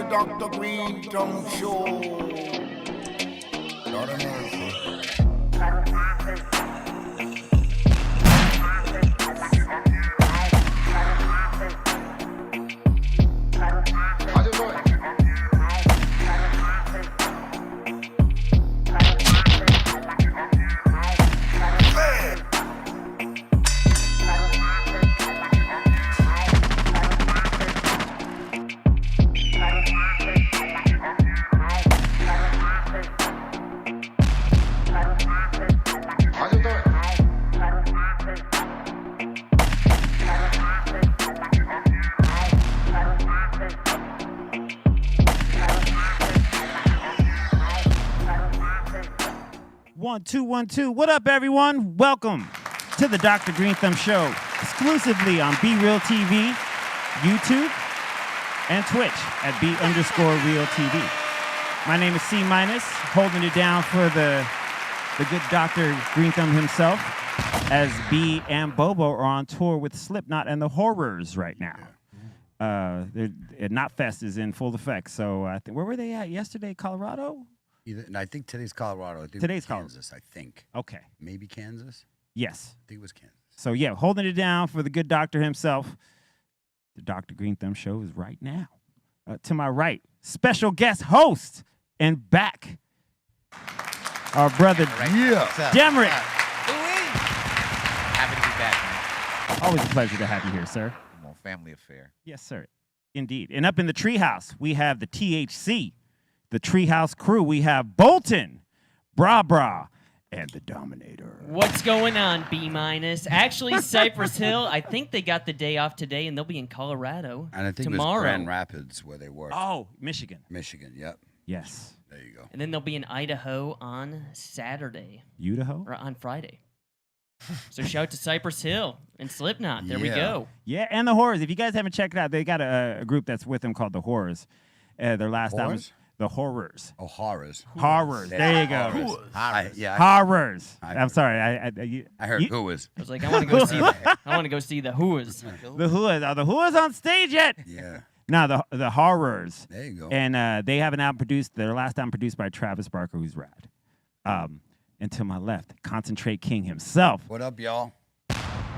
Dr. Greenthumb Show. Lord of mercy. One, two, 1, 2. What up, everyone? Welcome to the Dr. Greenthumb Show, exclusively on BREALTV, YouTube, and Twitch at B_RealTV. My name is C-, holding it down for the good Dr. Greenthumb himself, as B and Bobo are on tour with Slipknot and the Horrors right now. Knot Fest is in full effect. So I think, where were they at yesterday? Colorado? I think today's Colorado. Today's Kansas, I think. Okay. Maybe Kansas? Yes. I think it was Kansas. So, yeah, holding it down for the good doctor himself. The Dr. Greenthumb Show is right now. To my right, special guest host and back, our brother, Demrick. Happy to be back, man. Always a pleasure to have you here, sir. Come on, family affair. Yes, sir. Indeed. And up in the treehouse, we have the THC, the treehouse crew. We have Bolton, Bra, and the Dominator. What's going on, B-? Actually, Cypress Hill, I think they got the day off today, and they'll be in Colorado And I think tomorrow. it was Grand Rapids where they were. Oh, Michigan. Michigan, yep. Yes. There you go. And then they'll be in Idaho on Saturday, Idaho? or on Friday. So shout out to Cypress Hill and Slipknot. There we Yeah. go. Yeah, and the Horrors. If you guys haven't checked it out, they got a group that's with them called the Horrors. Their last album, Horrors? the Horrors. Oh, horrors. Horrors. There you go. Horrors. Horrors. I- I'm sorry. I heard you- who was. I was like, I want to go see that. I want to go see the Who's. The Who's. Are the Who's on stage yet? Yeah. No, the Horrors. There you go. And they have an album produced, their last album produced by Travis Barker, who's rad. And to my left, Concentrate King himself, What up, y'all?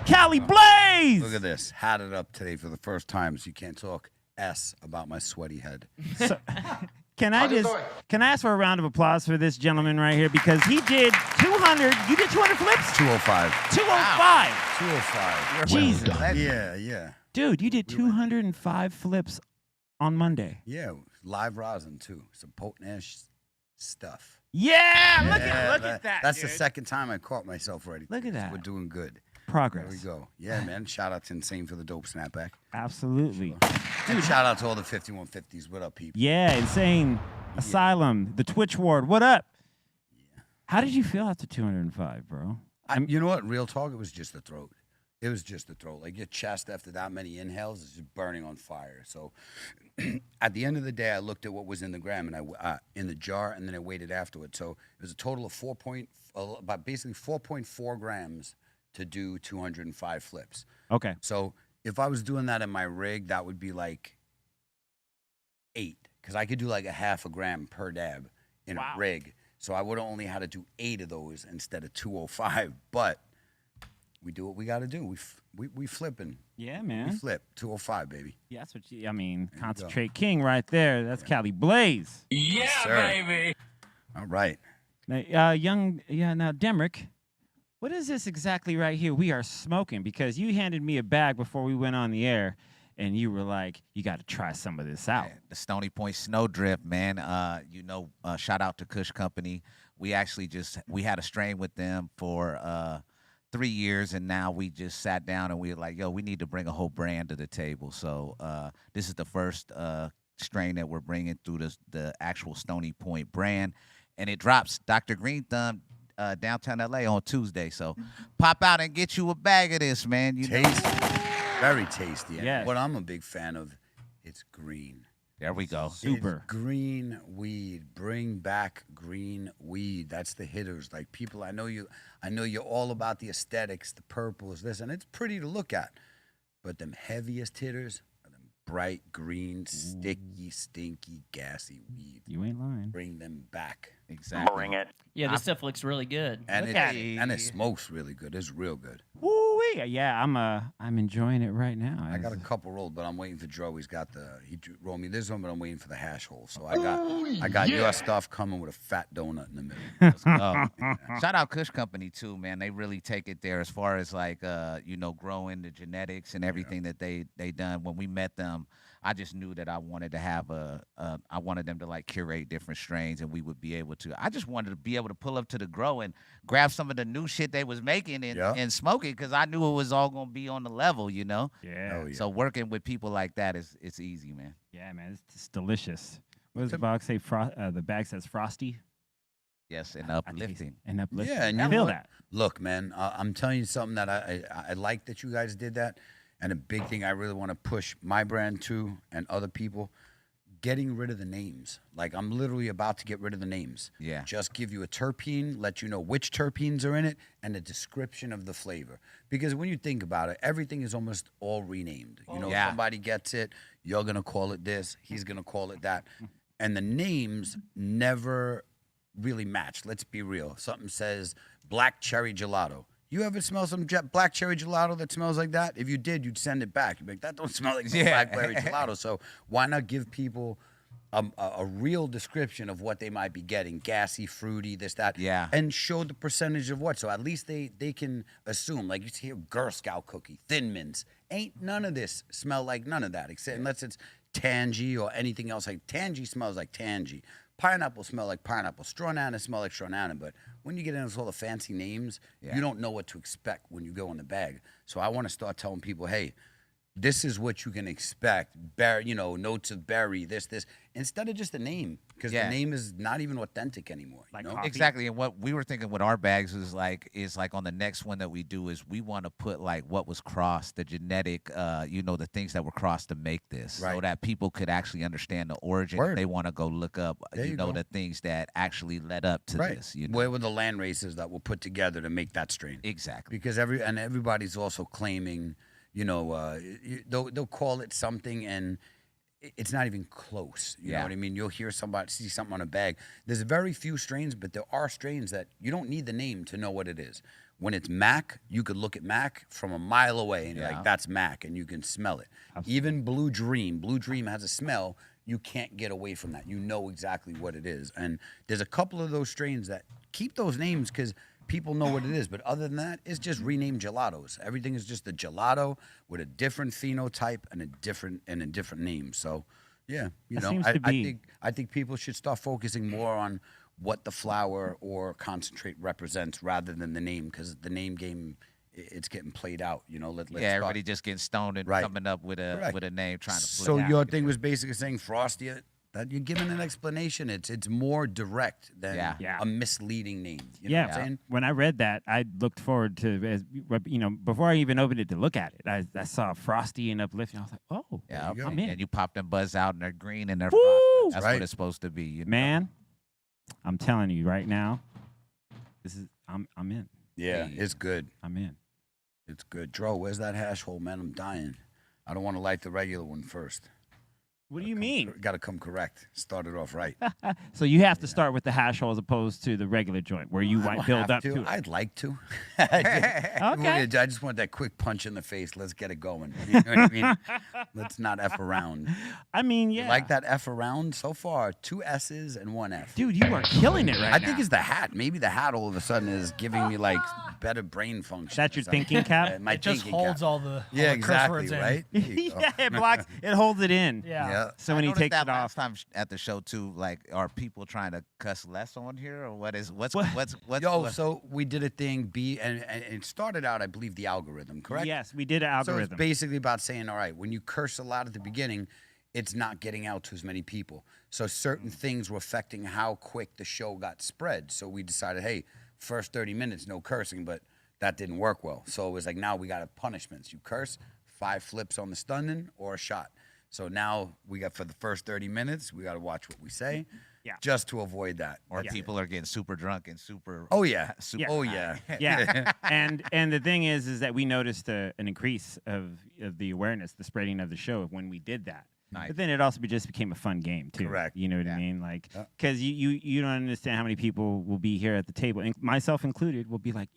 Cali Blaze. Look at this. Had it up today for the first time, so you can't talk S about my sweaty head. So, can I ask for a round of applause for this gentleman right here, because he did 200. You did 200 flips? 205. 205. 205. Jesus. Yeah. Dude, you did 205 flips on Monday. Yeah. Live rosin, too. Some potent-ass stuff. Yeah, look at that. That's dude. the second time I caught myself already. Look at that. We're doing good. Progress. There we go. Yeah, man. Shout out to Insane for the dope snapback. Absolutely. And shout out to all the 5150s. What up, people? Yeah, Insane Asylum, the Twitch Ward. What up? Yeah. How did you feel after 205, bro? You know what? Real talk, it was just the throat. It was just the throat. Like your chest after that many inhales is just burning on fire. So at the end of the day, I looked at what was in the gram and in the jar, and then I weighed it afterwards. So it was a total of basically 4.4 grams to do 205 flips. Okay. So if I was doing that in my rig, that would be like 8, because I could do like a half a gram per dab in a rig. So I would have only had to do 8 of those instead of 205. But we do what we got to do. We flipping. Yeah, man. We flip 205, baby. Yeah, that's what Concentrate King right there. That's Cali Blaze. Yeah, baby. All right. Now, now, Demrick, what is this exactly right here we are smoking? Because you handed me a bag before we went on the air, and you were like, you got to try some of this out. The Stony Point Snowdrift, man. Shout out to Kush Company. We actually we had a strain with them for 3 years, and now we just sat down and we were like, yo, we need to bring a whole brand to the table. So this is the first strain that we're bringing through the actual Stony Point brand, and it drops Dr. Greenthumb downtown LA on Tuesday. So pop out and get you a bag of this, man. Very tasty. And Yeah. what I'm a big fan of, it's green. There we go. Super. It's green weed. Bring back green weed. That's the hitters. Like people, I know you're all about the aesthetics, the purples, this, and it's pretty to look at. But them heaviest hitters are them bright green, sticky, stinky, gassy weed. You ain't lying. Bring them back. Exactly. Bring it. Yeah, this stuff looks really good. And Look it, at and it smokes really good. It's real good. Woo-wee. Yeah, I'm enjoying it right now. I got a couple rolled, but I'm waiting for Joe. He rolled me this one, but I'm waiting for the hash hole. So I got your stuff coming with a fat donut in the middle. Let's go. Shout out Kush Company too, man. They really take it there as far as like growing the genetics and everything that they done. When we met them, I just knew that I wanted to have I wanted them to like curate different strains, and we would be able to. I just wanted to be able to pull up to the grow and grab some of the new shit they was making and smoke it, because I knew it was all gonna be on the level, Yeah. Oh, yeah. So working with people like that it's easy, man. Yeah, man, it's delicious. What does the box say? The bag says frosty Yes, and I taste uplifting. and uplifting. Yeah, and I you feel know that. Look, man, I'm telling you something that I like that you guys did that. And a big thing I really want to push my brand to and other people, getting rid of the names. Like, I'm literally about to get rid of the names. Yeah. Just give you a terpene, let you know which terpenes are in it, and a description of the flavor. Because when you think about it, everything is almost all renamed. You know, Yeah. somebody gets it, you're going to call it this, he's going to call it that. And the names never really match. Let's be real. Something says black cherry gelato. You ever smell some black cherry gelato that smells like that? If you did, you'd send it back. You'd be like, that don't smell like black cherry gelato. So why not give people a real description of what they might be getting? Gassy, fruity, this, that. Yeah. And show the percentage of what. So at least they can assume. Like, you see a Girl Scout cookie, Thin Mints. Ain't none of this smell like none of that, except unless it's Tangy or anything else. Like, Tangy smells like Tangy. Pineapple smell like pineapple. Strawhanna smell like strawhanna. But when you get into all the fancy names, you don't know what to expect when you go in the bag. So I want to start telling people, hey, this is what you can expect. Notes of berry, this, instead of just the name, because the name is not even authentic anymore. Like you know? coffee. Exactly, and what we were thinking with our bags is like on the next one that we do is we want to put like what was crossed, the genetic, the things that were crossed to make this, so Right. that people could actually understand the origin. Word. If they want to go look up, There you go. the things that actually led up to Right. this. Where were the land races that were put together to make that strain? Exactly. Because everybody's also claiming, they'll call it something and it's not even close. You know what I mean? You'll hear see something on a bag. There's very few strains, but there are strains that you don't need the name to know what it is. When it's Mac, you could look at Mac from a mile away and you're like, that's Mac, and you can smell it. Even Blue Dream has a smell. You can't get away from that. You know exactly what it is. And there's a couple of those strains that keep those names because people know what it is. But other than that, it's just renamed gelatos. Everything is just a gelato with a different phenotype and a different name. So, yeah, That seems to be- I think people should start focusing more on what the flower or concentrate represents rather than the name, because the name game, it's getting played out. Let's start. Everybody just getting stoned and Right. coming up with a Correct. name trying to. So flip. your thing was basically saying Frosty. That you're giving an explanation. It's more direct than a misleading name. You know what I'm saying? When I read that, I looked forward to, before I even opened it to look at it, I saw Frosty and Uplifting. I was like, oh, Yeah, you go. I'm in. and you pop them buzz out and they're green and they're Woo! frosted. That's Right. what it's supposed to be. You know? Man, I'm telling you right now, I'm in. Yeah, Hey. it's good. I'm in. It's good. Dro, where's that hash hole, man? I'm dying. I don't want to light the regular one first. What do you mean? Got to come correct. Start it off right. So you have to start with the hash hole as opposed to the regular joint where you I might don't build have up to. to it. I'd like to. Okay. I just want that quick punch in the face. Let's get it going. You know what I mean? Let's not F around. I mean, yeah. You like that F around? So far, 2 S's and 1 F. Dude, you are killing it right now. I think it's the hat. Maybe the hat all of a sudden is giving me like better brain function. That's or your something. thinking cap? My It just thinking holds cap. all the Yeah, all the curse exactly, words in. right? There you go. yeah, it blocks. It holds it in. Yeah. So when I he noticed takes that it off, last time at the show too, like, are people trying to cuss less on here, or what's Yo, so we did a thing, and it started out, I believe, the algorithm, correct? yes, we did an So algorithm. it's basically about saying, all right, when you curse a lot at the beginning, it's not getting out to as many people. So certain things were affecting how quick the show got spread. So we decided, hey, first 30 minutes, no cursing, but that didn't work well. So it was like, now we got punishments. You curse, 5 flips on the stunning or a shot. So now we got, for the first 30 minutes, we got to watch what we say. Yeah. just to avoid that. Or Yeah. people are getting super drunk and super. Oh yeah. super Oh high. yeah. Yeah, and the thing is that we noticed an increase of the awareness, the spreading of the show when we did that. Nice. But then it also just became a fun game too. Correct. You know what I Yeah. mean? Like, Yeah. because you don't understand how many people will be here at the table, and myself included, will be like,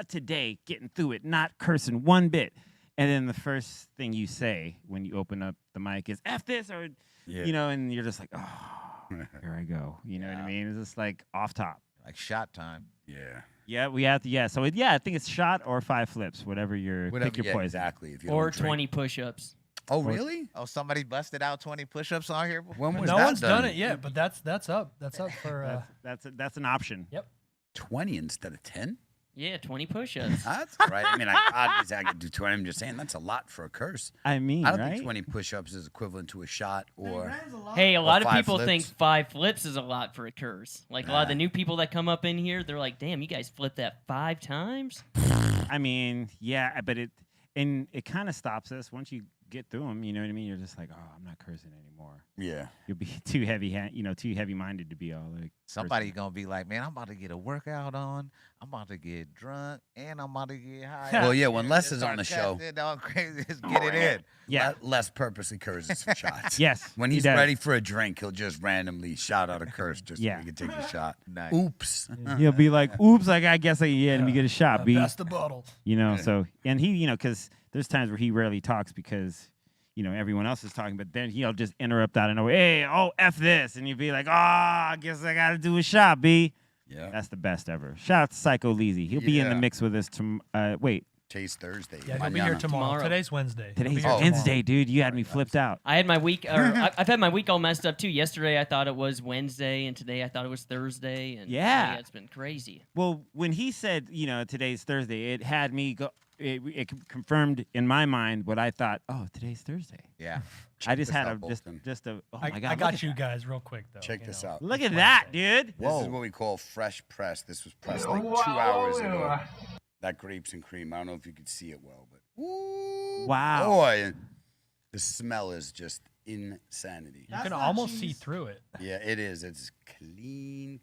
today getting through it, not cursing one bit, and then the first thing you say when you open up the mic is "F this" or Yeah. and you're just like, oh, here I go. You know what I mean? It's just like off top. Like shot time. Yeah. Yeah, we have to. Yeah, so I think it's shot or 5 flips, whatever your Whatever. pick your Yeah, poison. exactly. If you Or don't drink. 20 push-ups. Oh really? Oh, somebody busted out 20 push-ups on here. When was No that one's done it yet, but that's up. That's up for. That's an option. Yep. 20 instead of 10. Yeah, 20 push-ups. That's all right. I mean, obviously I could do 20. I'm just saying that's a lot for a curse. I mean, I don't right? think 20 push-ups is equivalent to a shot or. Hey, a lot of 5 people flips. think 5 flips is a lot for a curse. Like a lot of the new people that come up in here, they're like, "Damn, you guys flipped that 5 times?" I mean, yeah, but it kind of stops us once you get through them. You know what I mean? You're just like, oh, I'm not cursing anymore. Yeah. You'll be too too heavy-minded to be all like. Somebody gonna be like, man, I'm about to get a workout on. I'm about to get drunk, and I'm about to get high. Well, yeah, when Les Just is on the start show, cussing, all crazy. Just get it in. Yeah. Les purposely curses for shots. Yes. When he he's does. ready for a drink, he'll just randomly shout out a curse just Yeah. so he can take the shot. Nice. Oops. He'll be like, "Oops!" Like I guess let me get a shot, B. Pass the bottle. So and he, because there's times where he rarely talks because. Everyone else is talking, but then he'll just interrupt out of nowhere. Hey, F this. And you'd be like, I guess I got to do a shot, B. Yeah. That's the best ever. Shout out to Psycho Leezy. He'll be in the Yeah. mix with us wait. Taste Thursday. Yeah, he'll be here Mañana. tomorrow. Today's Wednesday. He'll be Today's here tomorrow. Wednesday, dude. You had me flipped out. I had my week, I've had my week all messed up too. Yesterday I thought it was Wednesday, and today I thought it was Thursday. And Yeah. it's been crazy. Well, when he said, today's Thursday, it had me go. It confirmed in my mind what I thought. Oh, today's Thursday. Yeah. I just this had out, oh Bolton. my god! I look got at you that. guys real quick though. Check you this know. out. Look at that, dude. This is what we call fresh press. This was pressed like 2 hours ago. That grapes and cream. I don't know if you could see it well, but ooh, Wow. boy, the smell is just insanity. You can almost see through it. Yeah, it is. It's clean,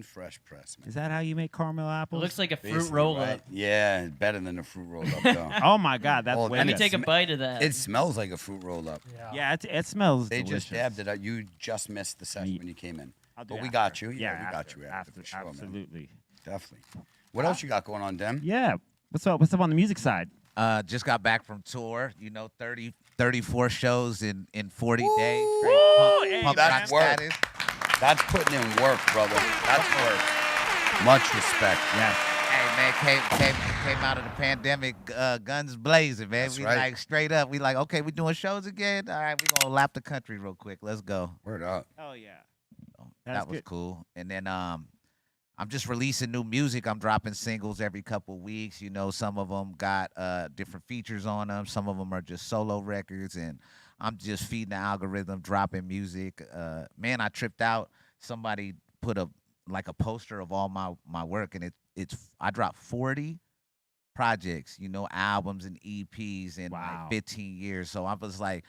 fresh press, man. Is that how you make caramel It apples? looks like a fruit Basically, roll right? up. Yeah, better than a fruit roll up, though. Oh my god, that's Oh, way Let me Yeah. take a Sm- bite of that. It smells like a fruit roll up. Yeah. Yeah, it smells They delicious. just dabbed it out. You just missed the session Ye- when you came in. I'll do But we after. got you. Yeah, we after, got you after the show, man. absolutely. Definitely. What else you got going on, Dem? Yeah. What's up? What's up on the music side? Just got back from tour. 34 shows in 40 days. Woo! Hey, Pump man. rock That's work. status. That's putting in work, brother. That's work. Much respect. Yes. Hey man, came out of the pandemic, guns blazing, man. That's we right. like straight up. We like, okay, we doing shows again. All right, we gonna lap the country real quick. Let's go. Word up. Oh yeah. That was cool. And then I'm just releasing new music. I'm dropping singles every couple weeks. Some of them got different features on them. Some of them are just solo records, and I'm just feeding the algorithm, dropping music. Man, I tripped out. Somebody put a poster of all my work, and I dropped 40 projects, albums and EPs in Wow. like 15 years. So I was like,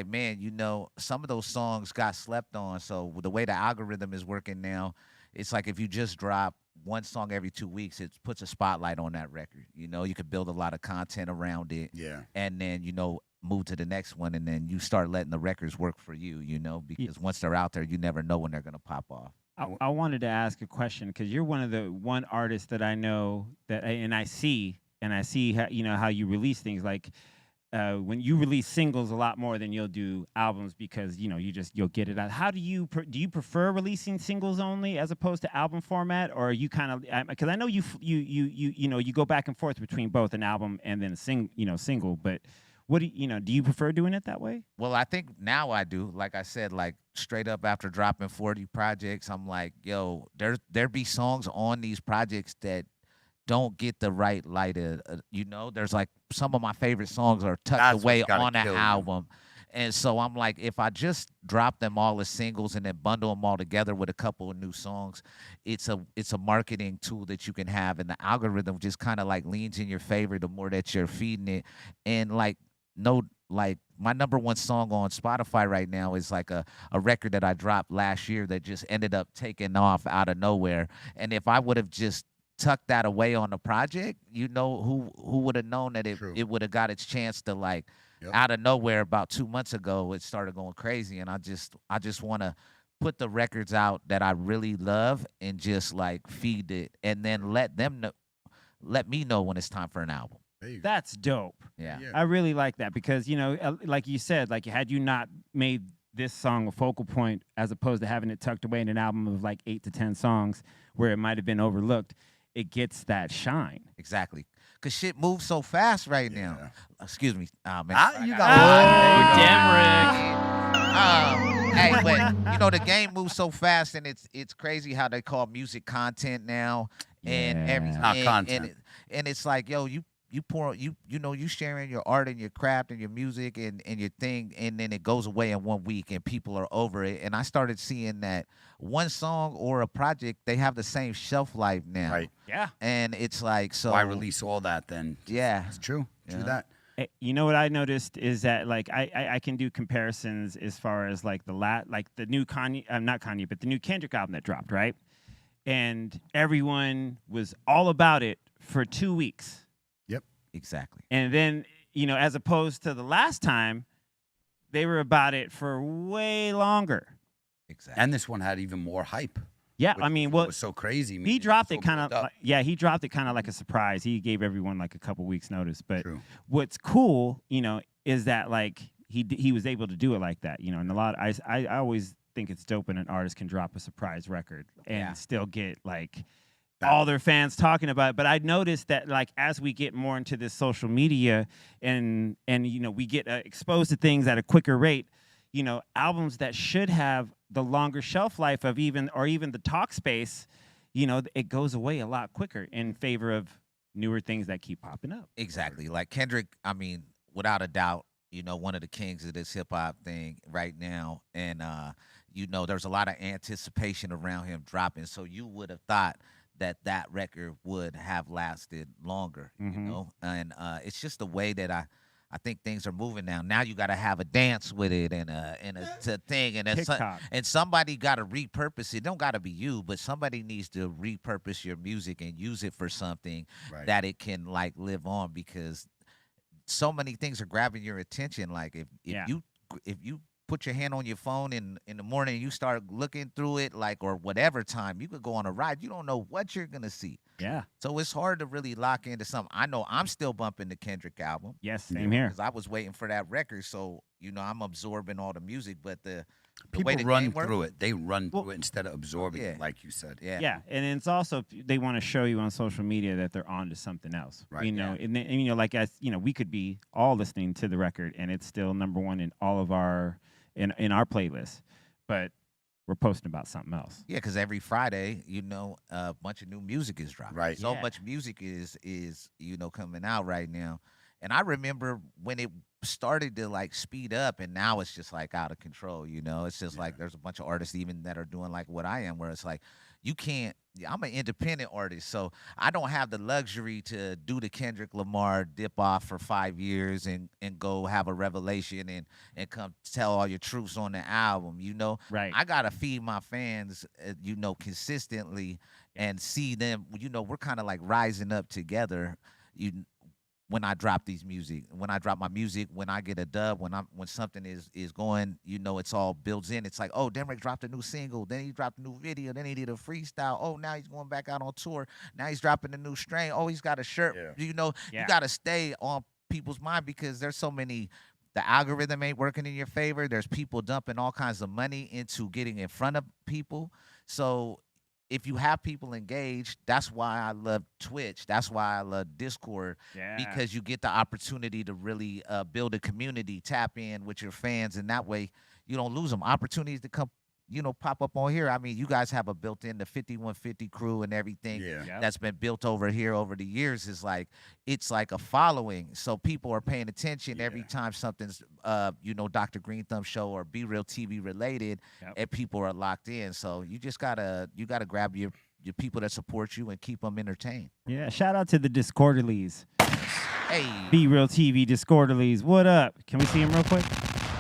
man, some of those songs got slept on. So the way the algorithm is working now, it's like if you just drop one song every 2 weeks, it puts a spotlight on that record. You could build a lot of content around it, Yeah. and then move to the next one, and then you start letting the records work for you. Because once they're out there, you never know when they're gonna pop off. I wanted to ask a question because you're one artist that I know and I see how, how you release things like when you release singles a lot more than you'll do albums because you'll get it out. How do you prefer releasing singles only as opposed to album format, or are you kind of because I know you go back and forth between both an album and then a single, but what do you prefer doing it that way? Well, I think now I do. Like I said, like straight up after dropping 40 projects, I'm like, yo, there be songs on these projects that don't get the right light. There's like some of my favorite songs are tucked That's away what's gotta on an kill you. album. And so I'm like, if I just drop them all as singles and then bundle them all together with a couple of new songs, it's a marketing tool that you can have, and the algorithm just kind of like leans in your favor the more that you're feeding it. And like no like my #1 song on Spotify right now is like a record that I dropped last year that just ended up taking off out of nowhere. And if I would have just tucked that away on the project, who would have known that True. it would have got its chance to like Yep. out of nowhere about 2 months ago it started going crazy. And I just want to put the records out that I really love and just like feed it and then let me know when it's time for an album. There you go. That's dope. Yeah. I really like that because, like you said, like had you not made this song a focal point as opposed to having it tucked away in an album of like 8 to 10 songs where it might have been overlooked, it gets that shine. Exactly. Because shit moves so fast right now. Excuse me. Man. You Demrick. Hey, but the game moves so fast, and it's crazy how they call music content now, and Yeah. everything. Not content. And it's like, yo, you sharing your art and your craft and your music and your thing, and then it goes away in 1 week, and people are over it. And I started seeing that one song or a project, they have the same shelf life now. Right. Yeah. And it's like, so Why release all that then? Yeah. It's true. True Yeah. that. You know what I noticed is that like I can do comparisons as far as like the new Kanye, not Kanye, but the new Kendrick album that dropped, right? And everyone was all about it for 2 weeks. Exactly. And then, as opposed to the last time, they were about it for way longer. Exactly. And this one had even more hype. Yeah, which I mean, was so crazy. he dropped it so kind of, built up. he dropped it kind of like a surprise. He gave everyone like a couple weeks notice. But True. what's cool, is that like he was able to do it like that, and a lot. I always think it's dope when an artist can drop a surprise record and still get like all their fans talking about it. But I noticed that like as we get more into this social media and we get exposed to things at a quicker rate, albums that should have the longer shelf life of even the talk space, it goes away a lot quicker in favor of newer things that keep popping up. Exactly. Like Kendrick, I mean, without a doubt, one of the kings of this hip hop thing right now. And there's a lot of anticipation around him dropping. So you would have thought that record would have lasted longer, and it's just the way that I think things are moving now. Now you got to have a dance with it and a thing, and somebody got to repurpose it. Don't got to be you, but somebody needs to repurpose your music and use it for something that it can like live on, because so many things are grabbing your attention. Like if you put your hand on your phone in the morning and you start looking through it, like, or whatever time, you could go on a ride. You don't know what you're going to see. Yeah. So it's hard to really lock into something. I know I'm still bumping the Kendrick album. Yes, same here. Because I was waiting for that record. So, I'm absorbing all the music, but the People way the run game works, through it. They run through it instead of absorbing it, like you said. Yeah, and it's also they want to show you on social media that they're on to something else. Right. And then, like as we could be all listening to the record and it's still #1 in all of our in our playlist, but we're posting about something else. Yeah, because every Friday, a bunch of new music is dropping. Right. So much music is coming out right now. And I remember when it started to like speed up, and now it's just like out of control. It's just like there's a bunch of artists even that are doing like what I am, where it's like you can't. I'm an independent artist, so I don't have the luxury to do the Kendrick Lamar dip off for 5 years and go have a revelation and come tell all your truths on the album. Right. I gotta feed my fans, consistently and see them. We're kind of like rising up together. When I drop these music, when I drop my music, when I get a dub, when something is going, it's all builds in. It's like, oh, Demrick dropped a new single, then he dropped a new video, then he did a freestyle. Oh, now he's going back out on tour. Now he's dropping a new strain. Oh, he's got a shirt. Yeah. You got to stay on people's mind, because there's so many. The algorithm ain't working in your favor. There's people dumping all kinds of money into getting in front of people. So if you have people engaged, that's why I love Twitch. That's why I love Discord, because you get the opportunity to really build a community, tap in with your fans, and that way you don't lose them. Opportunities to come, pop up on here. I mean, you guys have a built-in, the 5150 crew and everything that's been built over here over the years. It's like a following. So people are paying attention every time something's, Dr. Greenthumb show or BREALTV related, and people are locked in. So you just gotta grab your people that support you and keep them entertained. Yeah, shout out to the Discorderlies. Hey. Be Real TV Discorderlies. What up? Can we see him real quick?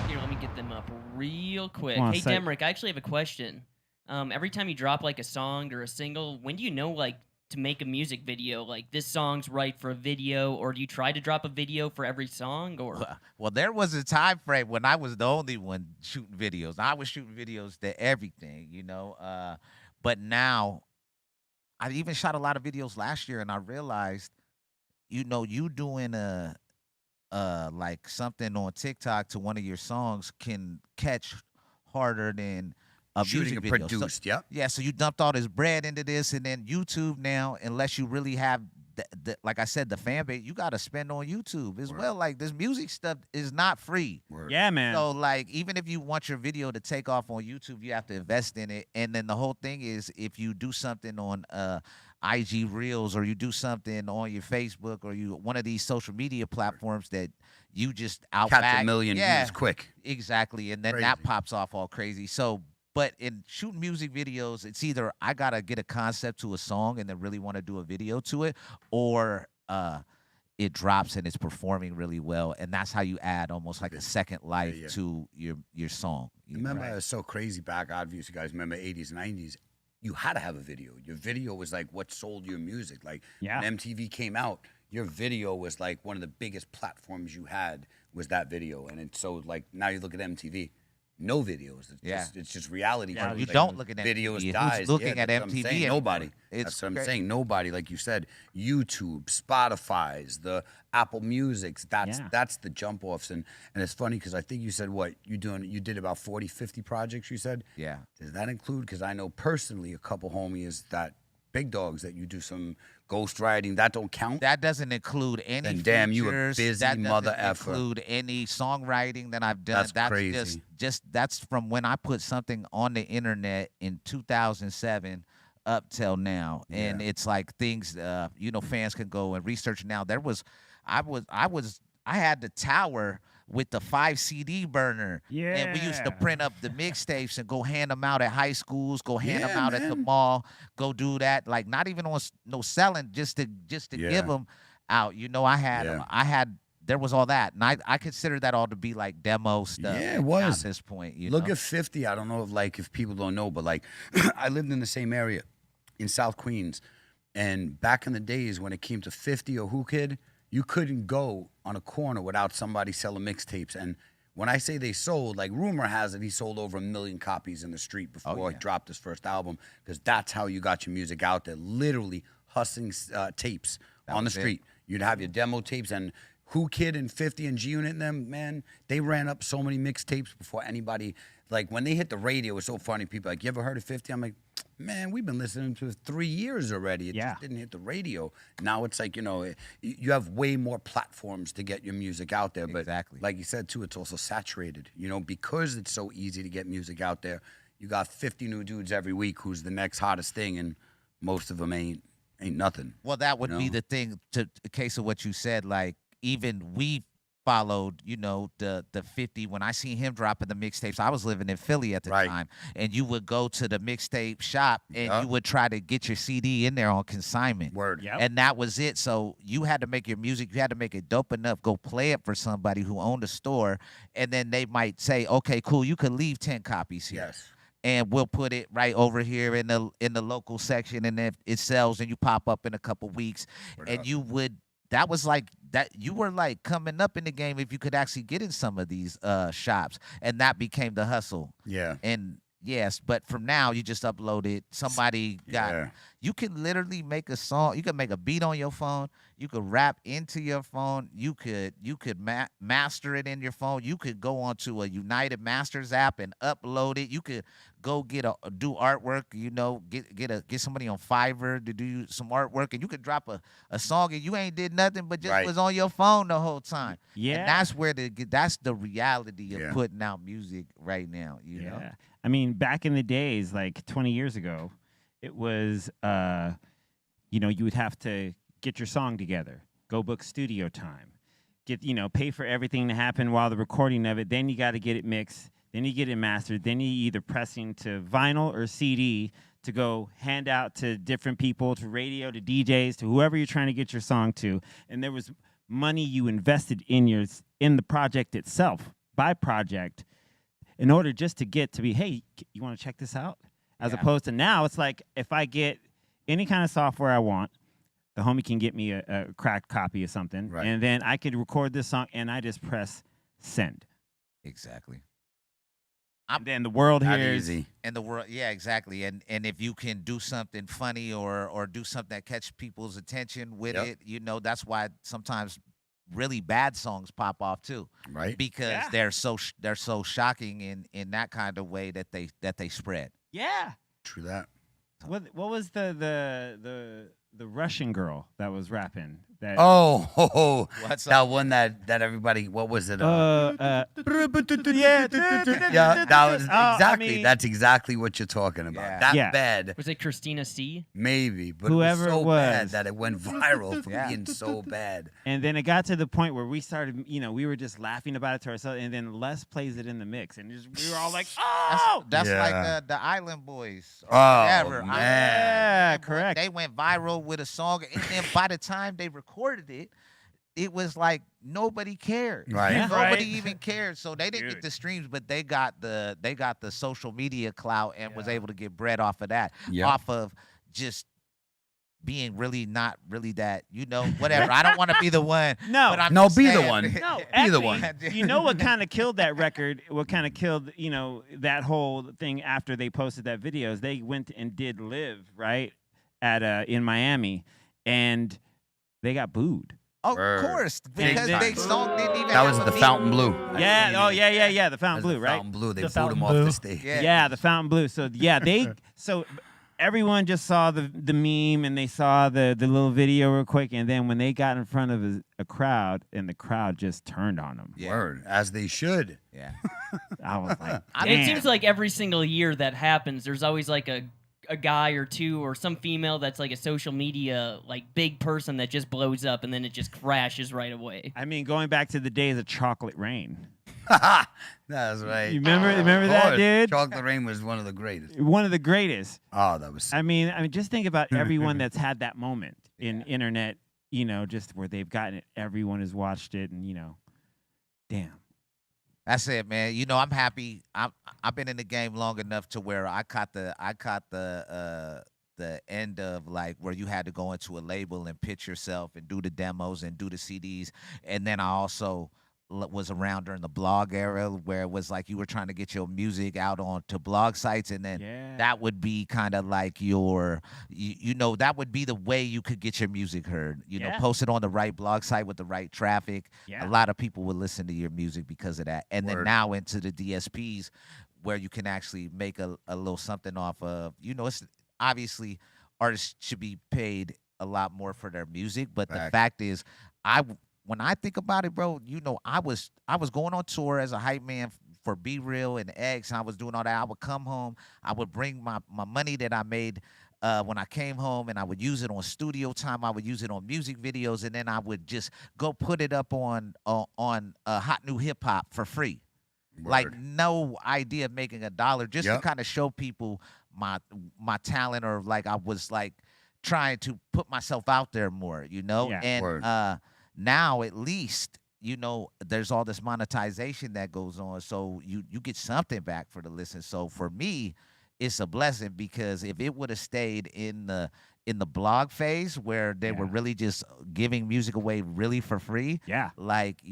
Here, let me get them up real quick. Come on, Hey, say- Demrick, I actually have a question. Every time you drop like a song or a single, when do you know like to make a music video? Like this song's right for a video, or do you try to drop a video for every song? Or Well, there was a time frame when I was the only one shooting videos. I was shooting videos to everything, you know. But now, I even shot a lot of videos last year, and I realized, you know, you doing like something on TikTok to one of your songs can catch harder than a Shooting music it video. produced, yep. Yeah, so you dumped all this bread into this, and then YouTube now, unless you really have, like I said, the fan base, you got to spend on YouTube as well. Like this music stuff is not free. Word. Yeah, man. So like, even if you want your video to take off on YouTube, you have to invest in it. And then the whole thing is, if you do something on IG Reels, or you do something on your Facebook, or you one of these social media platforms that you just Catch outback, a million views quick. exactly, and then that pops off all crazy. So, but in shooting music videos, it's either I gotta get a concept to a song and then really want to do a video to it, or it drops and it's performing really well, and that's how you add almost like a second life to your song. Remember, it was so crazy back. Obviously, you guys remember 80s, 90s. You had to have a video. Your video was like what sold your music. Like when MTV came out, your video was like one of the biggest platforms you had was that video. And it's so like now you look at MTV, no videos. It's just reality. Yeah, shows. you Like, don't look at videos MTV. dies. Who's looking at that's what I'm MTV saying. anymore? Nobody. That's what I'm saying. Nobody, like you said, YouTube, Spotify's, the Apple Music's. That's the jump offs. And it's funny because I think you said you did about 40, 50 projects. You said. Yeah. Does that include? Because I know personally a couple homies that big dogs that you do some ghostwriting. That don't count. That doesn't include any And damn, you a features. busy That doesn't mother effer. include any songwriting that I've done. That's crazy. Just that's from when I put something on the internet in 2007 up till now, and it's like things you know, fans can go and research now. I had the tower with the 5 CD burner. Yeah. And we used to print up the mixtapes and go hand them out at high schools, go hand them out at the mall, go do that. Like not even on no selling, just to give them out. You know, I had there was all that, and I consider that all to be like demo stuff. Yeah, it was at this point. Look at 50. I don't know if people don't know, but like I lived in the same area in South Queens, and back in the days when it came to 50 or Who Kid, you couldn't go on a corner without somebody selling mixtapes. And when I say they sold, like rumor has it, he sold over 1 million copies in the street before he dropped his first album, because that's how you got your music out there, literally hustling tapes on the street. You'd have your demo tapes, and Who Kid and 50 and G-Unit and them, man, they ran up so many mixtapes before anybody, like when they hit the radio, it's so funny. People are like, you ever heard of 50? I'm like, man, we've been listening to it 3 years already. It just didn't hit the radio. Now it's like, you know, you have way more platforms to get your music out there. But like you said, too, it's also saturated. You know, because it's so easy to get music out there, you got 50 new dudes every week who's the next hottest thing, and most of them ain't nothing. Well, that would be the thing, to in case of what you said, like even we followed, you know, the 50. When I seen him dropping the mixtapes, I was living in Philly at the time, and you would go to the mixtape shop and you would try to get your CD in there on consignment. And that was it. So you had to make your music, you had to make it dope enough, go play it for somebody who owned a store, and then they might say, okay, cool, you could leave 10 copies here. And we'll put it right over here in the local section, and if it sells, and you pop up in a couple weeks, and you would. That was like that. You were like coming up in the game if you could actually get in some of these shops, and that became the hustle. And yes, but from now you just upload it. Somebody got. You can literally make a song. You can make a beat on your phone. You could rap into your phone. You could master it in your phone. You could go onto a United Masters app and upload it. You could go do artwork. You know, get somebody on Fiverr to do some artwork, and you could drop a song and you ain't did nothing but just was on your phone the whole time. And that's where that's the reality of putting out music right now. You know, I mean, back in the days, like 20 years ago, it was, you know, you would have to get your song together, go book studio time, pay for everything to happen while the recording of it. Then you got to get it mixed. Then you get it mastered. Then you either pressing to vinyl or CD to go hand out to different people, to radio, to DJs, to whoever you're trying to get your song to. And there was money you invested in the project itself by project in order just to get to be, hey, you want to check this out? As opposed to now, it's like if I get any kind of software I want, the homie can get me a cracked copy of something, Right. and then I could record this song, and I just press send. Exactly. And then the world Not hears. easy. And the world, yeah, exactly. And if you can do something funny or do something that catch people's attention with Yep. it, that's why sometimes really bad songs pop off too, Right. because they're so shocking in that kind of way that they spread. Yeah. True that. What was the Russian girl that was rapping? That What's that one that everybody. What was it? yeah, Yeah, that was exactly. That's exactly what you're talking about. Yeah. That Yeah. bad, Was it Christina C? maybe, but Whoever it it was so bad was. that it went viral for Yeah. being so bad. And then it got to the point where we started, we were just laughing about it to ourselves, and then Les plays it in the mix, and we were all like, oh! That's Yeah. like the Island Boys. Or Oh, whatever. man. Yeah, correct. They went viral with a song, and then by the time they recorded it, it was like nobody cared. Right. Yeah. Nobody Right. even cared. So they didn't Dude. get the streams, but they got the social media clout and was able to get bread off of that. Yep. Off of just being really not really that, whatever. I don't want to be the one. No. but I'm No, just be the saying- one. No, Be the actually, one. you know what kind of killed that record? What kind of killed, that whole thing after they posted that video is they went and did Live, right, at in Miami, and they got booed. Of Word. course, because then- they song didn't even That have was a the beat. Fountain Blue. Yeah, the Fountain That's Blue, the right? Fountain Blue. They The booed Fountain him off Blue. the stage. Yeah. The Fountain Blue. So so everyone just saw the meme and they saw the little video real quick, and then when they got in front of a crowd, and the crowd just turned on them. Yeah. Word, as they should. Yeah. I was like, It seems damn. like every single year that happens, there's always like a guy or two or some female that's like a social media like big person that just blows up and then it just crashes right away. I mean, going back to the days of Chocolate Rain. That's right. You remember Of that, course. dude? Chocolate Rain was one of the greatest. One of the greatest. Oh, that was. I mean, just think about everyone that's had that moment in internet, just where they've gotten it. Everyone has watched it, and damn. That's it, man. I'm happy. I've been in the game long enough to where I caught the end of like where you had to go into a label and pitch yourself and do the demos and do the CDs, and then I also was around during the blog era where it was like you were trying to get your music out onto blog sites, and then Yeah. that would be kind of like that would be the way you could get your music heard. Yeah. Post it on the right blog site with the right traffic. Yeah. A lot of people would listen to your music because of that. And then Word. now into the DSPs where you can actually make a little something off of, it's obviously artists should be paid a lot more for their music, but the Fact. fact is when I think about it, bro, I was going on tour as a hype man for Be Real and Eggs, and I was doing all that. I would come home, I would bring my money that I made when I came home, and I would use it on studio time. I would use it on music videos, and then I would just go put it up on Hot New Hip Hop for free. Like Word. no idea of making $1 just to Yep. kind of show people my talent, or like I was like trying to put myself out there more, Yeah. and Word. now at least there's all this monetization that goes on, so you get something back for the listen. So for me, it's a blessing, because if it would have stayed in the blog phase where they were really just giving music away really for free, Yeah. like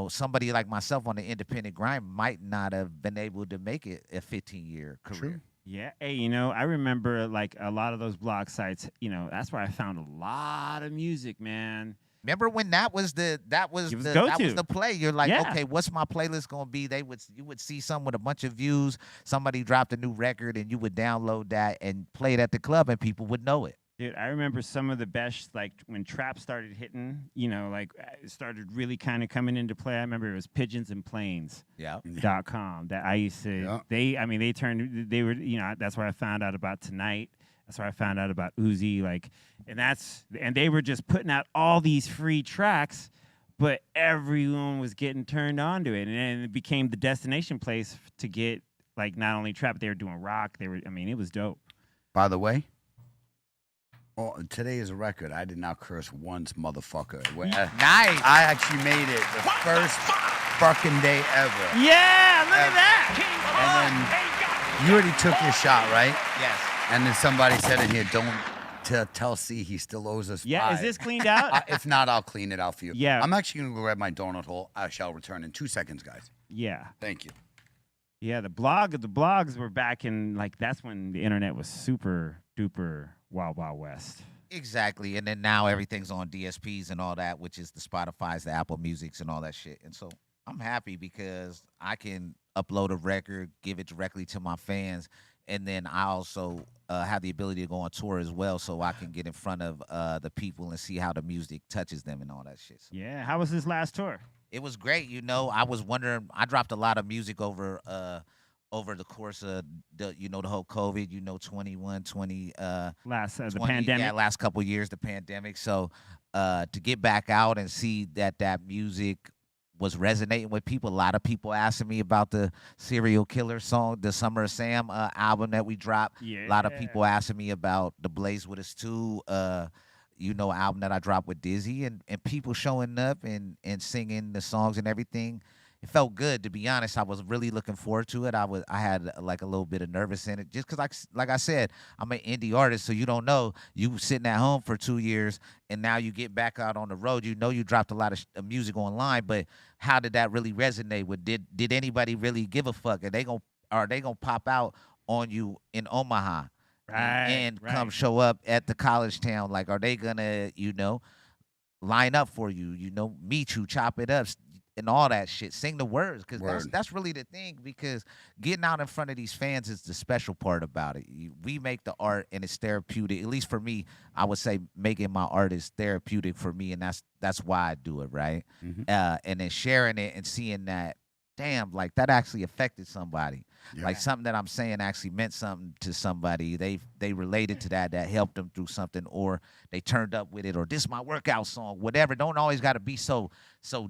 somebody like myself on the independent grind might not have been able to make it a 15-year career. True. Yeah. Hey, I remember like a lot of those blog sites, that's where I found a lot of music, man. Remember when that was the go-to. play? You're like, Yeah. okay, what's my playlist gonna be? You would see some with a bunch of views. Somebody dropped a new record, and you would download that and play it at the club, and people would know it. Dude, I remember some of the best, like when trap started hitting, it started really kind of coming into play. I remember it was Pigeons and Planes. Yeah. .com that I used to, Yeah. they were, that's where I found out about Tonight. That's where I found out about Uzi, and they were just putting out all these free tracks, but everyone was getting turned on to it, and it became the destination place to get like not only trap, but they were doing rock. It was dope. By the way, Oh, today is a record. I did not curse once, motherfucker. Nice. I actually made it the first fucking day ever. Yeah, look at that. And then you already took your shot, right? Yes. And then somebody said in here, don't tell C he still owes us Yeah, is 5. this cleaned out? If not, I'll clean it out for you. Yeah. I'm actually going to go grab my donut hole. I shall return in 2 seconds, guys. Yeah. Thank you. Yeah, the blogs were back in, like, that's when the internet was super duper wild west. Exactly. And then now everything's on DSPs and all that, which is the Spotify's, the Apple Musics, and all that shit. And so I'm happy because I can upload a record, give it directly to my fans, and then I also have the ability to go on tour as well, so I can get in front of the people and see how the music touches them and all that shit. So Yeah, how was this last tour? it was great. You know, I was wondering, I dropped a lot of music over the course of the whole COVID, 21, 20 Last the 20, pandemic. yeah, last couple of years, the pandemic. So to get back out and see that music was resonating with people. A lot of people asking me about the Serial Killer song, the Summer of Sam album that we dropped. Yeah. A lot of people asking me about the Blaze With Us 2 album that I dropped with Dizzy, and people showing up and singing the songs and everything. It felt good, to be honest. I was really looking forward to it. I had like a little bit of nervous in it, just because, like I said, I'm an indie artist, so you don't know. You sitting at home for 2 years, and now you get back out on the road. You know you dropped a lot of music online, but how did that really resonate? With did anybody really give a fuck? Are they gonna pop out on you in Omaha and come show up at the college town? Like, are they gonna line up for you? Meet you, chop it up, and all that shit, sing the words, because that's really the thing, because getting out in front of these fans is the special part about it. We make the art, and it's therapeutic. At least for me, I would say making my art is therapeutic for me, and that's why I do it, right? Mm-hmm. And then sharing it and seeing that, damn, like that actually affected somebody. Yeah. Like something that I'm saying actually meant something to somebody. They related to that helped them through something, or they turned up with it, or this is my workout song, whatever. Don't always got to be so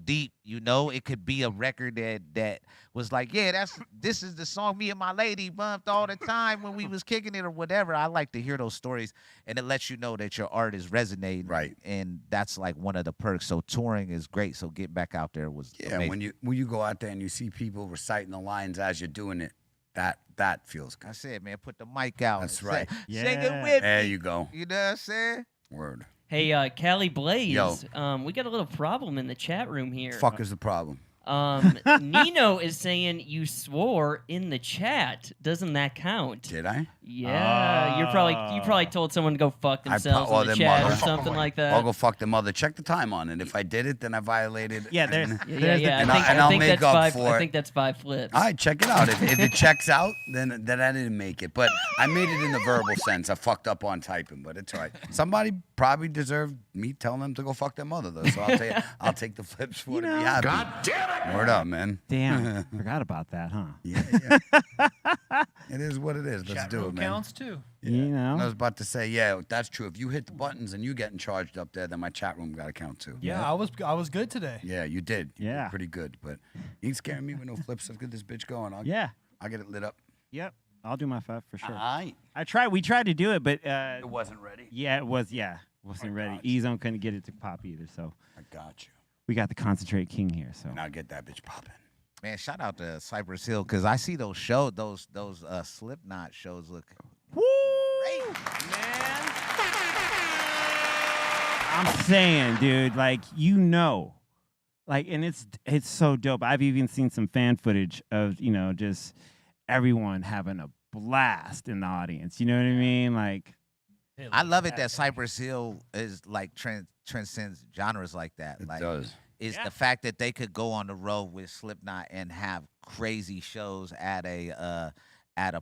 deep, It could be a record that was like, yeah, this is the song me and my lady bumped all the time when we was kicking it, or whatever. I like to hear those stories, and it lets you know that your art is resonating. Right. And that's like one of the perks. So touring is great. So getting back out there was amazing. When you go out there and you see people reciting the lines as you're doing it, that feels good. I said, man, put the mic out. That's right. Sing it with There me. you go. You know what I'm saying? Word. Hey, Callie Blaze. Yo. We got a little problem in the chat room here. Fuck is the problem? Nino is saying you swore in the chat. Doesn't that count? Did I? Yeah, you probably told someone to go fuck themselves in the their chat or mother. something like that. I'll go fuck the mother. Check the time on it. If I did it, then I violated. Yeah, there's Yeah. And I I'll think make that's up five. for I it. think that's 5 flips. All right, check it out. If it checks out, then I didn't make it. But I made it in the verbal sense. I fucked up on typing, but it's all right. Somebody probably deserved me telling them to go fuck their mother, though. So I'll take the flips for it to be happy. God damn it! Word up, man. Damn, forgot about that, huh? Yeah. It is what it is. Let's Chat do room it, man. counts too. You And I know, was about to say, yeah, that's true. If you hit the buttons and you getting charged up there, then my chat room got to count too. Yeah, I was good today. Yeah, you did. You Yeah. did pretty good. But you ain't scaring me with no flips. Let's get this bitch going. I'll get it lit up. Yep, I'll do my 5 for sure. All right. We tried to do it, but It wasn't ready. wasn't ready. E-Zone couldn't get it to pop either, so I got you. we got the Concentrate King here. So And I'll get that bitch popping. Man, shout out to Cypress Hill, because I see those Slipknot shows look great. man. I'm saying, dude, like and it's so dope. I've even seen some fan footage of just everyone having a blast in the audience. You know what I mean? Like, I love it that Cypress Hill is like transcends genres like that. It Like, does. is the fact that they could go on the road with Slipknot and have crazy shows at a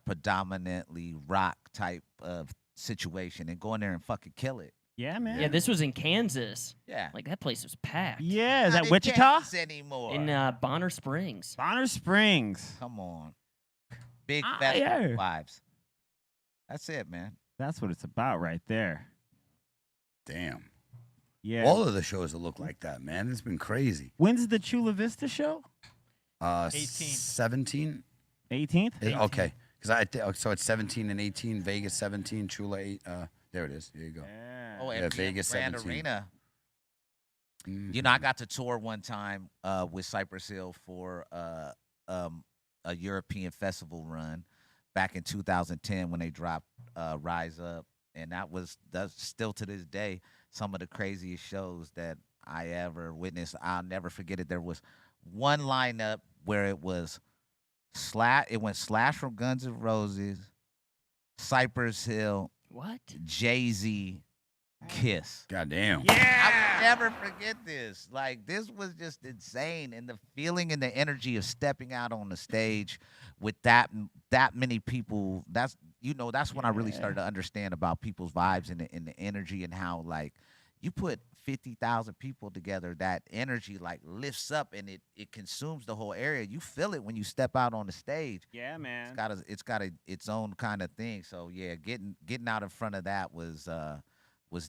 predominantly rock type of situation and go in there and fucking kill it. yeah, man. Yeah, this was in Kansas. Yeah. Like that place was packed. Yeah, is Not that in Wichita? Kansas anymore. In Bonner Springs. Bonner Springs. Come on. Big Ah, festival yeah. vibes. That's it, man. That's what it's about right there. Damn. Yeah. All of the shows that look like that, man. It's been crazy. When's the Chula Vista show? 18th. 17? 18th? Okay. Because so it's 17 and 18. Vegas 17, Chula There it is. There you go. Yeah. Oh, Yeah, and Vegas Grand 17. Arena. Mhm. You know, I got to tour one time with Cypress Hill for a European festival run back in 2010 when they dropped Rise Up, and that's still to this day some of the craziest shows that I ever witnessed. I'll never forget it. There was one lineup where it was Slash. It went Slash from Guns N' Roses, Cypress Hill, What? Jay-Z, Kiss. Goddamn. I Yeah. will never forget this. Like, this was just insane, and the feeling and the energy of stepping out on the stage with that many people. That's when I really started to understand about people's vibes and the energy, and how, like, you put 50,000 people together, that energy like lifts up and it consumes the whole area. You feel it when you step out on the stage. Yeah, man. It's got its own kind of thing. So yeah, getting out in front of that was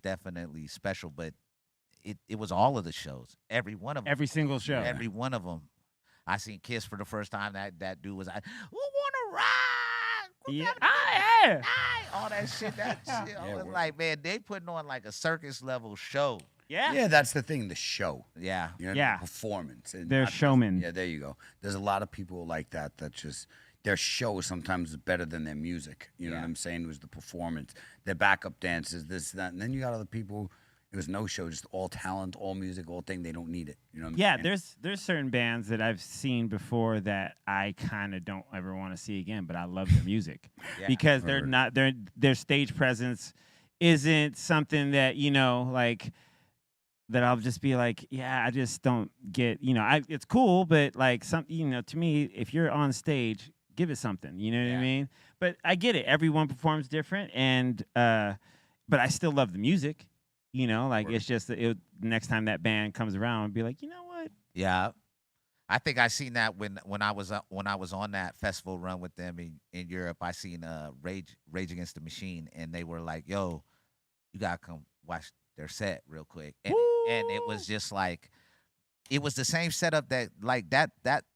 definitely special. But it was all of the shows, every one of them, Every single show. every one of them. I seen Kiss for the first time. That dude was like, "Who wanna ride?" Yeah. Ah, yeah. All that shit. That shit. I Yeah, was word. like, man, they putting on like a circus level show. Yeah. Yeah, that's the thing. The show. Yeah. You know, Yeah. the performance. And They're not just- showmen. Yeah, there you go. There's a lot of people like that just their show sometimes is better than their music. You know Yeah. what I'm saying? It was the performance, their backup dances, this, that. And then you got other people, it was no show, just all talent, all music, all thing. They don't need it. You know what I'm Yeah, saying? there's certain bands that I've seen before that I kind of don't ever want to see again, but I love their music Yeah. because they're Word. not their stage presence isn't something that like that I'll just be like, yeah, I just don't get, it's cool, but like to me, if you're on stage, give it something, you know what I Yeah. mean? But I get it. Everyone performs different, and but I still love the music. Like Word. it's just that next time that band comes around, be like, you know what? Yeah. I think I seen that when I was on that festival run with them in Europe. I seen Rage Against the Machine, and they were like, "Yo, you gotta come watch their set real quick." And it was just like, it was the same setup that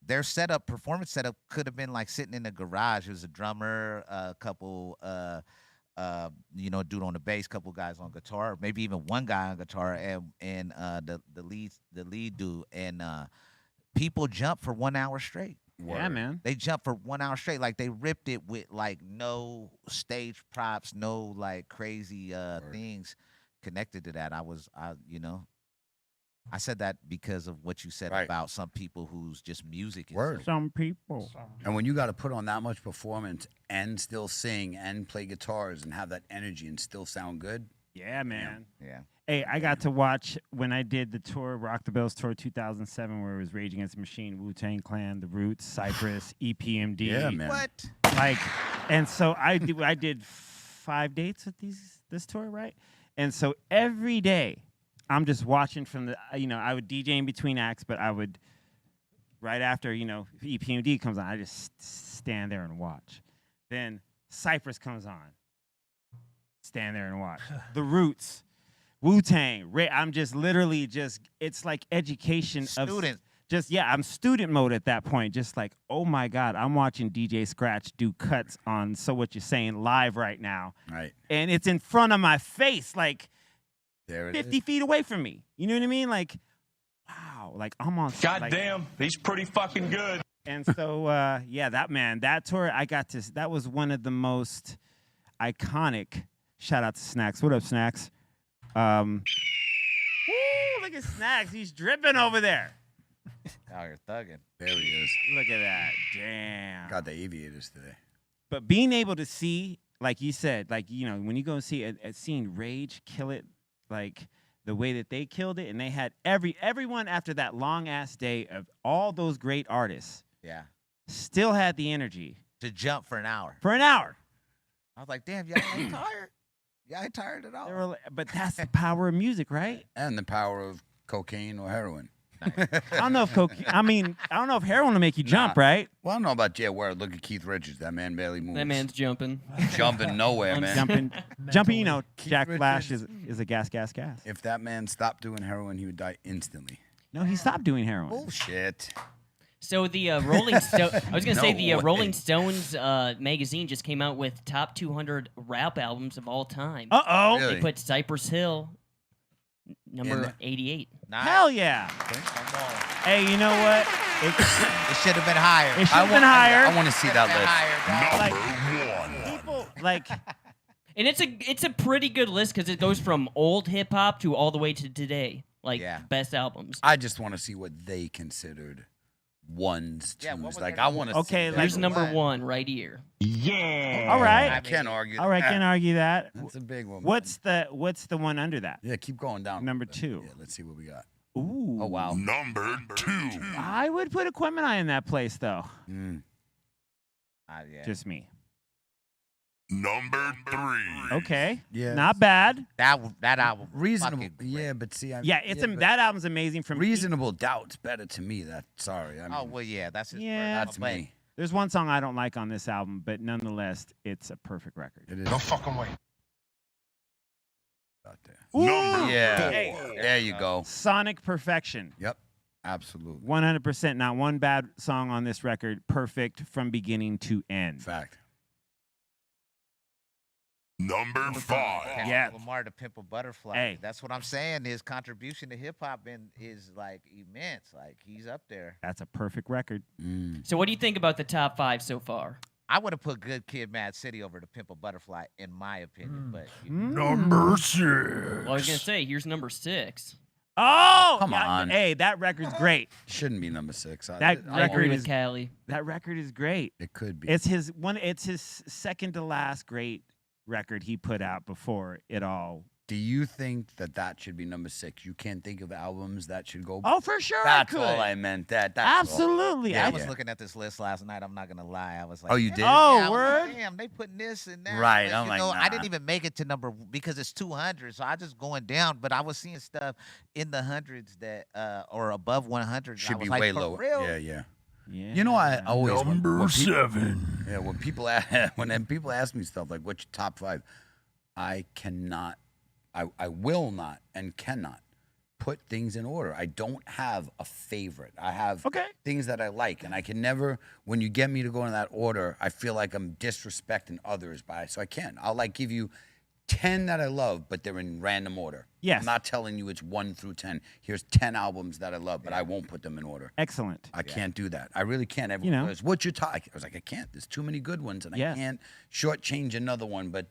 their performance setup could have been like sitting in the garage. It was a drummer, a couple dude on the bass, couple guys on guitar, maybe even one guy on guitar, and the lead dude, and people jumped for 1 hour straight. Yeah, Word. man. They jumped for 1 hour straight. Like, they ripped it with like no stage props, no like crazy things connected to that. I said that because of what you said Right. about some people whose just music is Word. so- Some people. And when you got to put on that much performance and still sing and play guitars and have that energy and still sound good, Yeah, man. yeah. Hey, I got to watch when I did the tour, Rock the Bells tour 2007, where it was Rage Against the Machine, Wu-Tang Clan, The Roots, Cypress, EPMD. yeah, man. What? Like, and so I did 5 dates with this tour, right? And so every day I'm just watching from the, I would DJ in between acts, but I would, right after, EPMD comes on, I just stand there and watch. Then Cypress comes on, stand there and watch. The Roots, Wu-Tang, I'm just literally it's like education of Student. I'm student mode at that point. Just like, oh my God, I'm watching DJ Scratch do cuts on So What You're Saying live right now. Right. And it's in front of my face, like There it 50 is. feet away from me. You know what I mean? Like, wow, like I'm on. God like, damn, he's pretty fucking good. And so, that tour, that was one of the most iconic. Shout out to Snacks. What up, Snacks? Woo, look at Snacks. He's dripping over there. Out here thugging. There he is. Look at that. Damn. Got the aviators today. But being able to see, like you said, like, when you go and see seeing Rage kill it, like the way that they killed it, and they had everyone after that long ass day of all those great artists Yeah. still had the energy To jump for an hour. for an hour. I was like, damn, y'all ain't tired. Y'all ain't tired at all. They were like, but that's the power of music, right? And the power of cocaine or heroin. I don't know if I don't know if heroin will make you jump, Nah. right? Well, I don't know about Jay Word. Look at Keith Richards. That man barely moves. That man's jumping. jumping nowhere, man. Jumping, Mentally. Jack Keith Flash Richards. is a gas. If that man stopped doing heroin, he would die instantly. No, he stopped doing heroin. Bullshit. So the Rolling Stone, I was gonna say the way. Rolling Stones magazine just came out with top 200 rap albums of all time. Uh-oh. Really? They put Cypress Hill number there? 88. Nice. Hell yeah. Come on. Hey, you know what? It should have been higher. It should have been higher. I want to see that list. Like, people, like, And it's a pretty good list because it goes from old hip hop to all the way to today. Like Yeah. best albums. I just want to see what they considered ones, twos. Yeah, what was like their I want to. Okay, see like- Here's that. number one right here. Yeah. all right. I can't argue. All right, that. can't argue that. That's a big one. What's the one under that? Yeah, keep going down. Number 2. Yeah, let's see what we got. Ooh. Oh wow. Number 2. I would put Aquemini in that place, though. Mm. Yeah. Just me. Number 3. Okay. Yeah. Not bad. that album. Reasonable. fucking great. Yeah, but see, Yeah, but that album's amazing. From reasonable doubt's better to me. That sorry. I mean, Oh well, yeah, that's his Yeah. that's but me. There's one song I don't like on this album, but nonetheless, it's a perfect record. It is No fucking way. out there. Ooh. Yeah. Hey. There you go. Sonic Perfection. Yep. Absolutely. 100%. Not one bad song on this record. Perfect from beginning to end. Fact. Number 5. Yeah. Lamar the Pimple Butterfly. Hey. That's what I'm saying. His contribution to hip hop is like immense. Like he's up there. That's a perfect record. Mm. So what do you think about the top 5 so far? I would have put Good Kid, Mad City over the Pimple Butterfly, in my opinion. But you Mm. know, Number 6. Well, I was gonna say here's number 6. Oh, come yeah, on. Hey, that record's great. Shouldn't be number 6. That I record agree is with Callie. That record is great. It could be. It's his second to last great record he put out before it all. Do you think that should be number 6? You can't think of albums that should go. Oh, for sure. that's I could. all I meant. That's all. Absolutely. Yeah, I I was yeah. looking at this list last night. I'm not gonna lie. I was like, Oh, you damn. did? Oh, Yeah, I was word? like, damn, they putting this and that. Right, But, I'm you like, know, I didn't nah. even make it to number because it's 200. So I just going down. But I was seeing stuff in the hundreds that or above 100. Should I was be like, way for lower. real? Yeah, yeah. Yeah. You know, I always Number 7. Yeah, when people people ask me stuff like, "What's your top 5?" I cannot, I will not, and cannot put things in order. I don't have a favorite. I have Okay. things that I like, and I can never. When you get me to go in that order, I feel like I'm disrespecting others so I can't. I'll like give you 10 that I love, but they're in random order. Yes. I'm not telling you it's 1 through 10. Here's 10 albums that I love, but I won't put them in order. Excellent. I can't do that. I really can't. Everyone goes, "What's your top?" I was like, I can't. There's too many good ones, and Yeah. I can't shortchange another one. But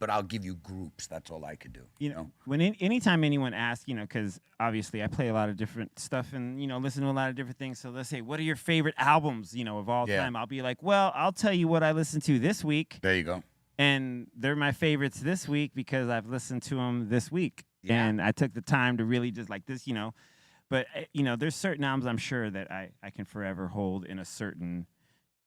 I'll give you groups. That's all I could do. You know, anytime anyone asks, because obviously I play a lot of different stuff and, listen to a lot of different things. So let's say, what are your favorite albums, of all Yeah. time? I'll be like, well, I'll tell you what I listened to this week. There you go. And they're my favorites this week because I've listened to them this week. Yeah. And I took the time to really just like this, But, there's certain albums I'm sure that I can forever hold in a certain.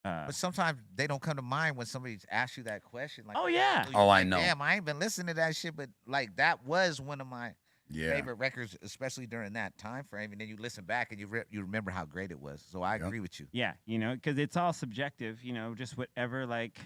But sometimes they don't come to mind when somebody asks you that question. Like, Oh, yeah. you're Oh, I like, know. Damn, I ain't been listening to that shit, but like that was one of my Yeah. favorite records, especially during that time frame. And then you listen back and you remember how great it was. So I agree with you. Yeah, because it's all subjective, just whatever, like,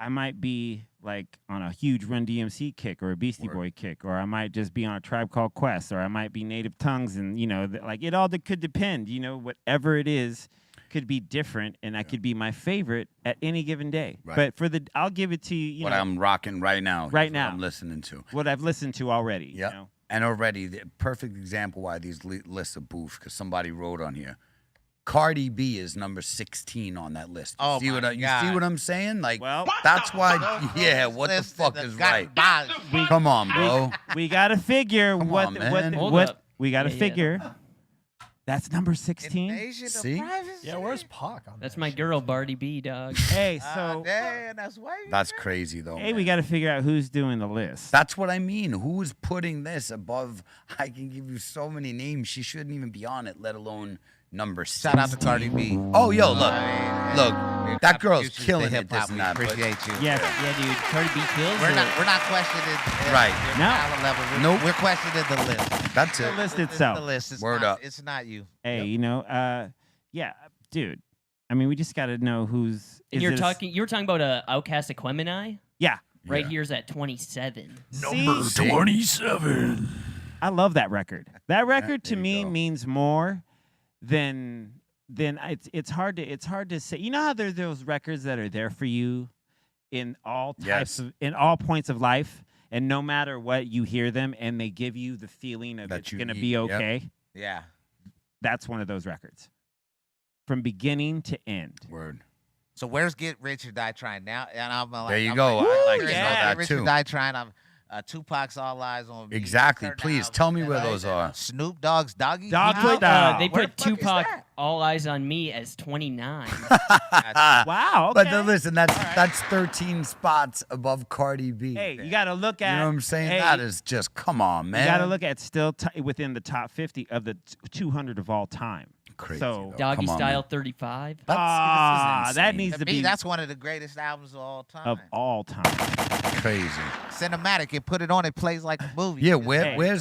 I might be, like, on a huge Run DMC kick or a Beastie Word. Boy kick, or I might just be on a Tribe Called Quest, or I might be Native Tongues, and, like, it all could depend, whatever it is could be different, and I could be my favorite at any given day. Right. But I'll give it to you, What I'm rocking right now. Right is now. What I'm listening to. what I've listened to already, Yep. And already, the perfect example why these lists are boof, because somebody wrote on here. Cardi B is number 16 on that list. Oh, see my what you God. see what I'm saying? Like, Well, that's why. Yeah, what the Listen, fuck is got right? bodies. Come on, bro. we got to figure Come what, on, the- man. what, the- Hold what up. we got to Yeah, yeah. figure. That's number 16. Invasion of See? privacy. Yeah, where's Pac on That's that my shit? girl, Barty B, dog. Hey, Ah, so damn, that's why. That's crazy, though. hey, we man. got to figure out who's doing the list. That's what I mean. Who's putting this above? I can give you so many names. She shouldn't even be on it, let alone number 16. Shout out to Cardi B. Oh, yo, look. I mean, Look, your that girl's contributions to killing it, hip-hop, this and we that, but- appreciate you. Yes. Yeah, dude. Cardi B kills We're it. not questioning Right. your No. talent level. Nope. We're questioning the list. That's The it. list It's itself. the list. It's Word not, up. It's not you. Hey, yeah, dude. I mean, we just got to know who's. And is you it were talking about Outcast Aquemini? Yeah. Right Yeah. here's at 27. Number 27. I love that record. That record to there you me go. means more than then it's hard to say. You know how there's those records that are there for you in all types of in all points of life, and no matter what you hear them, and they give you the feeling of That it's you gonna need, be yep. okay. Yeah. That's one of those records, from beginning to end. Word. So where's Get Rich or Die Trying now? And I'm like, There you I'm go. Like, I like curious to know about that Get Rich too. or Die Trying. I'm Tupac's All Eyes on Me. Exactly. Certain Please albums, tell me and where like, those are. Snoop Dogg's Doggy Doggy Style? Style. They Where put the fuck is Tupac that? All Eyes on Me as 29. Wow. But Okay. then listen, that's 13 spots above Cardi B. Hey, you got to look you at. know what I'm saying? Hey, That is just come on, man. You got to look at still within the top 50 of the 200 of all time. Crazy. So- though. Doggy Come on, Style man. 35. That's, this is that insane. needs To to me, be that's one of the greatest albums of all time. of all time. crazy. Cinematic. You put it on, it plays like a movie. Yeah, It's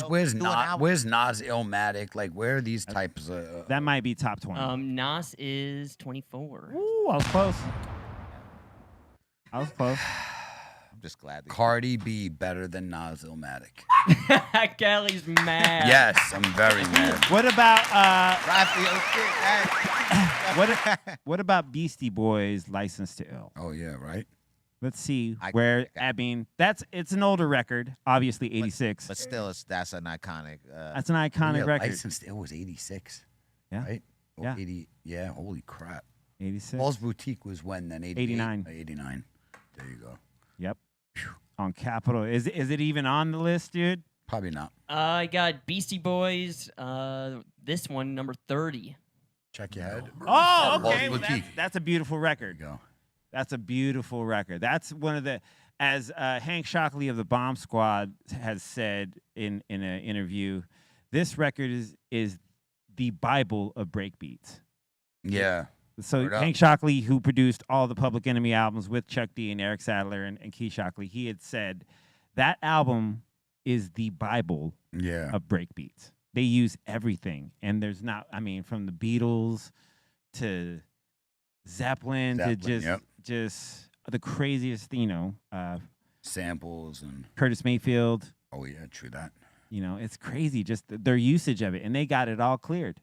like, where's you know, doing Nas? albums. Where's Nas Illmatic? Like, where are these types of? That might be top 20. Nas is 24. Ooh, I was close. I was close. I'm just glad that Cardi B better than Nas Illmatic. Kelly's mad. Yes, I'm very mad. What about Raphael, what about Beastie Boys' License to Ill? Oh yeah, right. Let's see I- where I mean it's an older record, obviously 86. but still, that's an iconic. That's an iconic yeah, record. Licensed Ill was 86. Yeah. Right. Oh, Yeah. 80. Yeah. Holy crap. 86. Paul's Boutique was when then? 88? 89. 89. There you go. Yep. On Capitol. Is it even on the list, dude? Probably not. I got Beastie Boys. This one, number 30. Check your head. Oh, Paul's okay. Well, Boutique. that's a beautiful There record. you go. That's a beautiful record. That's one of the, as Hank Shockley of the Bomb Squad has said in an interview, this record is the Bible of breakbeats. Yeah. So Word up. Hank Shockley, who produced all the Public Enemy albums with Chuck D and Eric Sadler and Keith Shockley, he had said that album is the Bible Yeah. of breakbeats. They use everything, and there's not. I mean, from the Beatles to Zeppelin to Zeppelin, just the craziest. Samples and Curtis Mayfield. oh yeah, true that. It's crazy just their usage of it, and they got it all cleared.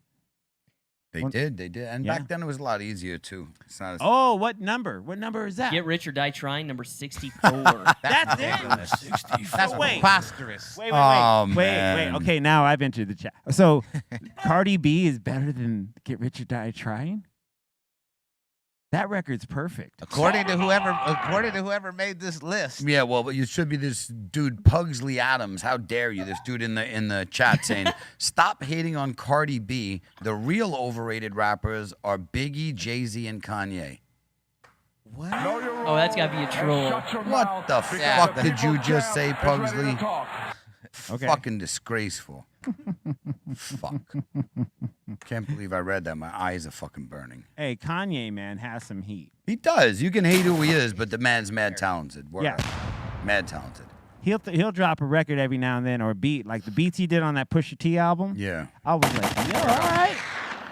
They One- did, and Yeah. back then it was a lot easier too. It's not as Oh, what number? What number is that? Get Rich or Die Trying, number 64. That's it. ridiculous. 64. That's wait. preposterous. Wait. Oh, Wait. man. Okay, now I've entered the chat. So, Cardi B is better than Get Rich or Die Trying? That record's perfect. According to whoever made this list. Yeah, well, but you should be this dude Pugsley Adams. How dare you? This dude in the chat saying, "Stop hating on Cardi B. The real overrated rappers are Biggie, Jay-Z, and Kanye." What? Oh, that's got to be a troll. What the Yeah, fuck did you just say, Pugsley? Okay. Fucking disgraceful. Fuck. Can't believe I read that. My eyes are fucking burning. Hey, Kanye, man, has some heat. He does. You can hate who he is, but the man's mad talented. Word Yeah. up. Mad talented. He'll drop a record every now and then or a beat. Like the beats he did on that Pusha T album. Yeah. I was like, yo, all right.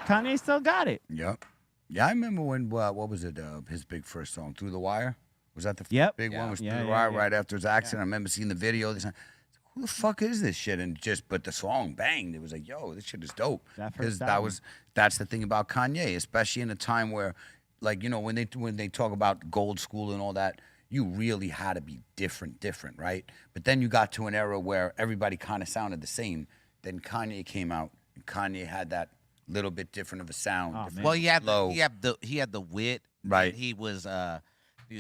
Kanye still got it. Yep. Yeah, I remember when, what was it, his big first song, Through the Wire? Was that the Yep. big one? Was Yeah, Through the yeah, Wire yeah. right after his accident? I remember seeing the video. Who the fuck is this shit? And but the song banged. It was like, yo, this shit is dope. That Because first album. that's the thing about Kanye, especially in a time where, like, when they talk about Gold School and all that, you really had to be different, right? But then you got to an era where everybody kind of sounded the same. Then Kanye came out, and Kanye had that little bit different of a sound. Oh, different man. Well, he had flow. he had the wit. Right. And he was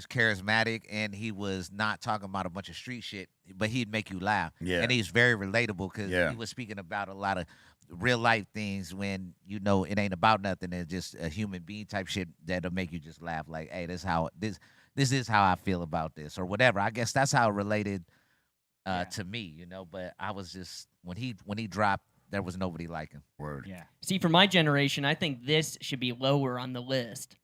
charismatic, and he was not talking about a bunch of street shit, but he'd make you laugh. Yeah. And he's very relatable because Yeah. he was speaking about a lot of real life things when it ain't about nothing. It's just a human being type shit that'll make you just laugh. Like, hey, this is how I feel about this or whatever. I guess that's how it related to me, But I was just when he dropped, there was nobody like him. Word. Yeah. See, for my generation, I think this should be lower on the list.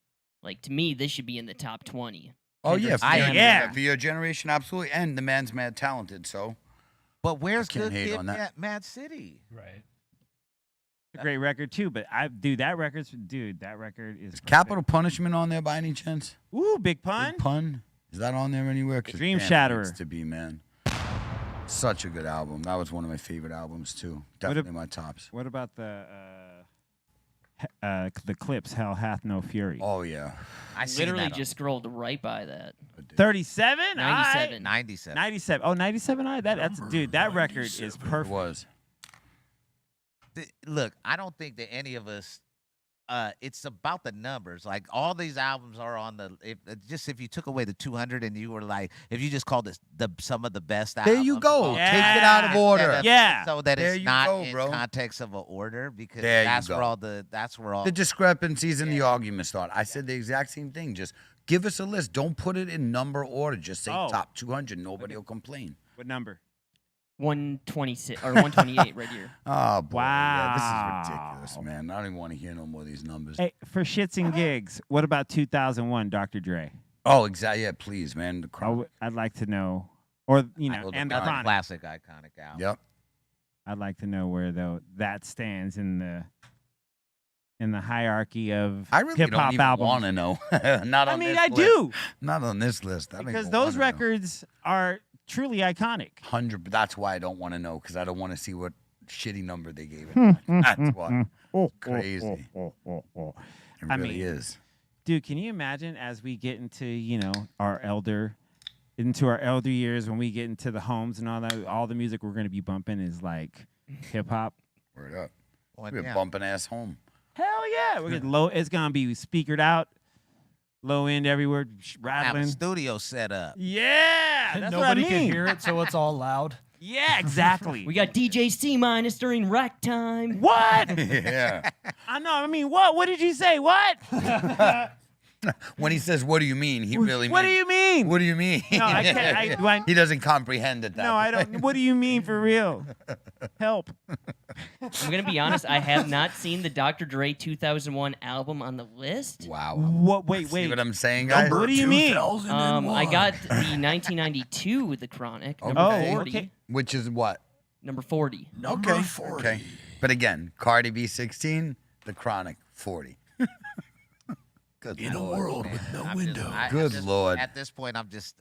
Like, to me, this should be in the top 20. Oh yeah, Yeah. for your generation, absolutely. And the man's mad talented, so But where's can't Good hate Kid, on that. Mad City? Right. A great record too, but that record is perfect. Capital Punishment on there by any chance? Ooh, big pun. Big Pun? Is that on there anywhere? 'Cause Dream damn, it Shatterer. needs to be, man. Such a good album. That was one of my favorite albums too. Definitely my tops. What about the the Clips, Hell Hath No Fury. Oh yeah. I seen Literally that just scrolled right by that. 37? 97. 97. 97. Oh, 97. That's dude. That record is It perfect. was. Look, I don't think that any of us. It's about the numbers. Like all these albums are on the. If you took away the 200 and you were like, if you just called this some of the best There albums. you go. of all Yeah. Take it out of order. time, Yeah. So that There it's you not go, in bro. context of an order because There you that's where go. all that's where all The discrepancies in the argument start. I said the exact same thing. Just give us a list. Don't put it in number order. Just say Oh. top 200. Nobody will complain. What number? 126 or 128 right here. Oh, boy. Yeah, this Wow. is ridiculous, man. I don't even want to hear no more of these numbers. Hey, for shits and gigs, what about 2001, Dr. Dre? Oh, exactly. Yeah, please, man. The crowd. I'd like to know, or you know, Well, and the another Chronic. classic, iconic album. Yep. I'd like to know where though that stands in the hierarchy of I really hip don't hop even albums. want to know. Not on I mean, this I list. do Not on this list. I don't because even those wanna know. records are truly iconic. 100. That's why I don't want to know because I don't want to see what shitty number they gave Hmm, it. That's why. Oh, Crazy. oh. It I really mean, is. Dude, can you imagine as we get into our elder years when we get into the homes and all that, all the music we're gonna be bumping is like hip hop. Word up. Well, We're yeah. bumping ass home. Hell yeah, we're getting low. It's gonna be speakered out, low end everywhere, Have a rattling. studio set up. Yeah, that's what I Nobody mean. can hear it, so it's all loud. Yeah, exactly. We got DJ C minus during rack time. what? Yeah. I know. I mean, what? What did you say? What? When he says, "What do you mean?" He really. What do means, you mean? What do you mean? No, I can't. Do I- he doesn't comprehend it. That No, I way. don't. What do you mean for real? Help. I'm gonna be honest. I have not seen the Dr. Dre 2001 album on the list. Wow. What? Wait, See wait. what I'm saying, guys? What do you mean? I got the 1992 The Chronic, number Okay. 40. Okay. Which is what? Number 40. Okay. Okay. But again, Cardi B 16, The Chronic 40. Good In a Lord. world with no window. Good Lord. At this point, I'm just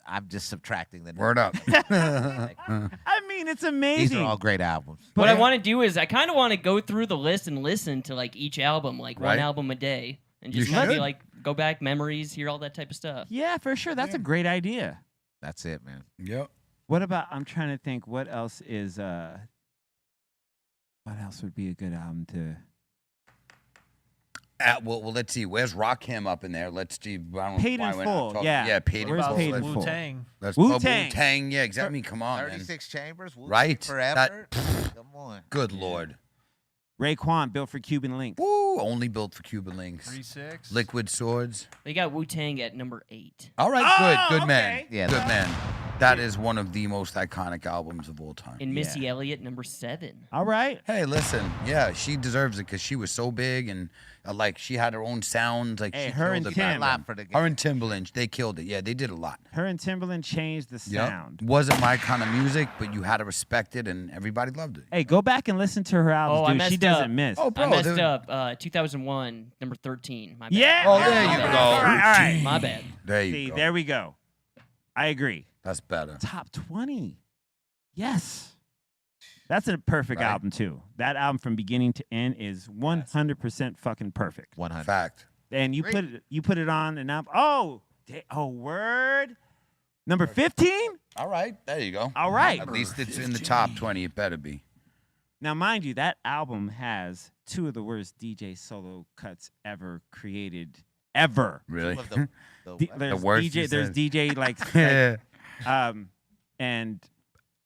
subtracting the Word up. I mean, it's amazing. These are all great albums. What I want to do is I kind of want to go through the list and listen to like each album, like one Right. album a day, and You just maybe should. like go back memories, hear all that type of stuff. Yeah, for sure. That's a great idea. That's it, man. Yep. What about? I'm trying to think. What else is? What else would be a good album to? Well, let's see. Where's Rakim up in there? Let's see. I don't know Paid why in we're not Full, talking- yeah. Yeah, Paid in Where's Full. Paid in Let's- Full? Wu-Tang. Let's Wu-Tang. Wu-Tang. Yeah, exactly. I mean, come on, man. 36 Chambers. Wu-Tang Right? Forever. Come on. Good Lord. Raekwon, built for Cuban Links. Woo! Only built for Cuban links. 3-6. Liquid Swords. They got Wu Tang at number 8. All right, Oh, good man. okay. Yeah, good that- man. That is one of the most iconic albums of all time. And Missy Elliott, number 7. All right. Hey, listen, yeah, she deserves it because she was so big and like she had her own sound. Like Hey, she her killed and it back Tim. then. For the game. Her and Timbaland, they killed it. Yeah, they did a lot. Her and Timbaland changed the Yep. sound. Wasn't my kind of music, but you had to respect it, and everybody loved it. Hey, go back and listen to her albums, Oh, I dude. She messed doesn't up. miss. Oh, I bro, messed dude. up. 2001, number 13. My bad. Yeah. Oh, there you My go. bad. All right, all right. My bad. There you See, go. there we go. I agree. That's better. Top 20. Yes. That's a perfect Right. album too. That album from beginning to end is 100% fucking perfect. 100. Fact. And you put it on an album. Oh, word. Number 15? All right, there you go. All right. At least it's in the top 20. It better be. Now, mind you, that album has two of the worst DJ solo cuts ever created. Ever. Really? Two of the There's worst, DJ, you there's said. DJ like Yeah.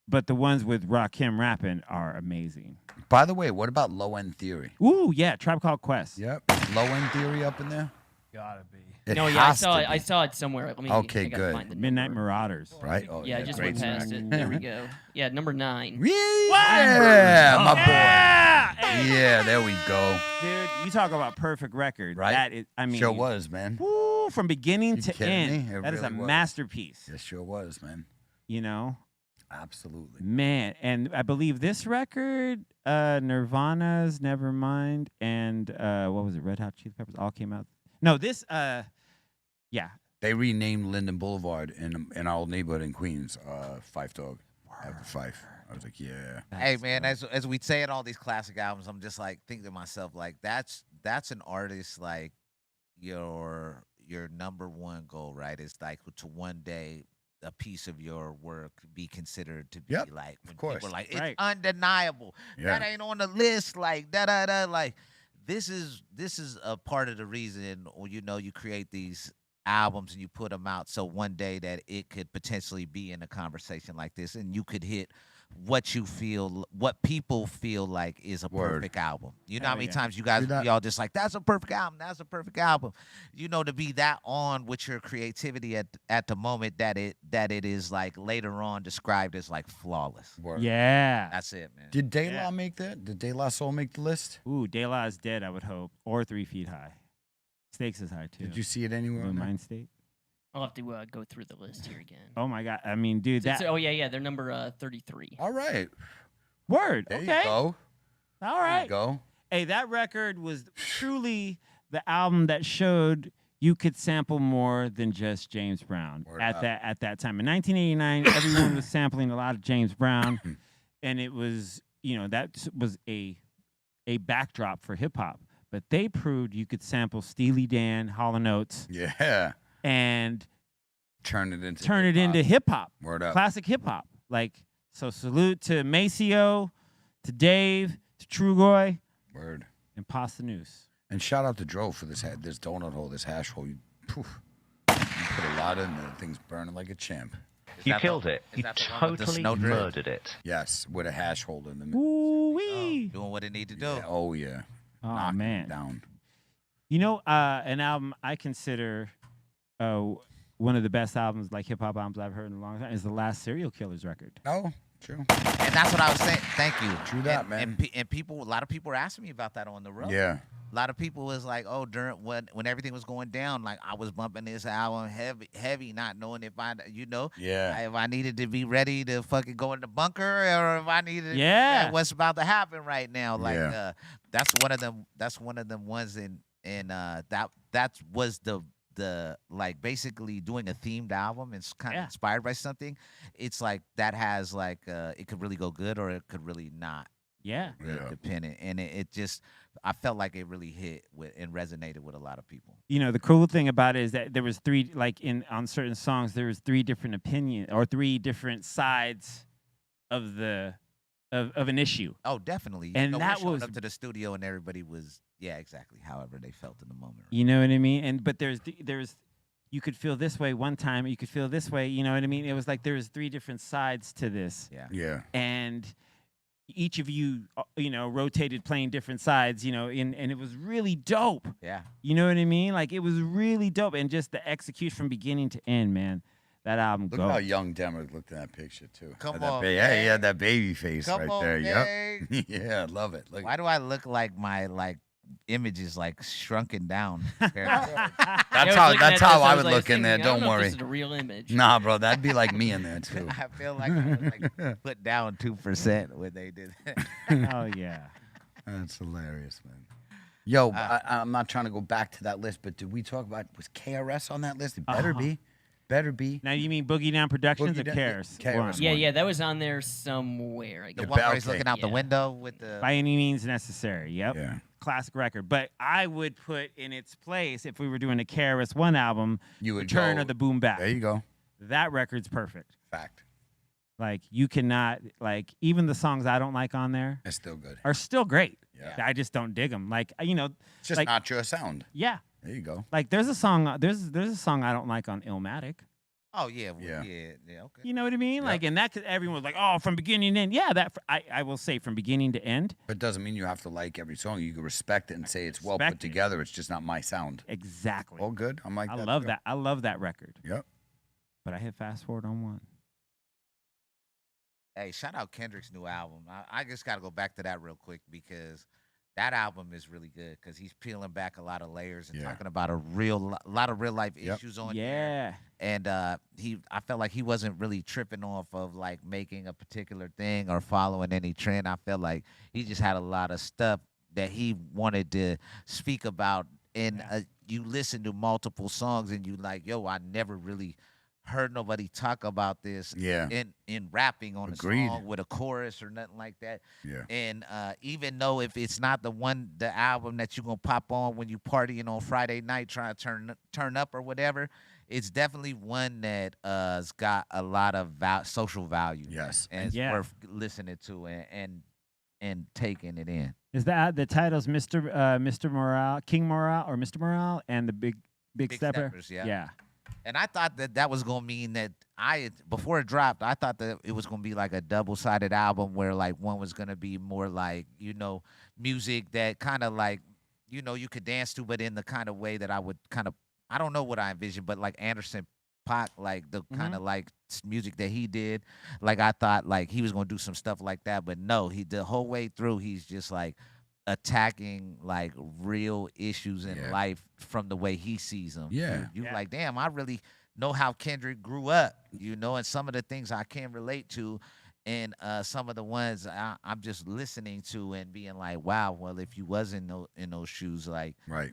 but the ones with Rakim rapping are amazing. By the way, what about Low End Theory? Ooh, yeah, Tribe Called Quest. Yep. Low End Theory up in there? Gotta be. It No, yeah, I has saw to it. I be, saw it somewhere. Let me. Okay, I gotta good. Find the Midnight number. Marauders. Right? Oh, Yeah, I just great went past song. it. There we go. Yeah, number 9. Yeah, my boy. Yeah! Hey, Yeah, there we go. dude, you talk about perfect record. Right? That is, I mean, Sure was, man. woo, from beginning You to kidding end. me? It That is a really was. masterpiece. It sure was, man. You know, Absolutely. man, and I believe this record, Nirvana's Nevermind, and what was it, Red Hot Chili Peppers, all came out. No, this, yeah, They renamed Linden Boulevard in our old neighborhood in Queens, Fife Dog. After Fife. I was like, yeah. Hey man, as we say in all these classic albums, I'm just like thinking to myself like that's that's an artist like your number one goal, right? Is like to one day a piece of your work be considered to be Yep, like when of course. people are like it's Right. undeniable. Yeah. That ain't on the list. Like da. Like this is a part of the reason, or you create these albums and you put them out so one day that it could potentially be in a conversation like this, and you could hit what people feel like is a Word. perfect album. You know Hell how many yeah. times you guys Do that. y'all just like that's a perfect album, that's a perfect album. To be that on with your creativity at the moment that it is like later on described as like flawless. Word. Yeah. That's it, man. Did De La Yeah. make that? Did De La Soul make the list? Ooh, De La is dead, I would hope. Or 3 feet high. Stakes is high, too. Did you see it anywhere? Blue on there? Mind State? I'll have to go through the list here again. Oh, my God. I mean, dude, that... Oh yeah, they're number 33. All right. Word. There Okay. you go. All There right. you go. Hey, that record was truly the album that showed you could sample more than just James Brown Word at up. that time. In 1989, everyone was sampling a lot of James Brown, and it was, that was a backdrop for hip hop. But they proved you could sample Steely Dan, Hall & Oates, Yeah. and Turn it into turn it hip-hop. into hip hop, Word up. classic hip hop. Like, so salute to Maceo, to Dave, to Trugoy, Word. and Pasta News. And shout out to Dro for this donut hole, this hash hole. You put a lot in there. The thing's burning like a champ. Is You that killed the- it. is You that the one with the totally snow drift? murdered it. Yes, with a hash hole in the middle. Ooh wee! Doing what it need to do. Yeah, oh yeah. Oh Knocking it man! down. An album I consider one of the best albums, like hip hop albums I've heard in a long time, is the last Serial Killers record. Oh, true. And that's what I was saying. Thank you. True that, and, man. And people, a lot of people were asking me about that on the road. Yeah. A lot of people was like, oh, during when everything was going down, like I was bumping this album heavy, not knowing if Yeah. if I needed to be ready to fucking go in the bunker or if I needed Yeah. what's about to happen right now. Like Yeah. that's one of them. That's one of them ones that was the like basically doing a themed album and kind of Yeah. inspired by something. It's like that has like it could really go good or it could really not. Yeah. Yeah. Dependent, and it just I felt like it really hit with and resonated with a lot of people. The cool thing about it is that there was three, like on certain songs, there was 3 different opinions or 3 different sides of of an issue. Oh, definitely. And we're that showing was- up to the studio and everybody was exactly however they felt in the moment. You know what I mean? But there's you could feel this way one time, you could feel this way. You know what I mean? It was like there was 3 different sides to this. Yeah. Yeah. And each of you, rotated playing different sides, and it was really dope. Yeah. You know what I mean? Like, it was really dope. And just the execution from beginning to end, man, that album Look goes. how young Demrick looked in that picture too. Come Had that on, yeah, he man. had that baby face Come right on, there. gang. Yep. Yeah, I love it. Look. Why do I look like my image is like shrunken down? That's Yeah, how looking that's at how this, I was would look in thinking, there. I Don't know if worry. This is a real image. Nah, bro, that'd be like me in there too. I feel like I was like put down 2% when they did that. Oh, yeah. That's hilarious, man. Yo, I'm not trying to go back to that list, but did we talk about was KRS on that list? It better be. Better be. Now, you mean Boogie Down Productions Boogie or Down- Cares? Cares. One. Yeah, one. yeah, that was on there somewhere. I The guess. one where he's okay. looking out the Yeah. window with the. By any means necessary. Yep. Yeah. Classic record. But I would put in its place, if we were doing a KRS One album, You would Return go- of the Boom Bap. There you go. That record's perfect. Fact. Like, you cannot, like, even the songs I don't like on there It's still good. are still great. Yeah. I just don't dig them. Like, It's just like- not your sound. yeah. There you go. Like, there's a song I don't like on Illmatic. Oh yeah, Yeah. Okay. You know what I mean? Yep. Like, and that everyone was like, oh, from beginning to end. Yeah, I will say from beginning to end. But it doesn't mean you have to like every song. You can respect it and say it's well Respect put it. together. It's just not my sound. Exactly. All good. I'm like I that. love too. that. I love that record. Yep. But I hit fast forward on one. Hey, shout out Kendrick's new album. I just got to go back to that real quick because that album is really good because he's peeling back a lot of layers and Yeah. talking about a lot of real life Yep. issues on there. Yeah. And I felt like he wasn't really tripping off of like making a particular thing or following any trend. I felt like he just had a lot of stuff that he wanted to speak about. And you listen to multiple songs and you like, yo, I never really heard nobody talk about this Yeah. in rapping on Agreed. a song with a chorus or nothing like that. Yeah. And even though if it's not the album that you're gonna pop on when you partying on Friday night trying to turn up or whatever, it's definitely one that has got a lot of social value. Yes. and it's Yeah. worth listening to and taking it in. Is that the title's Mr. Morale, King Morale, or Mr. Morale, and the Big Big Stepper? Steppers, yeah. Yeah. And I thought that was gonna mean that before it dropped, I thought that it was gonna be like a double-sided album where like one was gonna be more like music that kind of like you could dance to, but in the kind of way that I would I don't know what I envisioned, but like Anderson .Paak, like the kind of like music that he did, like I thought like he was gonna do some stuff like that, but no, the whole way through he's just like attacking like real issues in life from the way he sees them. Yeah. You like, damn, I really know how Kendrick grew up, and some of the things I can relate to, and some of the ones I'm just listening to and being like, wow, well, if you was in those shoes, like, Right.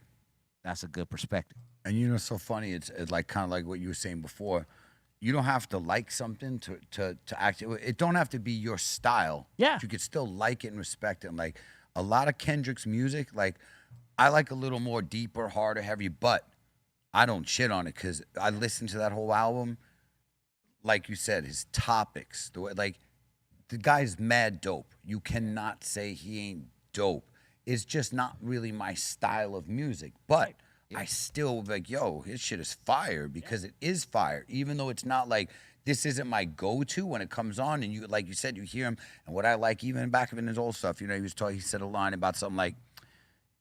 that's a good perspective. And it's so funny. It's like kind of like what you were saying before. You don't have to like something to act. It don't have to be your style. Yeah. But you could still like it and respect it. And like a lot of Kendrick's music, like I like a little more deeper, harder, heavy, but I don't shit on it because I listened to that whole album. Like you said, his topics, the way, like the guy's mad dope. You cannot say he ain't dope. It's just not really my style of music, but I still like, yo, his shit is fire because it is fire, even though it's not like this isn't my go-to when it comes on. And you, like you said, you hear him. And what I like, even back in his old stuff, he said a line about something like,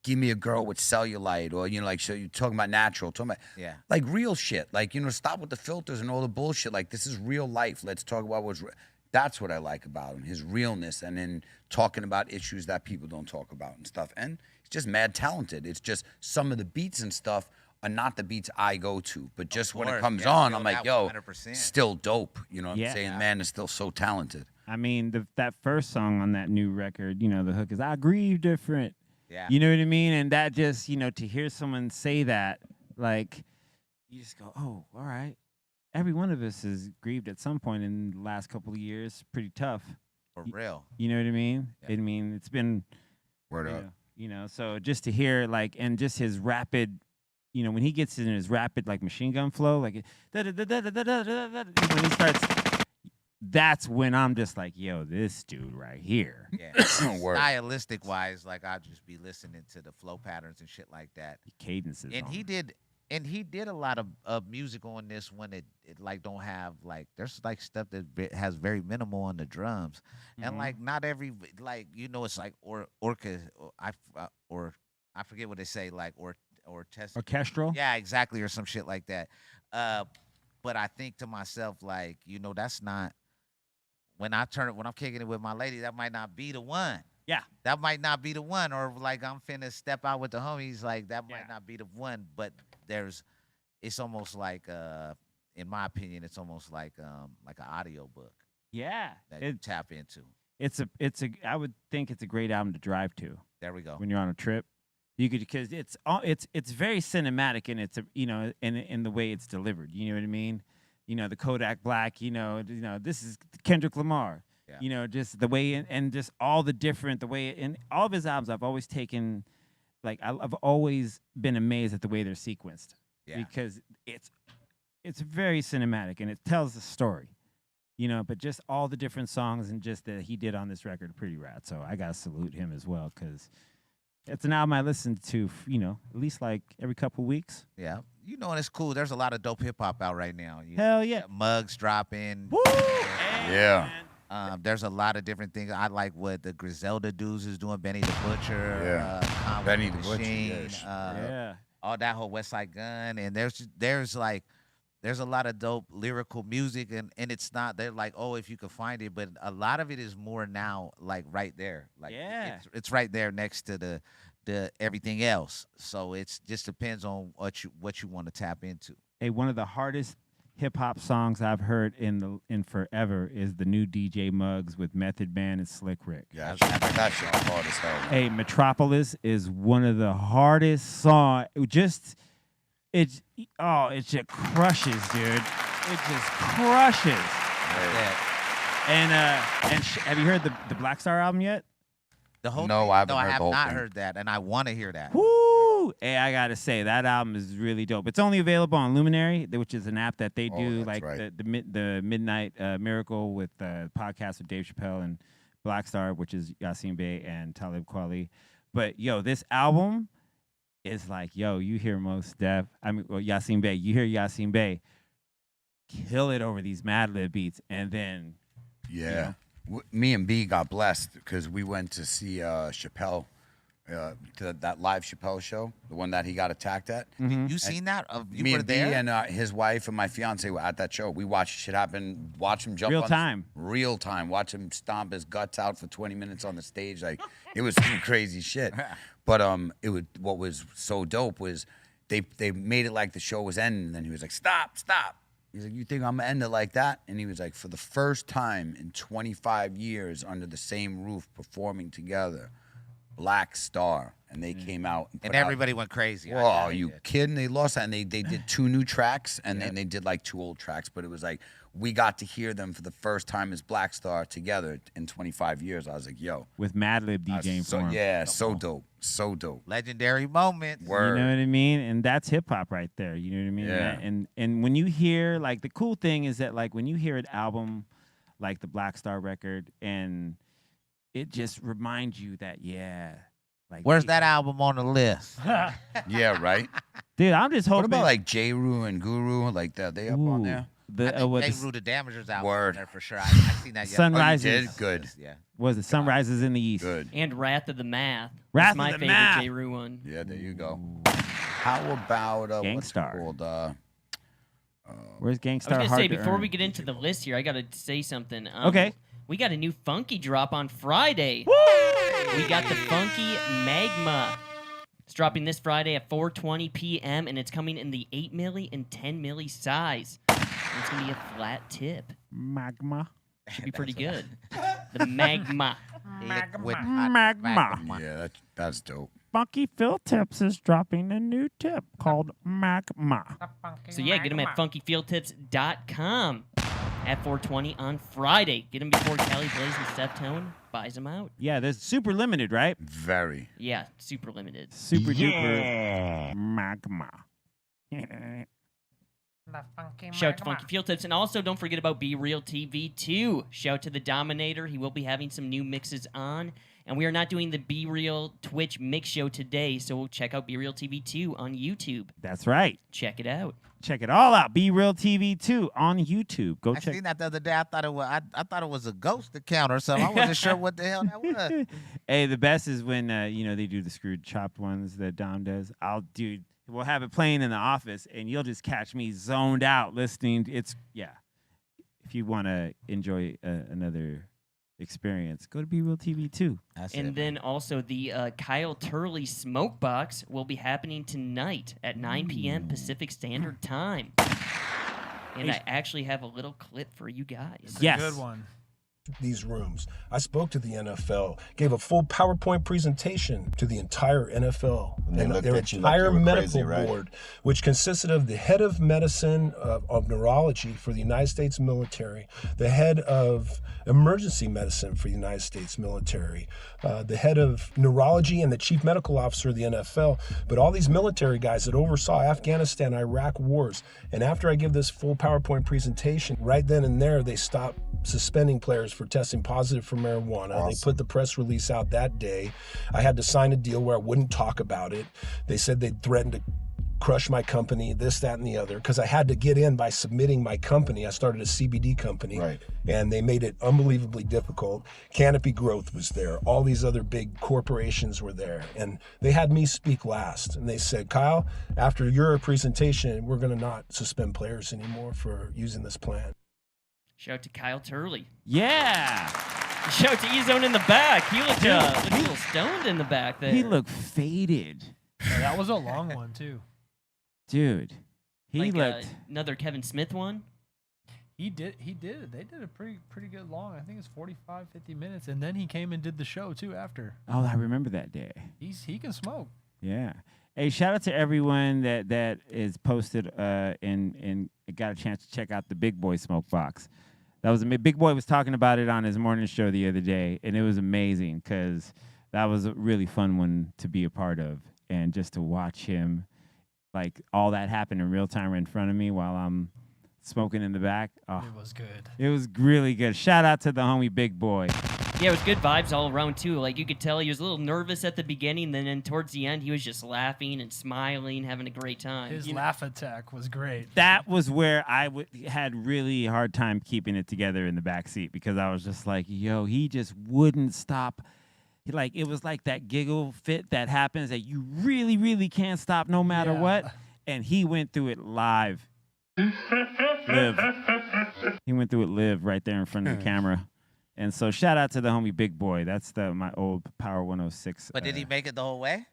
"Give me a girl with cellulite," or like, so you're talking about natural, talking about like real shit, like stop with the filters and all the bullshit. Like this is real life. Let's talk about what's. That's what I like about him, his realness, and then talking about issues that people don't talk about and stuff. And he's just mad talented. It's just some of the beats and stuff are not the beats I go to, but just when it comes on, I'm like, yo, 100%. still dope. You know what Yeah. I'm saying? Man is still so talented. I mean, that first song on that new record, the hook is "I grieve different." Yeah. You know what I mean? And that just, to hear someone say that, like, you just go, oh, all right. Every one of us has grieved at some point in the last couple of years. Pretty tough. For real. You know what I mean? Yeah. I mean, it's been, Word up. So just to hear, like, and just his rapid, when he gets in his rapid, like, machine gun flow, like, when he starts, that's when I'm just like, yo, this dude right here. Yeah. Word. Stylistic wise, like I'll just be listening to the flow patterns and shit like that. Cadences. And on he it. did a lot of music on this one that it like don't have like there's like stuff that has very minimal on the drums, and like not every like it's like or I forget what they say like or test Orchestral? yeah exactly or some shit like that. But I think to myself like that's not when I'm kicking it with my lady, that might not be the one. Yeah. That might not be the one, or like I'm finna step out with the homies, like that might not be the one. But it's almost like, in my opinion, it's almost like an audio book Yeah. that you tap into. I would think it's a great album to drive to There we go. when you're on a trip. You could, because it's very cinematic and it's in the way it's delivered. You know what I mean? The Kodak Black. This is Kendrick Lamar. Yeah. Just the way and just all the different the way in all of his albums. I've always taken, like, I've always been amazed at the way they're sequenced. Yeah. Because it's very cinematic and it tells the story. But just all the different songs and just that he did on this record are pretty rad. So I gotta salute him as well because it's an album I listen to, at least like every couple weeks. Yeah. And it's cool. There's a lot of dope hip hop out right now. Hell yeah. Mugs dropping. Woo! Yeah. There's a lot of different things. I like what the Griselda dudes is doing. Benny the Butcher. Conway Benny the the Butcher, Machine, yes. Yeah. all that whole West Side Gun, and there's a lot of dope lyrical music, and it's not they're like, oh, if you could find it, but a lot of it is more now like right there, like it's right there next to the everything else. So it's just depends on what you want to tap into. Hey, one of the hardest hip hop songs I've heard in forever is the new DJ Muggs with Method Man and Slick Rick. Yeah, that shit is hard as hell. Man. Hey, Metropolis is one of the hardest songs. It just crushes, dude. It just crushes. Yeah. And have you heard the Black Star album yet? The whole No, thing? I haven't No, I heard the have whole not thing. heard that, and I want to hear that. Woo! Hey, I gotta say that album is really dope. It's only available on Luminary, which is an app that they do that's like right. the Midnight Miracle with podcast with Dave Chappelle and Black Star, which is Yasin Bey and Talib Kweli. But yo, this album is like, yo, you hear Mos Def. I mean, well, Yasin Bey. You hear Yasin Bey kill it over these Madlib beats, and then Yeah. Me and B got blessed because we went to see Chappelle, to that live Chappelle show, the one that he got attacked at. You seen that? You Me were and B there? and his wife and my fiance were at that show. We watched shit happen, watch him jump Real on time. real time, watch him stomp his guts out for 20 minutes on the stage. Like it was some crazy shit. But what was so dope was they made it like the show was ending, and then he was like, stop. He's like, you think I'm gonna end it like that? And he was like, for the first time in 25 years under the same roof performing together, Black Star. And they came out. And put out- everybody went crazy. Whoa, are you kidding? They lost that. And they did 2 new tracks, and then they did like 2 old tracks. But it was like, we got to hear them for the first time as Black Star together in 25 years. I was like, yo. with Madlib I was DJing for him. yeah, so dope. So dope. Legendary moments. Word. You know what I mean? And that's hip hop right there. You know what I mean? Yeah. And when you hear, like, the cool thing is that, like, when you hear an album like the Black Star record, and it just reminds you that, like, Where's that album on the list? Yeah, right? dude? I'm just hoping. What about like J. Rue and Guru? Like that, they up on there? The I what think the, Rue the Damagers album Word. on there for sure. I seen that. Sunrise. Oh, you did? Good. Yeah. was it Sunrises in the East? Good. And Wrath of the Math. Wrath That's of my the favorite Math. J. Rue one. Yeah, there you go. How about what's it Gangstar. called? Where's I was Gangstar? gonna Hard say to before Earn? we get into the list here, I gotta say something. Okay. We got a new funky drop on Friday. We got the funky Magma. It's dropping this Friday at 4:20 p.m. and it's coming in the 8 milli and 10 milli size. And it's gonna be a flat tip. Magma. Should be pretty good. The Magma. With Magma. Yeah, that's dope. Funky Phil Tips is dropping a new tip called Magma. So yeah, get them at funkyfieldtips.com at 4:20 on Friday. Get them before Cali Blaze and Steph Tone buys them out. Yeah, there's super limited, right? Very. Yeah, super limited. Super duper Magma. Shout out to Funky Field Tips. And also, don't forget about Be Real TV 2. Shout to the Dominator. He will be having some new mixes on. And we are not doing the Be Real Twitch mix show today, so check out Be Real TV 2 on YouTube. That's right. Check it out. Check it all out. Be Real TV 2 on YouTube. Go I check. seen that the other day. I thought it was a ghost account or something. I wasn't sure what the hell that was. Hey, the best is when they do the screwed chopped ones that Dom does. We'll have it playing in the office, and you'll just catch me zoned out listening. If you want to enjoy another experience, go to Be Real TV 2. That's And it. then also the Kyle Turley Smoke Box will be happening tonight at 9 p.m. Pacific Standard Time. And I actually have a little clip for you guys. Yes. Good one. These rooms. I spoke to the NFL, gave a full PowerPoint presentation to the entire NFL And they looked their at you like entire you were medical crazy, right? board, which consisted of the head of medicine of neurology for the United States military, the head of emergency medicine for the United States military, the head of neurology, and the chief medical officer of the NFL. But all these military guys that oversaw Afghanistan, Iraq wars. And after I give this full PowerPoint presentation, right then and there, they stopped suspending players for testing positive for marijuana. Awesome. They put the press release out that day. I had to sign a deal where I wouldn't talk about it. They said they'd threatened to crush my company, this, that, and the other, because I had to get in by submitting my company. I started a CBD company, Right. and they made it unbelievably difficult. Canopy Growth was there. All these other big corporations were there, and they had me speak last. And they said, Kyle, after your presentation, we're going to not suspend players anymore for using this plan. Shout out to Kyle Turley. Yeah. Shout out to E-Zone in the back. He looked a little stoned in the back there. He looked faded. Yeah, that was a long one too. Dude. He like looked. another Kevin Smith one. He did. They did a pretty good long. I think it's 45, 50 minutes, and then he came and did the show too after. Oh, I remember that day. He can smoke. Yeah. Hey, shout out to everyone that is posted and got a chance to check out the Big Boy Smoke Box. That was Big Boy was talking about it on his morning show the other day, and it was amazing because that was a really fun one to be a part of, and just to watch him, like all that happen in real time right in front of me while I'm smoking in the back. Oh, It was good. it was really good. Shout out to the homie Big Boy. Yeah, it was good vibes all around too. Like you could tell he was a little nervous at the beginning, then towards the end he was just laughing and smiling, having a great time. His laugh attack was great. That was where I had really hard time keeping it together in the back seat because I was just like, yo, he just wouldn't stop. Like it was like that giggle fit that happens that you really, really can't stop no matter what. And he went through it live. Live. He went through it live right there in front of the camera. And so shout out to the homie Big Boy. That's my old Power 106. But did he make it the whole way?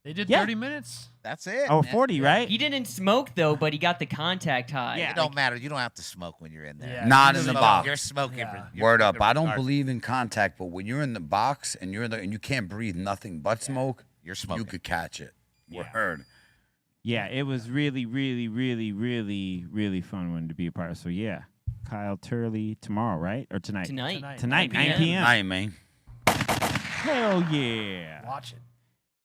They did Yeah. 30 minutes. That's it. Oh, man. 40, right? He didn't smoke though, but he got the contact high. Yeah. It don't matter. You don't have to smoke when you're in there. Yeah. Not You're in the smoking. box. You're smoking. Yeah. You're Word up. smoking I don't regardless. believe in contact, but when you're in the box and and you can't breathe nothing but smoke, You're smoking. you could catch it. Yeah. Word. Yeah, it was really, really, really, really, really fun one to be a part of. So yeah, Kyle Turley tomorrow, right? Or tonight? Tonight. Tonight, 9 9 p.m. Night, man. Hell yeah. Watch it.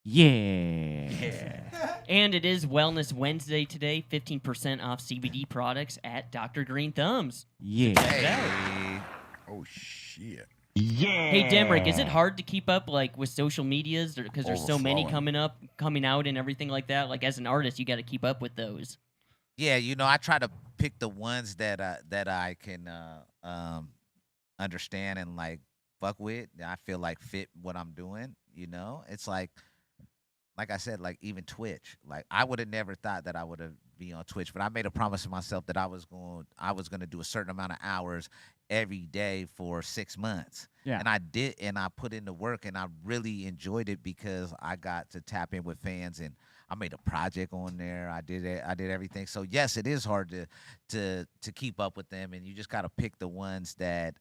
Yeah. And it is Wellness Wednesday today. 15% off CBD products at Dr. Greenthumb's. Yeah. Check it out. Hey. Oh, shit. Hey Demrick, is it hard to keep up like with social medias because there's so many Overflowing. coming out and everything like that? Like as an artist, you got to keep up with those. Yeah, I try to pick the ones that I can understand and like fuck with. That I feel like fit what I'm doing. It's like I said, like even Twitch. Like I would have never thought that I would have be on Twitch, but I made a promise to myself that I was going to do a certain amount of hours every day for 6 months. Yeah. And I did, and I put in the work, and I really enjoyed it because I got to tap in with fans, and I made a project on there. I did everything. So yes, it is hard to keep up with them, and you just gotta pick the ones that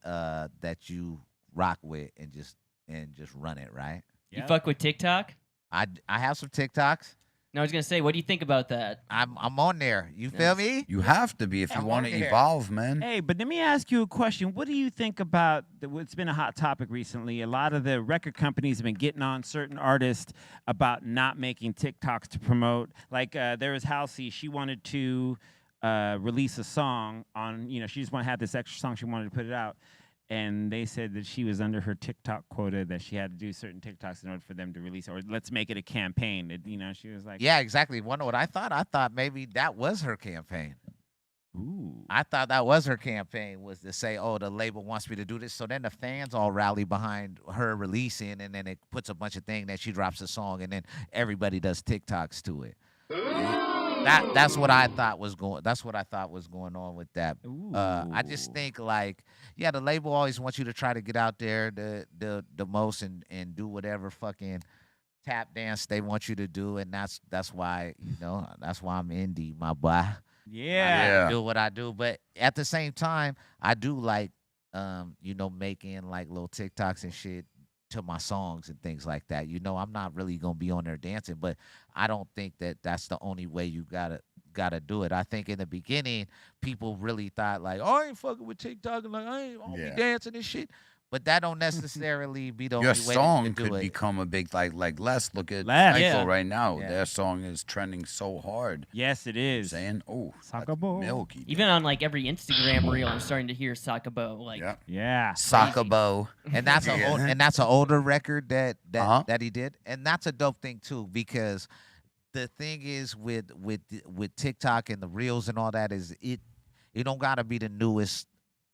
you rock with and just run it, right? You fuck with TikTok? I have some TikToks. No, I was gonna say, what do you think about that? I'm on there. You feel me? You have to be if you I'm want to on here. evolve, man. Hey, but let me ask you a question. What do you think about what's been a hot topic recently? A lot of the record companies have been getting on certain artists about not making TikToks to promote. Like there was Halsey. She wanted to release a song on, she just wanted to have this extra song. She wanted to put it out. And they said that she was under her TikTok quota, that she had to do certain TikToks in order for them to release it. Or let's make it a campaign. She was like, Yeah, exactly. Wonder what I thought? I thought maybe that was her campaign. ooh. I thought that was her campaign, was to say, oh, the label wants me to do this. So then the fans all rally behind her releasing, and then it puts a bunch of things that she drops a song, and then everybody does TikToks to it. That's what I thought was going. That's what I thought was going on with that. I just think like, yeah, the label always wants you to try to get out there the most and do whatever fucking tap dance they want you to do, and that's why that's why I'm indie, my boy. Yeah. I do what I do, but at the same time, I do like making like little TikToks and shit to my songs and things like that. I'm not really gonna be on there dancing, but I don't think that that's the only way you gotta do it. I think in the beginning, people really thought like, oh, I ain't fucking with TikTok, and like I don't be dancing and shit. But that don't necessarily be the Your only way song to do could it. become a big like Les. Look at Les. Michael Yeah. right now. Yeah. Their song is trending so hard. Yes, it is. Saying, oh, that's Sakabo. milky. Even on like every Instagram reel, I'm starting to hear Sakabo. Like, Yeah. Yeah. Sakabo. And that's Yeah. an older record that Uh-huh. that he did, and that's a dope thing too, because the thing is with TikTok and the reels and all that is it don't gotta be the newest,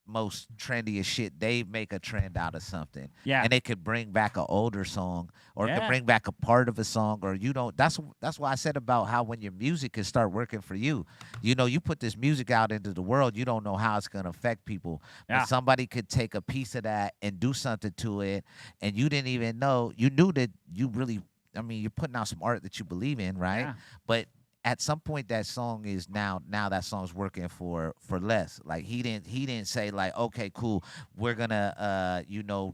most trendiest shit. They make a trend out of something, Yeah. and they could bring back an older song, or it Yeah. could bring back a part of a song, or That's why I said about how when your music can start working for you. You put this music out into the world, you don't know how it's gonna affect people. Yeah. But somebody could take a piece of that and do something to it, and you didn't even know. You knew that you really. I mean, you're putting out some art that you believe in, right? Yeah. But at some point that song is now that song's working for less. Like he didn't say like, okay, cool, we're gonna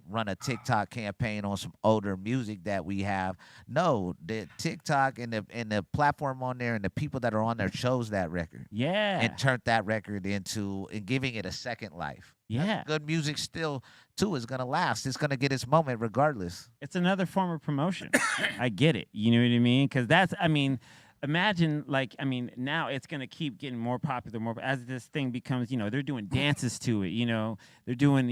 run a TikTok campaign on some older music that we have. No, the TikTok and the platform on there and the people that are on there chose that record Yeah. and turned that record into and giving it a second life. Yeah. Good music still too is gonna last. It's gonna get its moment regardless. It's another form of promotion. I get it. You know what I mean? Because imagine now it's gonna keep getting more popular, more as this thing becomes. They're doing dances to it. They're doing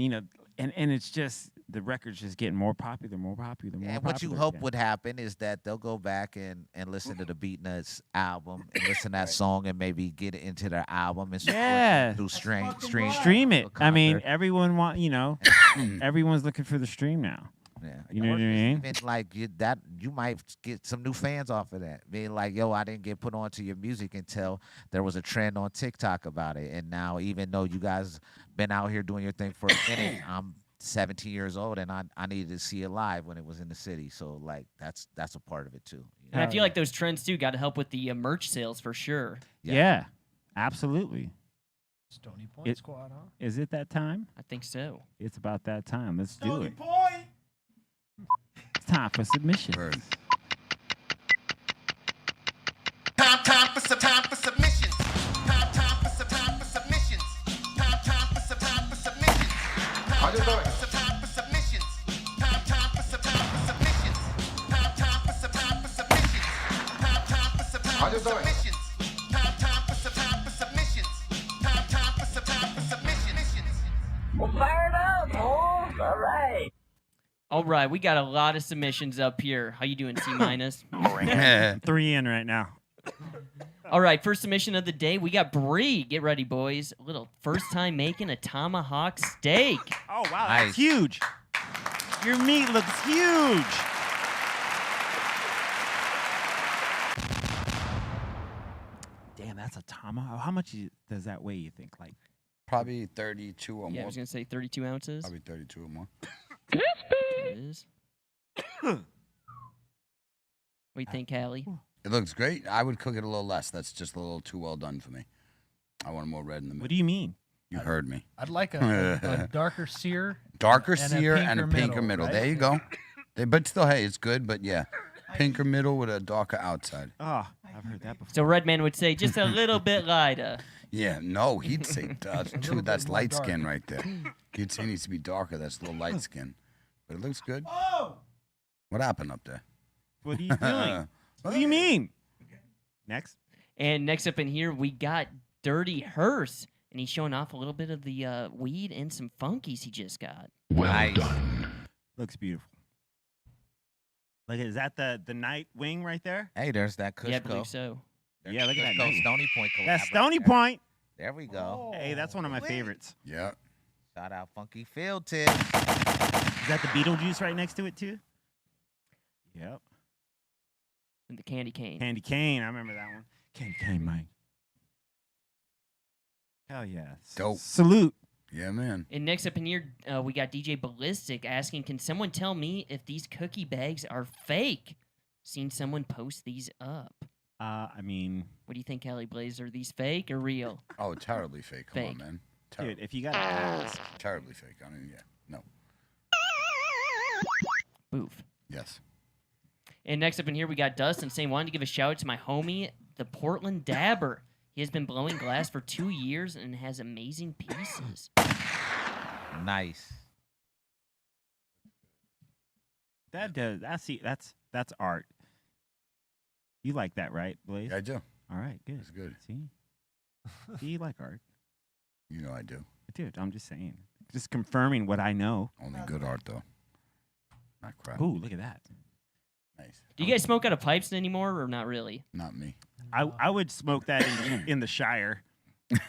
and it's just the record's just getting more popular, more popular, more And popular. what you hope would happen is that they'll go back and listen to the Beatnuts album and listen to that song and maybe get it into their album and support them through stream it. I mean, concert. everyone everyone's looking for the stream now. Yeah, You know or what I just mean? even like you might get some new fans off of that. Being like, yo, I didn't get put onto your music until there was a trend on TikTok about it. And now, even though you guys been out here doing your thing for a minute, I'm 17 years old and I needed to see it live when it was in the city. So like that's a part of it too. And I feel like those trends too got to help with the merch sales for sure. Yeah, absolutely. Stony Point Squad, huh? Is it that time? I think so. It's about that time. Let's do it. It's time for submission. Bird. Time for submissions. Time for submissions. Time for submissions. Time for submissions. Time for submissions. Time for submissions. Time for submissions. Time for submissions. Time for submissions. Fired up, boys. All right. All right, we got a lot of submissions up here. How you doing, C minus? 3 in right now. All right, first submission of the day. We got Bree. Get ready, boys. A little first time making a tomahawk steak. Oh wow, Nice. that's huge. Your meat looks huge. Damn, that's a tomahawk. How much does that weigh? You think like? Probably 32 or Yeah, I more. was gonna say 32 ounces. Probably 32 or more. It is. What do you think, Hallie? It looks great. I would cook it a little less. That's just a little too well done for me. I want more red in the middle. What do you mean? You heard me. I'd like a darker sear. Darker and a sear and a pinker pinker middle. right? There you go. But still, hey, it's good. But yeah, pinker middle with a darker outside. Oh, I've heard that before. So Redman would say just a little bit lighter. Yeah, no, he'd say that's bit more light dark. skin right there. He'd say it needs to be darker. That's a little light skin. But it looks good. What happened up there? What are you doing? What do you mean? Next. And next up in here, we got Dirty Hearse. And he's showing off a little bit of the weed and some funkies he just got. Nice. Looks beautiful. Look, is that the night wing right there? Hey, there's that Kushco. Yeah, I believe so. There's Yeah, look at that Kushco name. Stony Point collab That's right Stony there. Point. There we go. Hey, that's one of my favorites. Yeah. Shout out Funky Field Tip. Is that the Beetlejuice right next to it too? Yep. And the candy cane. Candy cane. I remember that one. Candy cane, Mike. Hell yeah. Dope. Salute. Yeah, man. And next up in here, we got DJ Ballistic asking, can someone tell me if these cookie bags are fake? Seen someone post these up. I mean, What do you think, Hallie Blaze? Are these fake or real? Oh, terribly fake. Come on, Fake. man. dude, if you got to ask, Terribly fake. I mean, yeah. No. Boof. Yes. And next up in here, we got Dustin saying, wanted to give a shout out to my homie, the Portland Dabber. He has been blowing glass for 2 years and has amazing pieces. Nice. that does. That's art. You like that, right, Blaze? Yeah, I do. All right, good. It's good. See, you like art, You know I do. dude. I'm just saying, just confirming what I know. Only good art, though. Not crap. Ooh, look at that. Nice. Do you guys smoke out of pipes anymore or not really? Not me. I would smoke that in the Shire.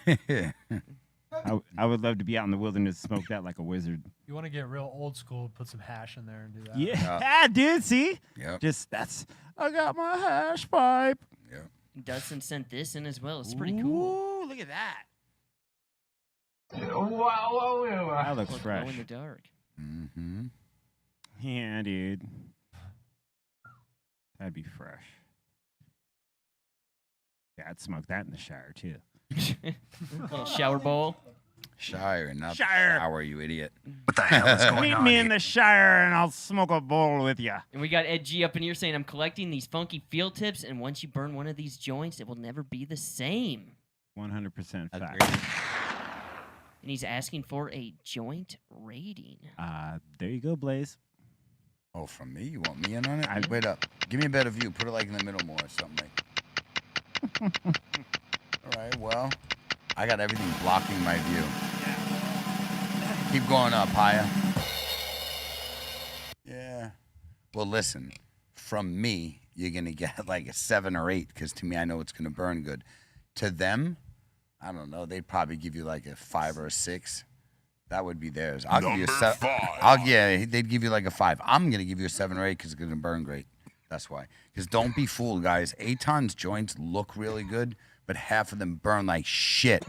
I would love to be out in the wilderness and smoke that like a wizard. You want to get real old school, put some hash in there and do that. Yeah, dude. See, Yep. just I got my hash pipe. Yep. Dustin sent this in as well. It's pretty cool. Ooh, look at that. Wow. That looks Glow fresh. in the dark. Mm-hmm. Yeah, dude. That'd be fresh. Yeah, I'd smoke that in the shower too. Little shower bowl. Shire, not Shire. shower, you idiot. What the hell is going Meet on me here? in the Shire and I'll smoke a bowl with you. And we got Ed G up in here saying, I'm collecting these funky field tips, and once you burn one of these joints, it will never be the same. 100% fact. Agreed. And he's asking for a joint rating. There you go, Blaze. Oh, from me? You want me in on it? Wait up. Give me a better view. Put it like in the middle more or something. Like. All right, well, I got everything blocking my view. Keep going up, higher. Yeah. Well, listen, from me, you're going to get like a 7 or 8 because to me, I know it's going to burn good. To them, I don't know. They'd probably give you like a 5 or a 6. That would be theirs. I'll give you a Number 7. 5. Yeah, they'd give you like a 5. I'm going to give you a 7 or 8 because it's going to burn great. That's why. Because don't be fooled, guys. Aton's joints look really good, but half of them burn like shit.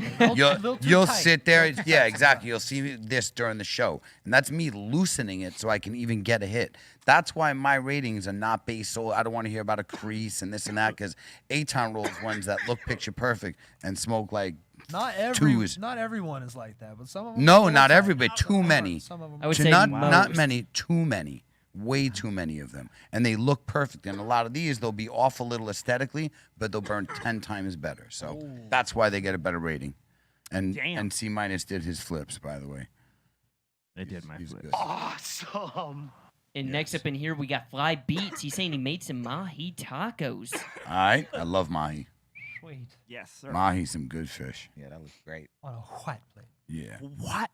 You'll sit there. Yeah, exactly. You'll see this during the show. And that's me loosening it so I can even get a hit. That's why my ratings are not based so I don't want to hear about a crease and this and that because Aton rolls ones that look picture perfect and smoke like Not everyone is like that, but some of them. no, not everybody. Too many. Some of them. I would To say not most. many. Too many. Way too many of them. And they look perfect. And a lot of these, they'll be off a little aesthetically, but they'll burn 10 times better. So that's why they get a better rating. And C minus did his flips, by the way. They did my He's flips. good. Awesome. And next up in here, we got Fly Beats. He's saying he made some mahi tacos. All right. I love mahi. Sweet. Yes, sir. Mahi's some good fish. Yeah, that was great. On a white plate. Yeah. What?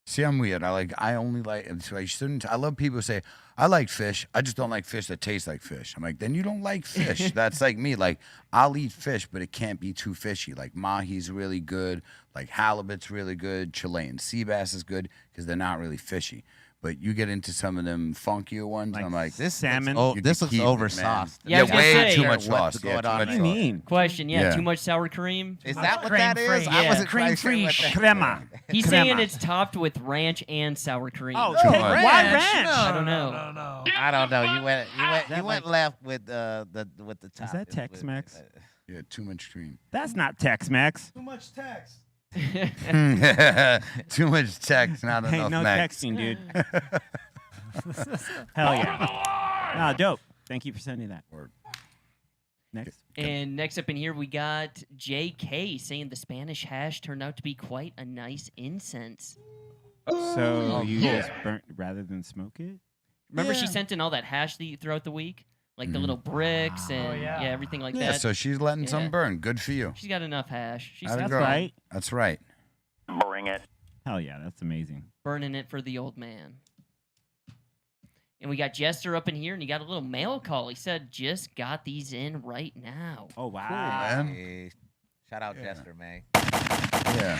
See, I'm weird. I only like, so I shouldn't, I love people who say, I like fish. I just don't like fish that tastes like fish. I'm like, then you don't like fish. That's like me. Like, I'll eat fish, but it can't be too fishy. Like, mahi's really good. Like, halibut's really good. Chilean sea bass is good because they're not really fishy. But you get into some of them funkier ones, and I'm like, This salmon. you This can looks keep it, over man. sauced. Yeah, I was gonna way say, too much what's sauce. going Yeah, too on much What do you sauce. mean? Question, yeah, Yeah. too much sour cream? Is that what Cream that is? free. I Yeah. wasn't Cream quite sure free what that- crema. He's Crema. saying it's topped with ranch and sour cream. Oh, Too hey, much. why Ranch? ranch? No, I don't no, know. No, no, I don't know. You went that went like- left with the top. Is that Tex-Mex? Yeah, too much cream. That's not Tex-Mex. Too much text. Too much text, not Ain't enough no Max. texting, dude. Hell yeah. Nah, dope. Thank you for sending that. Word. Next. And next up in here, we got JK saying the Spanish hash turned out to be quite a nice incense. So you cool. just burnt rather than smoke it? Remember she Yeah. sent in all that hash that you throughout the week? Like the little bricks and yeah. everything like Yeah, that. so she's letting Yeah. some burn. Good for you. She's got enough hash. She's Atta That's girl. right. That's right. Bring it. Hell yeah, that's amazing. burning it for the old man. And we got Jester up in here, and he got a little mail call. He said, just got these in right now. Oh, wow. man. Hey, shout out Jester, man. Yeah.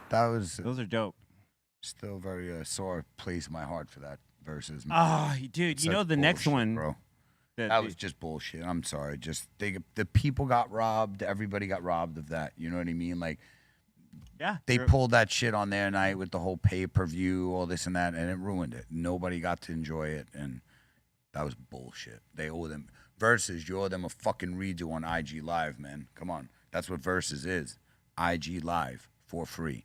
That was Those are dope. still very sore place in my heart for that versus. Oh, dude, you know the next bullshit, one. bro. That That was just bullshit. I'm sorry. Just the people got robbed. Everybody got robbed of that. You know what I mean? Like yeah. they they're- pulled that shit on their night with the whole pay-per-view, all this and that, and it ruined it. Nobody got to enjoy it, and that was bullshit. They owe them versus. You owe them a fucking redo on IG Live, man. Come on, that's what versus is. IG Live for free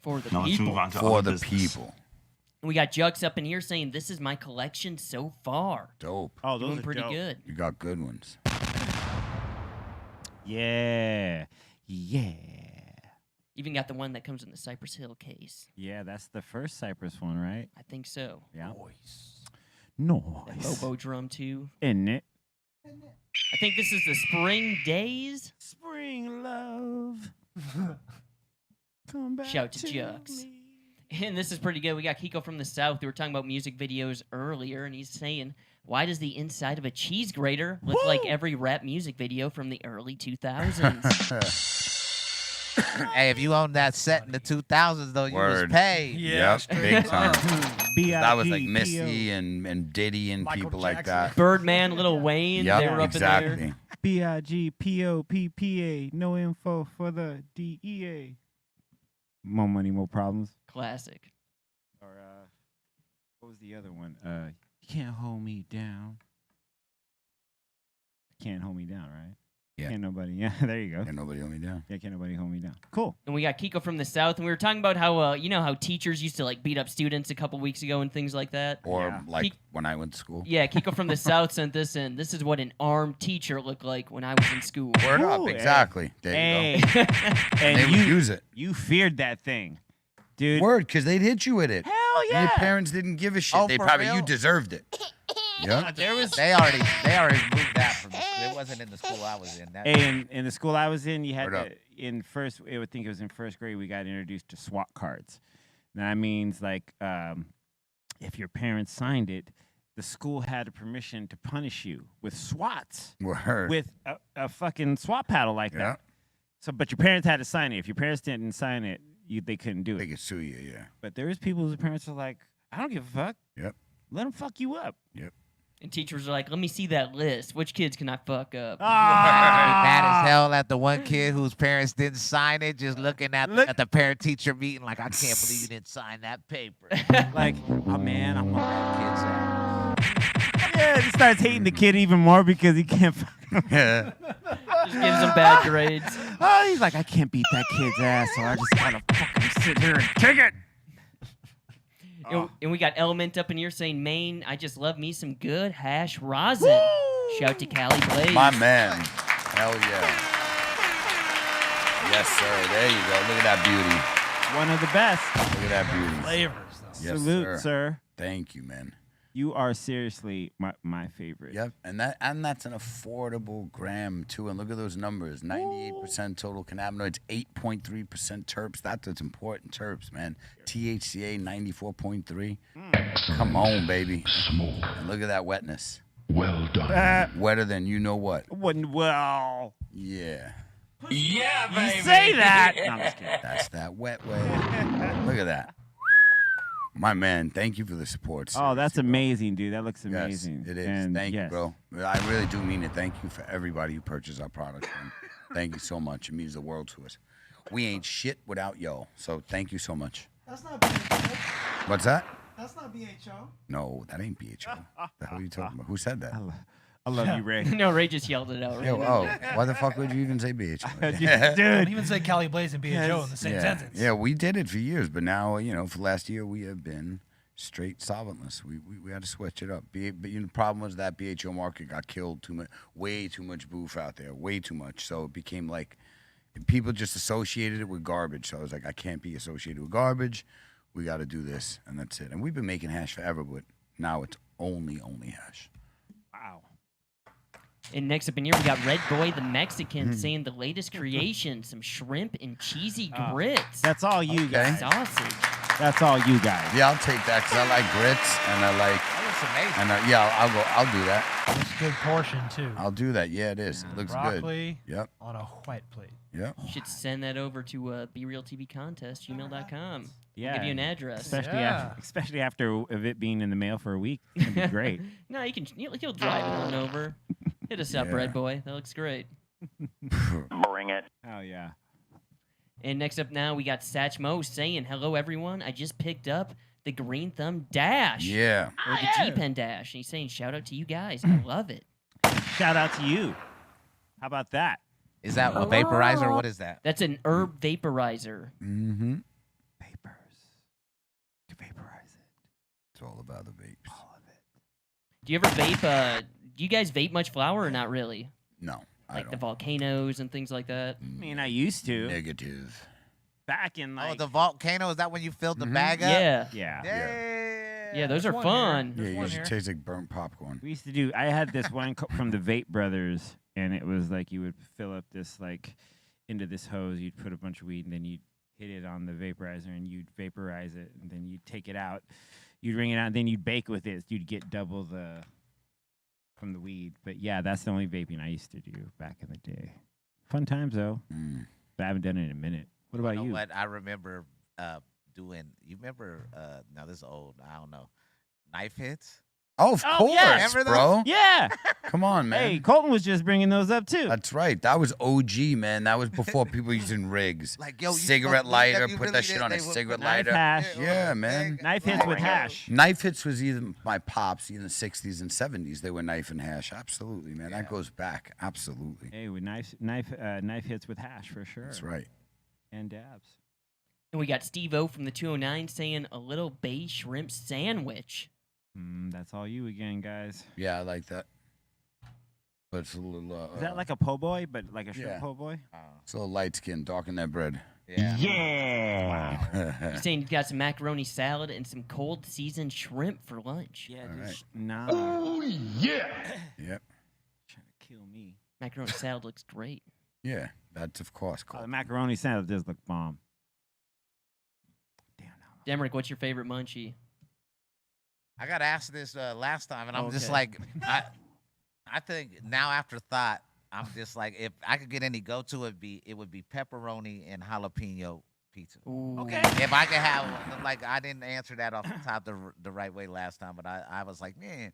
For the Now let's move people. on to for other the business. people. And we got Jux up in here saying, this is my collection so far. Dope. Oh, those Doing are pretty dope. good. You got good ones. Yeah. Yeah. Even got the one that comes in the Cypress Hill case. Yeah, that's the first Cypress one, right? I think so. Yeah. That Nice. Bobo drum too. Isn't it? I think this is the Spring Days. Spring love. Come back Shout to Jux. me. And this is pretty good. We got Kiko from the South. We were talking about music videos earlier, and he's saying, why does the inside of a cheese grater look like every rap music video from the early 2000s? Hey, if you owned that set in the 2000s, though, you Word. was paid. Yeah, Yep, big time. That was like B.I.G.P.O. Missy and Diddy and Michael people like Jackson. that. Birdman, Lil Wayne, they Yep, were up in there. exactly. B.I.G.P.O.P.P.A. No info for the DEA. More money, more problems. Classic. Or what was the other one? You can't hold me down. Can't hold me down, right? Yeah. Can't nobody. Yeah, there you go. Can't nobody hold me down. Yeah, can't nobody hold me down. Cool. And we got Kiko from the South, and we were talking about how you know how teachers used to like beat up students a couple weeks ago and things like that. Or Yeah. like when I went to school. Yeah, Kiko from the South sent this in. This is what an armed teacher looked like when I was in school. Word Ooh, up, exactly. There Hey, you go. and They would use it. you feared that thing, dude. Word, because they'd hit you with it. Hell And yeah. your parents didn't give a shit. Oh, They for probably, real? you deserved it. Yeah. There was. They already moved that from the school. It wasn't in the school I was in. That, Hey, in the school I was in, you had Word up. to, in first. I would think it was in first grade. We got introduced to SWAT cards. Now that means like, if your parents signed it, the school had permission to punish you with SWATs, Word. with a fucking SWAT paddle like Yeah. that. So, but your parents had to sign it. If your parents didn't sign it, they couldn't do They it. could sue you, yeah. But there was people whose parents are like, I don't give a fuck. Yep. Let them fuck you up. Yep. And teachers are like, let me see that list. Which kids can I fuck up? mad as hell at the one kid whose parents didn't sign it, just looking at the parent-teacher meeting like, I can't believe you didn't sign that paper. Like, oh man, I'm That kid's ass. yeah. He starts hating the kid even more because he can't. Yeah. Just gives them bad grades. Oh, he's like, I can't beat that kid's ass, so I just gotta fucking sit here and take it. And we got Element up in here saying, Maine, I just love me some good hash rosin. Shout to Cali Blaze. My man. Hell yeah. Yes, sir. There you go. Look at that beauty. One of the best. Look at that beauty. Flavors, though. Yes, Salute, sir. Thank you, man. You are seriously my favorite. Yep, and that's an affordable gram too. And look at those numbers: 98% total cannabinoids, 8.3% terps. That's what's important, terps, man. THCA 94.3. Come on, baby. And look at that wetness. Well done. Wetter than you know what. Well, Yeah, Yeah, you baby. say that. No, I'm just kidding. that's that wet way. Look at that. My man, thank you for the support. Oh, that's seriously, bro. amazing, dude. That looks amazing. Yes, it is. And Thank yes. you, bro. I really do mean it. Thank you for everybody who purchased our product. Man. Thank you so much. It means the world to us. We ain't shit without y'all. So thank you so much. That's not BHO. What's that? That's not BHO. No, that ain't BHO. The hell are you talking about? Who said that? I love you, Ray. No, Ray just yelled it out. Right Yo, now. why the fuck would you even say BHO? Don't Dude, even say Cali Blaze and BHO in the same yeah. sentence. Yeah, we did it for years, but now, for last year we have been straight solventless. We had to switch it up. But the problem was that BHO market got killed too much, way too much boof out there, way too much. So it became like people just associated it with garbage. So I was like, I can't be associated with garbage. We got to do this, and that's it. And we've been making hash forever, but now it's only hash. wow. And next up in here, we got Red Boy the Mexican saying the latest creation, some shrimp and cheesy grits. That's all you guys. Sausage. That's all you guys. Yeah, I'll take that because I like grits, and I like, That looks amazing. and I'll do that. It's a good portion, too. I'll do that. Yeah, it is. It looks Broccoli good. Yep. on a white plate. Yep. You should send that over to BREALTV contest, gmail.com. Yeah. We'll give you an address. Especially after of it being in the mail for a week. It'd be great. No, you'll drive it on over. Hit us up, Yeah. Red Boy. That looks great. Bring it. Hell yeah. And next up now, we got Satch Mo saying, hello, everyone. I just picked up the Greenthumb Dash. Yeah. Or the G-Pen Dash. And he's saying, shout out to you guys. I love it. Shout out to you. How about that? Is that a vaporizer? What is that? That's an herb vaporizer. Mm-hmm. Vapors. To vaporize it. It's all about the vapes. All of it. Do you ever vape? Do you guys vape much flower or not really? No, I Like the don't. volcanoes and things like that? I mean, I used to. Negative. Back in Oh, like. the volcano. Is that when you filled the bag up? Yeah. Yeah. Yeah, those are one fun. here. Yeah, one it here. tastes like burnt popcorn. We used to do. I had this one from the Vape Brothers, and it was like you would fill up this like into this hose. You'd put a bunch of weed, and then you'd hit it on the vaporizer, and you'd vaporize it, and then you'd take it out. You'd wring it out, and then you'd bake with it. You'd get double the from the weed. But yeah, that's the only vaping I used to do back in the day. Fun times though. Mm. But I haven't done it in a minute. What about You you? know what? I remember doing. You remember? Now this is old. I don't know. Knife hits. Oh, of Oh, course, yeah. Remember those? bro. Yeah. Come on, man. Hey, Colton was just bringing those up too. That's right. That was OG, man. That was before people using rigs. Like, yo, you cigarette smoke weed? lighter, Have you put really that shit did? on a They would cigarette put Knife lighter. hash. Yeah, man. Knife hits with hash. Knife hits was either my pops, in the 60s and 70s. They were knife and hash. Absolutely, man. That goes back. Absolutely. Hey, with knife hits with hash for sure. That's right. And dabs. And we got Steve O from the 209 saying a little bay shrimp sandwich. That's all you again, guys. Yeah, I like that. But it's a little. Is that like a po' boy, but like a shrimp yeah. po' boy? It's a little light skin, dark in that bread. Yeah. He's saying he's got some macaroni salad and some cold seasoned shrimp for lunch. Yeah, All right. nah. Oh, yeah. Yep. Trying to kill me. Macaroni salad looks great. Yeah, that's of course Oh, cool. the macaroni salad does look bomb. Damn. No. Demrick, what's your favorite munchie? I got asked this last time, and I'm just Okay. like, I think now after thought, I'm just like, if I could get any go-to, it would be pepperoni and jalapeno pizza. Ooh. Okay. If I could have, like, I didn't answer that off the top the right way last time, but I was like, man,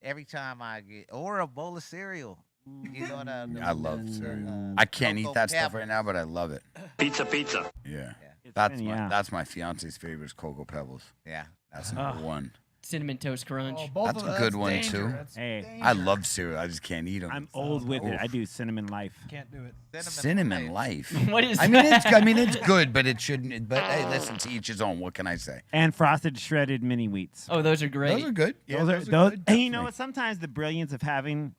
every time I get, or a bowl of cereal. You know what I love cereal. I can't eat Cocoa that stuff Pebbles. right now, but I love it. Pizza, pizza. Yeah. It's That's been- my yeah. that's my fiance's favorite is Cocoa Pebbles. Yeah. That's number one. Cinnamon Toast Crunch. Oh, both That's of a them, good that's one, danger. too. That's Hey. danger. I love cereal. I just can't eat them. I'm old with it. Oof. I do cinnamon life. Can't do it. Cinnamon life. What is I mean, that? it's good, but it shouldn't. But hey, listen, to each his own. What can I say? And frosted shredded mini wheats. Oh, those are great. Those are good. Yeah, those are good, and you know definitely. what? Sometimes the brilliance of having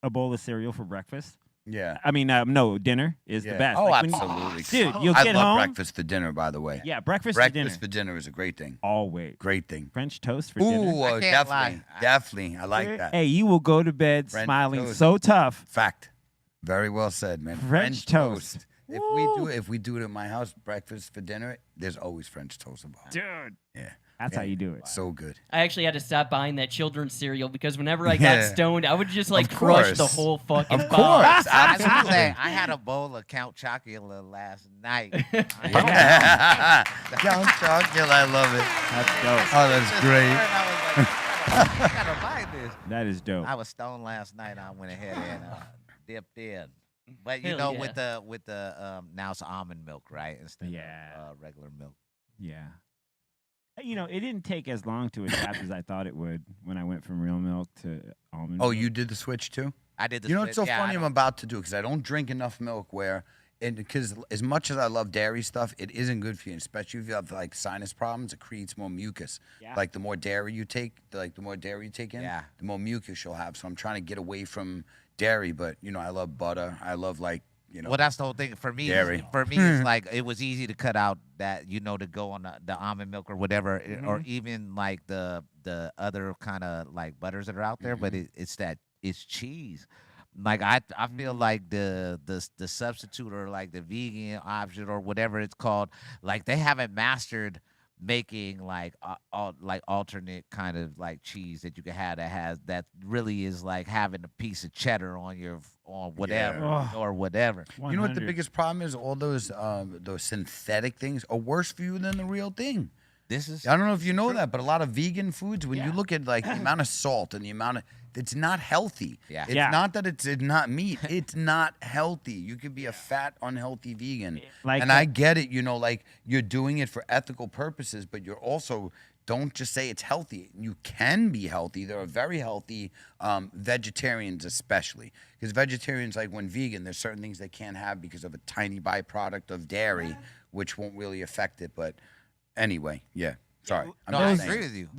a bowl of cereal for breakfast. Yeah. I mean, no, dinner is the Yeah. best. Oh, Like, when you- absolutely. dude, you'll I get love home. breakfast for dinner, by the way. Yeah, breakfast Breakfast for for dinner is a great thing. Always. Great thing. French toast for dinner. Ooh, I can't definitely. lie. Definitely. I like that. Hey, you will go to bed French smiling toast. so tough. Fact. Very well said, man. French toast. If we do it at my house, breakfast for dinner, there's always French toast involved. Dude. Yeah. That's how you do it. So good. I actually had to stop buying that children's cereal because whenever I got Yeah. stoned, I would just like Of crush the course. whole fucking Of box. course. I was gonna Absolutely. say, I had a bowl of Count Chocula last night. Count Chocula, I love it. That's dope. Oh, that's great. I was like, I gotta buy this. That is dope. I was stoned last night. I went ahead and dipped in. But you Hell know, yeah. with the now it's almond milk, right? Instead Yeah. of regular milk. Yeah. You know, it didn't take as long to adapt as I thought it would when I went from real milk to almond Oh, milk. you did the switch too? I did the You know what's so split- yeah, funny? I I'm about to do because I don't drink enough milk. Because as much as I love dairy stuff, it isn't good for you, especially if you have like sinus problems. It creates more mucus. Yeah. Like the more dairy you take, in, Yeah. the more mucus you'll have. So I'm trying to get away from dairy, but you know I love butter. I love Well, that's the whole thing for me. Dairy. For me, it's like it was easy to cut out that to go on the almond milk or whatever, or even like the other kind of like butters that are out there. But it's cheese. Like I feel like the substitute or like the vegan option or whatever it's called, like they haven't mastered making like alternate kind of like cheese that you can have that really is like having a piece of cheddar on whatever Yeah. or whatever. You know what the 100. biggest problem is? All those synthetic things are worse for you than the real thing. This is I don't know if you know that, but a lot of vegan foods, when you look at like the amount of salt and the amount of, it's not healthy. Yeah. It's Yeah. not that it's not meat. It's not healthy. You could be a fat, unhealthy vegan. Like and I get it, like you're doing it for ethical purposes, but you're also, don't just say it's healthy. You can be healthy. There are very healthy vegetarians especially. Because vegetarians, like when vegan, there's certain things they can't have because of a tiny byproduct of dairy, which won't really affect it. But anyway, yeah. Sorry. I'm no, I just agree saying. with you.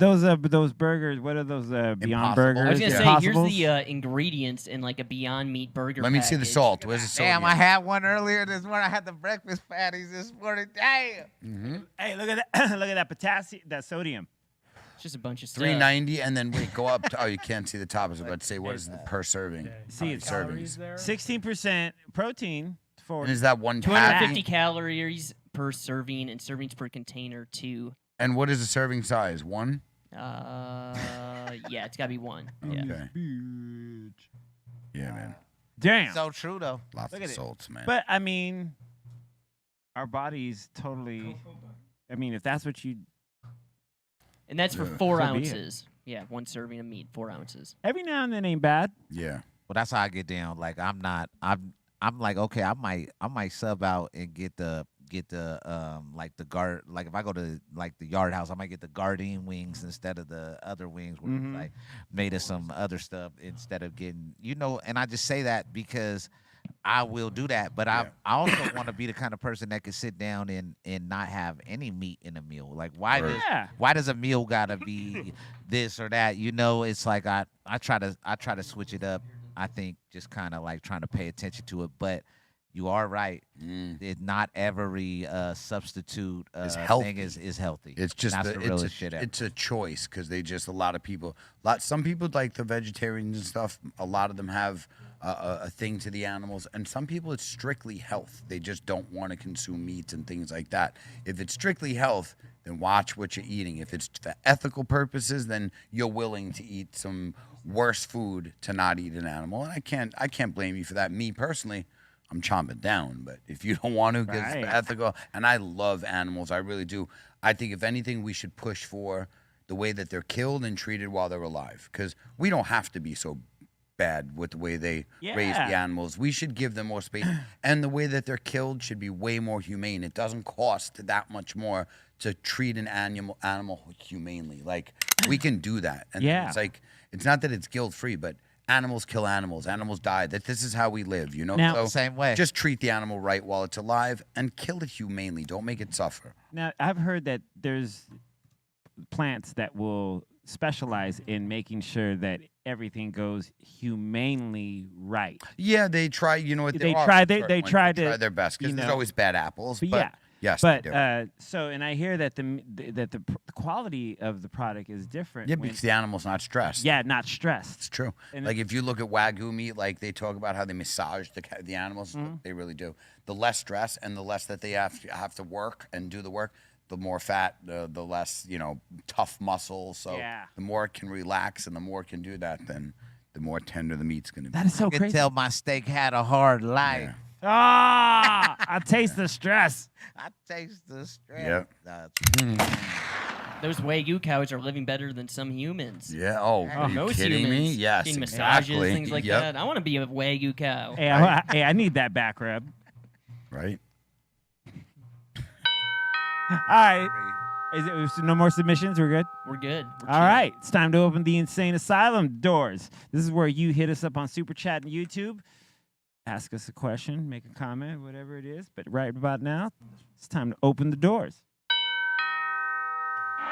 Those burgers, what are those Beyond Impossible. Burgers? I was gonna say, Impossibles? here's the ingredients in like a Beyond Meat burger. Let me see the package. salt. Where's the sodium? Damn, I had one earlier this morning. I had the breakfast patties this morning. Damn. Hey, look at that! Look at that potassium, that sodium. It's just a bunch of stuff. 390, and then wait, go up. Oh, you can't see the top. I was about to say, what is the per serving? See, it's Calories there. 16% protein for. And is that one 250 patty? calories per serving and servings per container too. And what is the serving size? One? Yeah, it's gotta be one. Yeah. Okay. Yeah, man. Damn. So true though. Lots Look of at it. salts, man. But I mean, our bodies totally. I mean, if that's what you. And that's for Yeah. 4 So be it. ounces. Yeah, 1 serving of meat, 4 ounces. Every now and then ain't bad. Yeah. Well, that's how I get down. Like I'm like, okay, I might sub out and get the like the guard, like if I go to like the Yard House, I might get the Gardein wings instead of the other wings where it's like made of some other stuff instead of getting, and I just say that because I will do that, but I also want to be the kind of person that can sit down and not have any meat in a meal. Like why does a meal gotta be this or that? It's like I try to switch it up. I think just kind of like trying to pay attention to it, but you are right. Not every substitute thing is healthy. It's just it's a choice because a lot of people, some people like the vegetarians and stuff. A lot of them have a thing to the animals, and some people it's strictly health. They just don't want to consume meats and things like that. If it's strictly health, then watch what you're eating. If it's for ethical purposes, then you're willing to eat some worse food to not eat an animal, and I can't blame you for that. Me personally, I'm chomping down, but if you don't want to, because it's ethical, and I love animals, I really do. I think if anything, we should push for the way that they're killed and treated while they're alive, because we don't have to be so bad with the way they raise the animals. We should give them more space, and the way that they're killed should be way more humane. It doesn't cost that much more to treat an animal humanely. Like, we can do that, and it's like, it's not that it's guilt-free, but animals kill animals. Animals die. That this is how we live, Now, so same way. Just treat the animal right while it's alive and kill it humanely. Don't make it suffer. Now, I've heard that there's plants that will specialize in making sure that everything goes humanely right. Yeah, they try. You know what? They try try their best because there's always bad apples. But yes, but they do. and I hear that the quality of the product is different. Yeah, because the animal's not stressed. Yeah, not stressed. It's true. And like if you look at Wagyu meat, like they talk about how they massage the animals. They really do. The less stress and the less that they have to work and do the work, the more fat, the less tough muscle. So the more it can relax and the more it can do that, then the more tender the meat's going to be. That is so I crazy. can tell my steak had a hard life. Yeah. I taste the stress. I taste the stress. Yep. Those Wagyu cows are living better than some humans. Yeah. Oh, are you Most kidding humans me? Yes, getting massages, exactly. things like that. I want to be a Wagyu cow. Hey, I need that back rub. Right. All right. Is no more submissions? We're good? We're good. All right. It's time to open the Insane Asylum doors. This is where you hit us up on Super Chat and YouTube. Ask us a question, make a comment, whatever it is. But right about now, it's time to open the doors.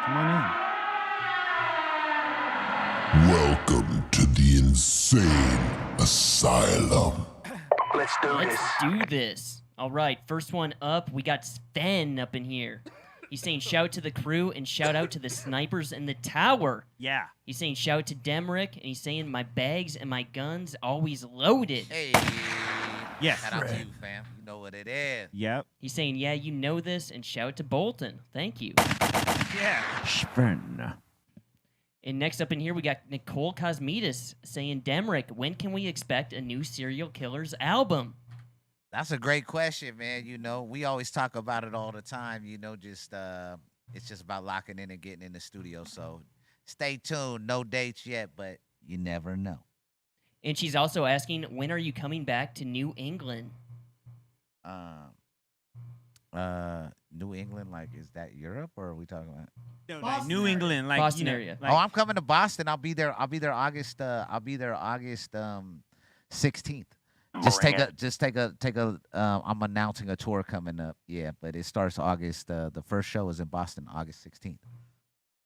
Come on Welcome to the Insane Asylum. Let's do Let's this. do this. All right. First one up. We got Sven up in here. He's saying shout to the crew and shout out to the snipers in the tower. Yeah. He's saying shout to Demrick, and he's saying my bags and my guns always loaded. Hey. Yes. Shout out to you, fam. You know what it is. Yep. He's saying, yeah, you know this, and shout to Bolton. Thank you. Yeah. Sven. And next up in here, we got Nicole Cosmetis saying, Demrick, when can we expect a new Serial Killers album? That's a great question, man. We always talk about it all the time. Just it's just about locking in and getting in the studio. So stay tuned. No dates yet, but you never know. And she's also asking, when are you coming back to New England? New England, like, is that Europe or are we talking about? No, like New England, like Boston area. Like, Oh, I'm coming to Boston. I'll be there August 16th. I'm announcing a tour coming up. Yeah, but it starts August. The first show is in Boston, August 16th.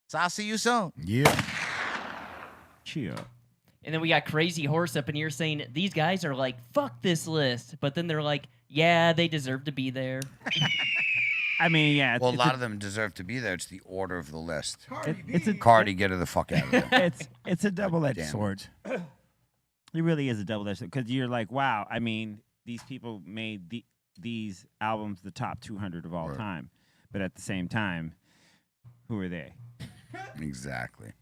So I'll see you soon. Yeah. Cheer. And then we got Crazy Horse up in here saying, these guys are like, fuck this list. But then they're like, yeah, they deserve to be there. I mean, yeah. Well, a lot of them deserve to be there. It's the order of the list. It's a Cardi, get her the fuck out of there. it's a double-edged Damn it. sword. It really is a double-edged sword because you're like, wow. I mean, these people made these albums the top 200 of all time, but at the same time, who are they? Exactly.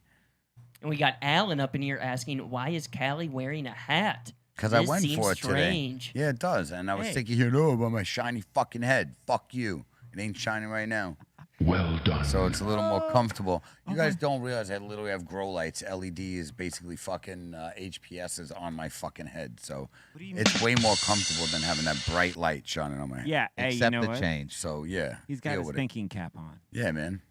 And we got Alan up in here asking, why is Callie wearing a hat? Because I This went seems for it strange. today. Yeah, it does. And I was Hey. thinking, about my shiny fucking head. Fuck you. It ain't shining right now. Well done. So it's a little more comfortable. You guys don't realize I literally have grow lights. LED is basically fucking HPSs on my fucking head. So it's way more comfortable than having that bright light shining on my head. Yeah, hey, Accept you know the what? change. So yeah, He's got deal his with thinking cap on. it. Yeah, man.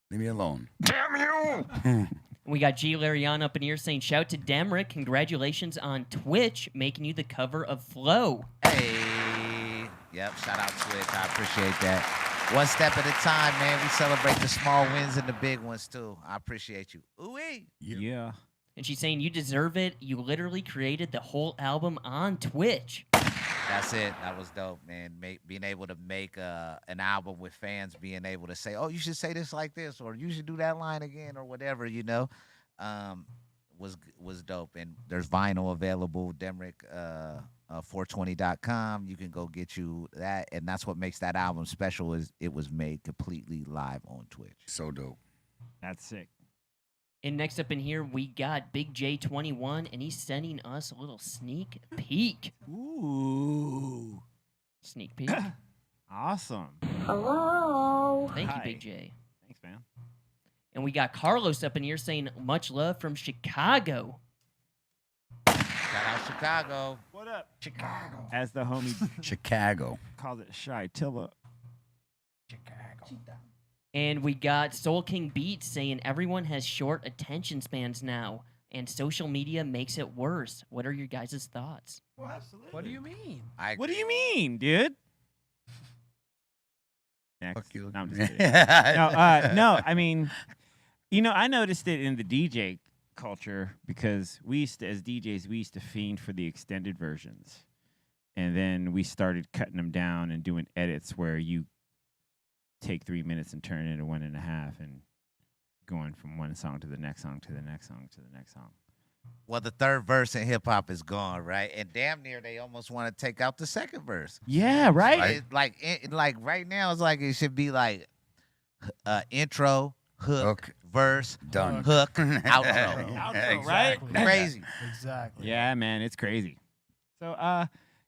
Leave me alone. Damn you! We got G. Larian up in here saying, shout to Demrick. Congratulations on Twitch, making you the cover of Flow. Hey. Yep, shout out Twitch. I appreciate that. One step at a time, man. We celebrate the small wins and the big ones, too. I appreciate you. Ooh-wee. Yeah. And she's saying, you deserve it. You literally created the whole album on Twitch. That's it. That was dope, man. Being able to make an album with fans, being able to say, "Oh, you should say this like this," or "You should do that line again," or whatever, was dope. And there's vinyl available. Demrick 420.com. You can go get you that, and that's what makes that album special. Is it was made completely live on Twitch. So dope. That's sick. And next up in here, we got Big J21, and he's sending us a little sneak peek. Ooh. Sneak peek. Awesome. Hello. Thank you, Hi. Big J. Thanks, man. And we got Carlos up in here saying, much love from Chicago. Shout out Chicago. What up, Chicago? As the homie Chicago. calls it, Shy Tilla. And we got Soul King Beats saying, everyone has short attention spans now, and social media makes it worse. What are your guys' thoughts? Well, absolutely. What do you mean? What do you mean, dude? Next. Fuck you. No, I'm just kidding. No, I mean, I noticed it in the DJ culture because we used to, as DJs, we used to fiend for the extended versions. And then we started cutting them down and doing edits where you take 3 minutes and turn it into 1.5 and going from one song to the next song to the next song to the next song. Well, the third verse in hip hop is gone, right? And damn near they almost want to take out the second verse. Yeah, right? Like right now, it's like it should be like intro, hook, verse, done, hook, outro. Outro, right? Crazy. Exactly. Yeah, man, it's crazy. So,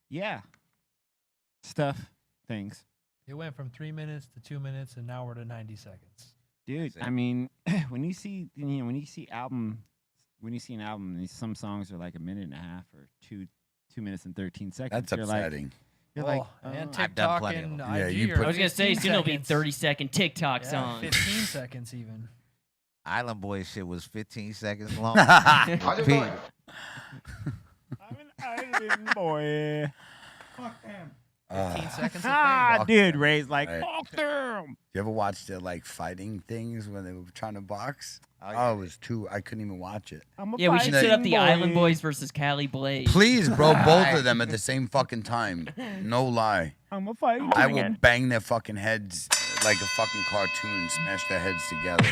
yeah. Stuff, things. It went from 3 minutes to 2 minutes, and now we're to 90 seconds. Dude, I mean, when you see an album, and some songs are like 1.5 minutes or 2 minutes and 13 seconds. That's upsetting. You're Well, like, and I've done TikTok plenty of and them. IG Yeah, you are put- I was going to say, 15 soon it'll be seconds. 30-second TikTok Yeah, song. 15 seconds even. Island Boy shit was 15 seconds long. I'm an island boy. Fuck them. 15 seconds of fame. Ah, dude, Ray's like, Right. fuck them. You ever watch the like fighting things when they were trying to box? Oh, yeah. It was I couldn't even watch it. I'm a Yeah, we should set up the fighting Island boy. Boys versus Cali Blaze. Please, bro, both of them at the same fucking time. No lie. I'm a fighting I boy. will bang their fucking heads like a fucking cartoon, smash their heads together.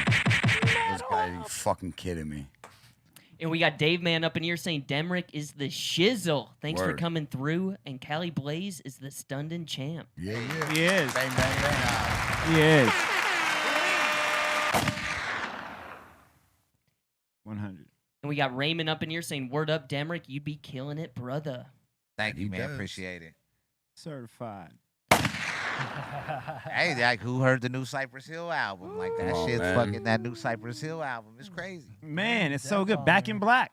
This guy, you fucking kidding me? And we got Dave Man up in here saying Demrick is the shizzle. Thanks for Word. coming through. And Cali Blaze is the Stundin' champ. Yeah, yeah. He is. Bang, bang, bang. He is. 100. And we got Raymond up in here saying, word up, Demrick, you'd be killing it, brother. Thank you, He man. does. Appreciate it. Certified. Hey, like who heard the new Cypress Hill album? Like that Come on, shit's man. fucking that new Cypress Hill album is crazy. Man, it's so That's good. Back on in there. Black.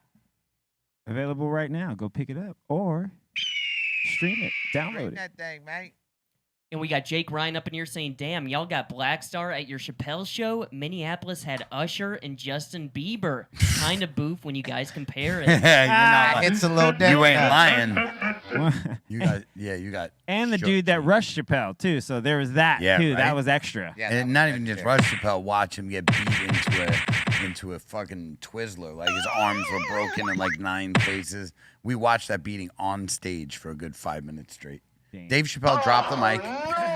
Available right now. Go pick it up or stream it. Download Bring it. that thing, mate. And we got Jake Ryan up in here saying, damn, y'all got Black Star at your Chappelle show. Minneapolis had Usher and Justin Bieber. Kind of boof when you guys compare it. You're not It's a little different. You ain't lying. And You got. the shook. dude that rushed Chappelle, too. So there was that, Yeah, too. right? That was extra. Yeah, And not even just Rush Chappelle, watch him get beat into a fucking Twizzler. Like his arms were broken in like 9 places. We watched that beating on stage for a good 5 minutes straight. Damn. Dave Chappelle dropped the mic,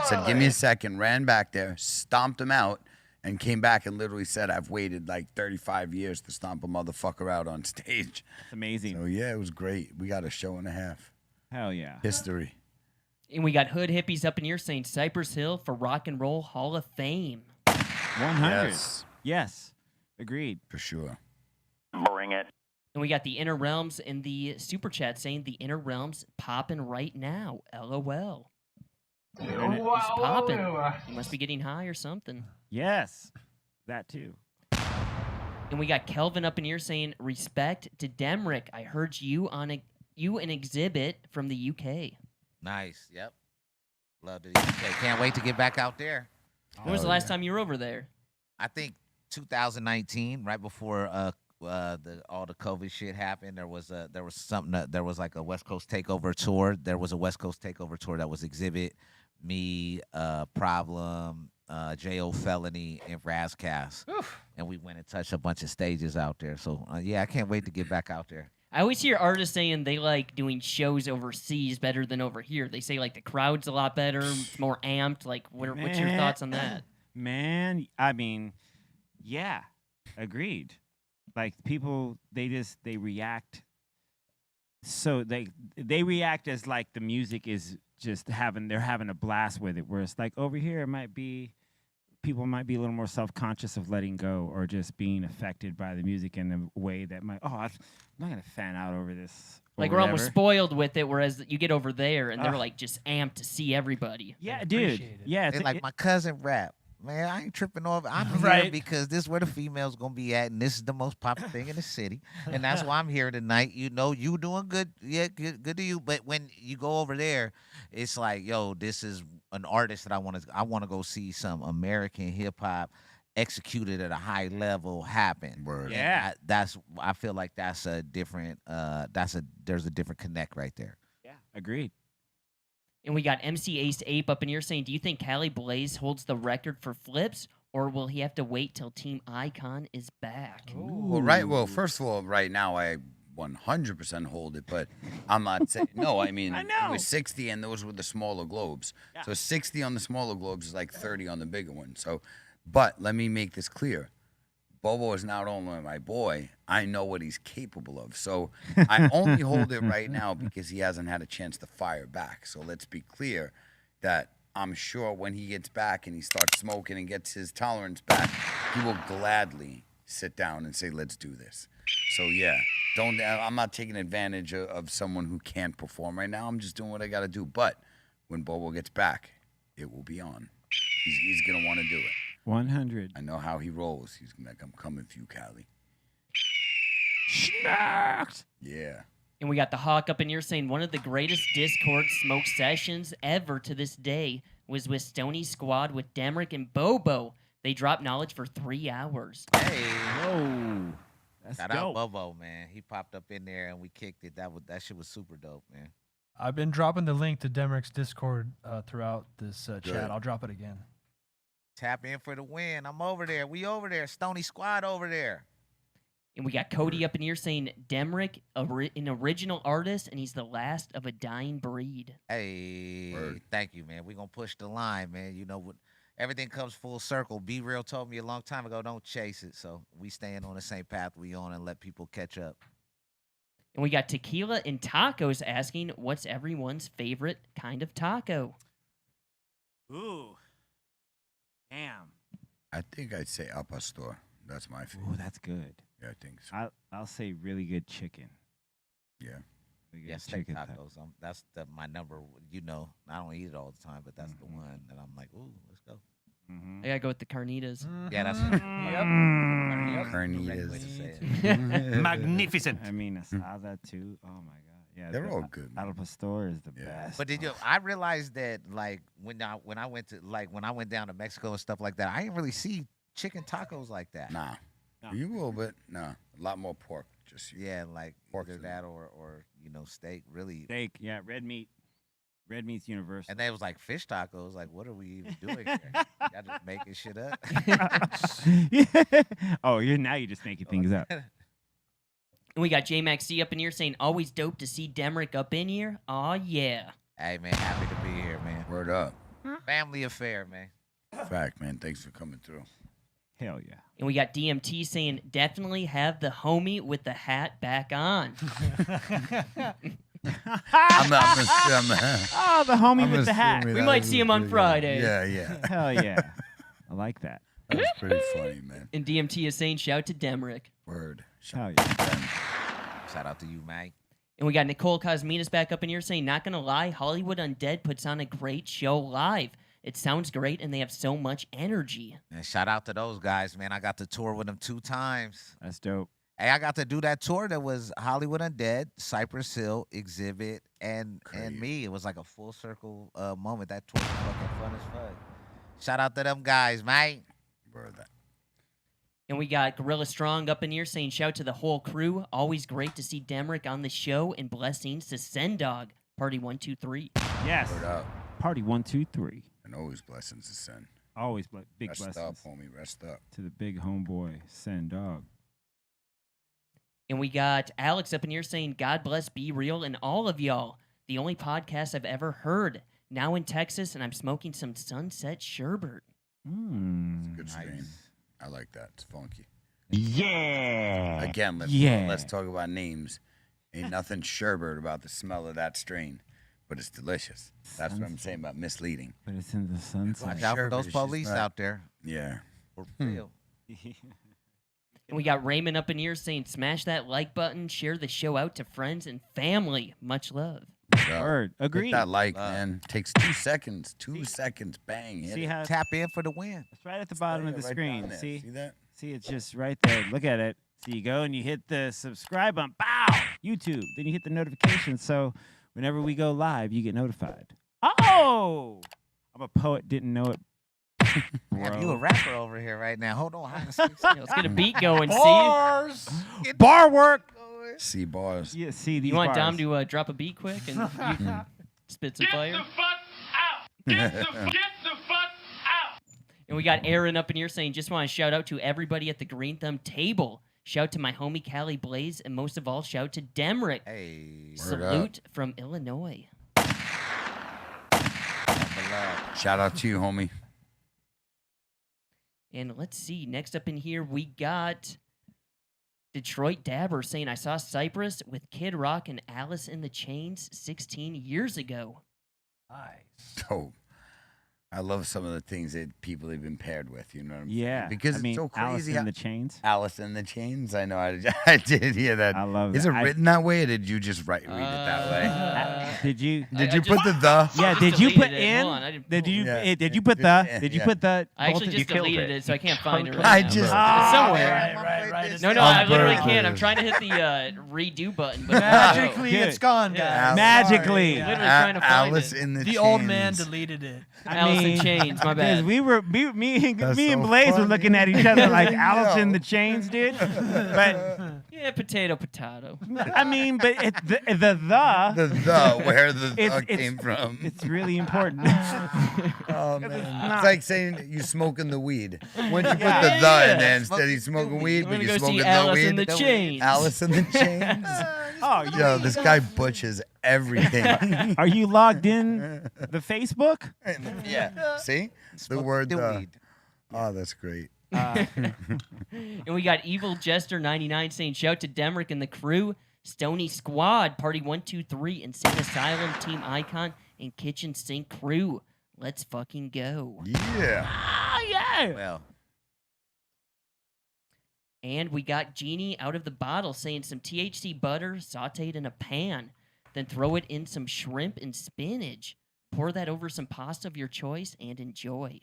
said, give me a second, ran back there, stomped him out, and came back and literally said, I've waited like 35 years to stomp a motherfucker out on stage. It's amazing. So yeah, it was great. We got a show and a half. Hell yeah. History. And we got Hood Hippies up in here saying Cypress Hill for Rock and Roll Hall of Fame. 100. Yes, Yes. Agreed. for sure. Bring it. And we got the Inner Realms in the super chat saying the Inner Realms popping right now. LOL. Internet is popping. You must be getting high or something. Yes, that too. And we got Kelvin up in here saying, respect to Demrick. I heard you on an exhibit from the UK. Nice. Yep. Love the UK. Can't wait to get back out there. When was the last time you were over there? I think 2019, right before all the COVID shit happened. There was something there was like a West Coast Takeover tour. There was a West Coast Takeover tour that was Exhibit, me, Problem, J.O. Felony, and Razcast. And we went and touched a bunch of stages out there. So yeah, I can't wait to get back out there. I always hear artists saying they like doing shows overseas better than over here. They say like the crowd's a lot better, it's more amped. Like, what's your thoughts on that? Man, I mean, yeah, agreed. Like people, they react. So they react as like the music is just they're having a blast with it. Where it's like over here, it might be. People might be a little more self-conscious of letting go or just being affected by the music in a way that might, I'm not going to fan out over this. Like we're almost spoiled with it, whereas you get over there and they're like just amped to see everybody. Yeah, dude. Yeah, it's like my cousin rap. Man, I ain't tripping off. I'm here because this is where the female's going to be at, and this is the most popular thing in the city. And that's why I'm here tonight. You know, you doing good. Yeah, good to you. But when you go over there, it's like, yo, this is an artist that I want to go see some American hip-hop executed at a high level happen. Word. Yeah. I feel like that's a different, there's a different connect right there. Yeah, agreed. And we got MC Ace Ape up in here saying, do you think Cali Blaze holds the record for flips, or will he have to wait till Team Icon is back? Well, first of all, right now I 100% hold it, but I'm not saying no. I mean, I know. It was 60, and those were the smaller globes. Yeah. So 60 on the smaller globes is like 30 on the bigger one. So, but let me make this clear. Bobo is not only my boy, I know what he's capable of. So I only hold it right now because he hasn't had a chance to fire back. So let's be clear that I'm sure when he gets back and he starts smoking and gets his tolerance back, he will gladly sit down and say, let's do this. So yeah, I'm not taking advantage of someone who can't perform right now. I'm just doing what I got to do. But when Bobo gets back, it will be on. He's going to want to do it. 100. I know how he rolls. He's like, I'm coming for you, Cali. Schnacked. Yeah. And we got the Hawk up in here saying one of the greatest Discord smoke sessions ever to this day was with Stony Squad with Demrick and Bobo. They dropped knowledge for 3 hours. Hey. Whoa. That's Shout dope. out Bobo, man. He popped up in there and we kicked it. That shit was super dope, man. I've been dropping the link to Demrick's Discord throughout this chat. I'll drop it again. Tap in for the win. I'm over there. We over there. Stony Squad over there. And we got Cody up in here saying Demrick, an original artist, and he's the last of a dying breed. Hey, thank you, man. We're going to push the line, man. You know what? Everything comes full circle. Be Real told me a long time ago, don't chase it. So we staying on the same path we on and let people catch up. And we got Tequila and Tacos asking, what's everyone's favorite kind of taco? Ooh. Damn. I think I'd say Al Pastor. That's my favorite. Ooh, that's good. Yeah, I think so. I'll say really good chicken. Yeah. Really good Yeah, steak chicken tacos. That's my number. You know, I don't eat it all the time, but that's the one that I'm like, ooh, let's go. I gotta go with the carnitas. Yeah, that's Carnitas. Magnificent. I mean, asada too. Oh my god. Yeah, They're all good. Al Pastor is the best. But I realized that like when I went down to Mexico and stuff like that, I didn't really see chicken tacos like that. Nah. You a little bit. Nah. A lot more pork. Just like pork either that or steak. Really. Steak, yeah, red meat. Red meat's universal. And then it was like fish tacos. Like, what are we even doing here? Y'all just making shit up. Oh, you're just making things up. And we got J-Max C up in here saying, always dope to see Demrick up in here. Aw, yeah. Hey, man, happy to be here, man. Word up. Family affair, man. Fact, man. Thanks for coming through. Hell yeah. And we got DMT saying, definitely have the homie with the hat back on. Oh, the homie with the hat. We might see him on Friday. Yeah. Hell yeah. I like that. That was pretty funny, man. And DMT is saying, shout to Demrick. Word. Hell yeah. Shout out to you, Mike. And we got Nicole Cosminas back up in here saying, not gonna lie, Hollywood Undead puts on a great show live. It sounds great, and they have so much energy. And shout out to those guys, man. I got to tour with them 2 times. That's dope. Hey, I got to do that tour that was Hollywood Undead, Cypress Hill, Exhibit, and me. It was like a full circle moment. That tour was fucking fun as fuck. Shout out to them guys, mate. And we got Gorilla Strong up in here saying, shout to the whole crew. Always great to see Demrick on the show, and blessings to Sendog. Party 1, 2, 3. Yes. Word up. Party 1, 2, 3. And always blessings to send. Always big Rest blessings. up, homie. Rest up. To the big homeboy, Send Dog. And we got Alex up in here saying, God bless Be Real and all of y'all. The only podcast I've ever heard. Now in Texas, and I'm smoking some Sunset Sherbet. It's a good strain. I like that. It's funky. Yeah. Again, let's talk about names. Ain't nothing sherbet about the smell of that strain, but it's delicious. That's what I'm saying about misleading. But it's in the sunset. Watch out for those Sherbet is just police not- out there. Yeah. For real. And we got Raymond up in here saying, smash that like button, share the show out to friends and family. Much love. Word. Agreed. Hit that like, man. Takes 2 seconds. 2 seconds. Bang. Hit See it. how Tap in for the win. it's right at the bottom of the Right screen. down there. See? See that? See, it's just right there. Look at it. So you go and you hit the subscribe button. Bow! YouTube. Then you hit the notification. So whenever we go live, you get notified. Oh! I'm a poet. Didn't know it. Damn, you a rapper over here right now. Hold on. Let's get a beat going. Bars. Bar work. See bars. Yeah, see these You want bars. Dom to drop a beat quick and you can spit some fire? Get the fuck out! And we got Aaron up in here saying, just want to shout out to everybody at the Greenthumb table. Shout to my homie Callie Blaze, and most of all, shout to Demrick. Hey. Salute from Illinois. Shout out to you, homie. And let's see, next up in here, we got Detroit Dabber saying, I saw Cypress with Kid Rock and Alice in the Chains 16 years ago. Nice. Dope. I love some of the things that people have been paired with. You know what I'm Yeah. saying? Because I mean, it's so Alice crazy. in how- the Chains. Alice in the Chains. I know. I did hear that. I love Is that. it written that way, or did you just read it that way? Did you? Did you put the? Yeah. just Did you put deleted it. in? Hold on, I didn't Did pull you? it. Did you put the? Did you Yeah. put the? I actually both- just you killed deleted it, so I can't find it right I now. just- but it's somewhere. Right. No, I literally On can't. I'm purpose. trying to hit the redo button, but Magically, Good. it's gone, Yeah. guys. Magically. Sorry. Literally trying to find Alice it. in the The Chains. old man deleted it. Alice in Chains, my bad. Because we were me and That's me and so Blaze were funny. looking at each other like Alice in Yo. the Chains, dude. But Yeah, potato. I mean, but the where the It's- came from. it's really important. Oh man, not- it's like saying you smoking the weed. Once you put Yeah. the in Yeah. there instead of smoking weed, I'm but gonna you go smoking see the Alice weed. in the Chains. Alice in the Chains. Oh, Yo, this guy butchers everything. are you logged in the Facebook? Yeah. See the word. Oh, that's great. And we got Evil Jester 99 saying, shout to Demrick and the crew, Stony Squad, Party 1, 2, 3, Insane Asylum, Team Icon, and Kitchen Sink crew. Let's fucking go. Yeah. Oh yeah. Well, And we got Genie out of the bottle saying some THC butter sauteed in a pan. Then throw it in some shrimp and spinach. Pour that over some pasta of your choice and enjoy.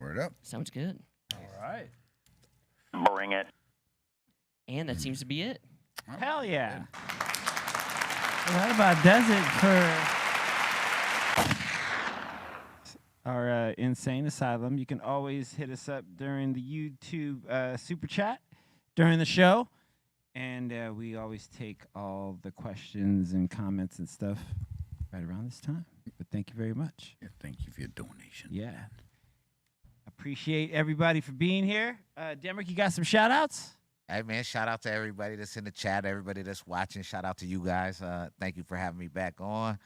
Word up. Sounds good. All right. Bring it. And that seems to be it. Hell yeah. Well, that about does it for our Insane Asylum. You can always hit us up during the YouTube super chat during the show. And we always take all the questions and comments and stuff right around this time. But thank you very much. Yeah, thank you for your donation. Yeah. Appreciate everybody for being here. Demrick, you got some shout outs? hey man, shout out to everybody that's in the chat, everybody that's watching. Shout out to you guys. Thank you for having me back on.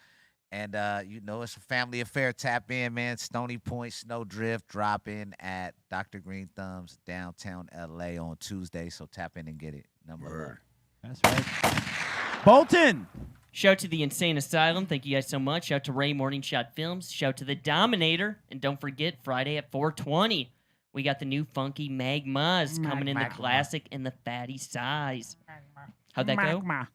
And you know, it's a family affair. Tap in, man. Stony Point Snowdrift drop in at Dr. Greenthumb's downtown LA on Tuesday. So tap in and get it. Number 1. That's right. Bolton. Shout to the Insane Asylum. Thank you guys so much. Shout to Ray Morning Shot Films. Shout to the Dominator. And don't forget, Friday at 4:20, we got the new funky Magmas coming in the classic and the fatty size. How'd that go? Magma.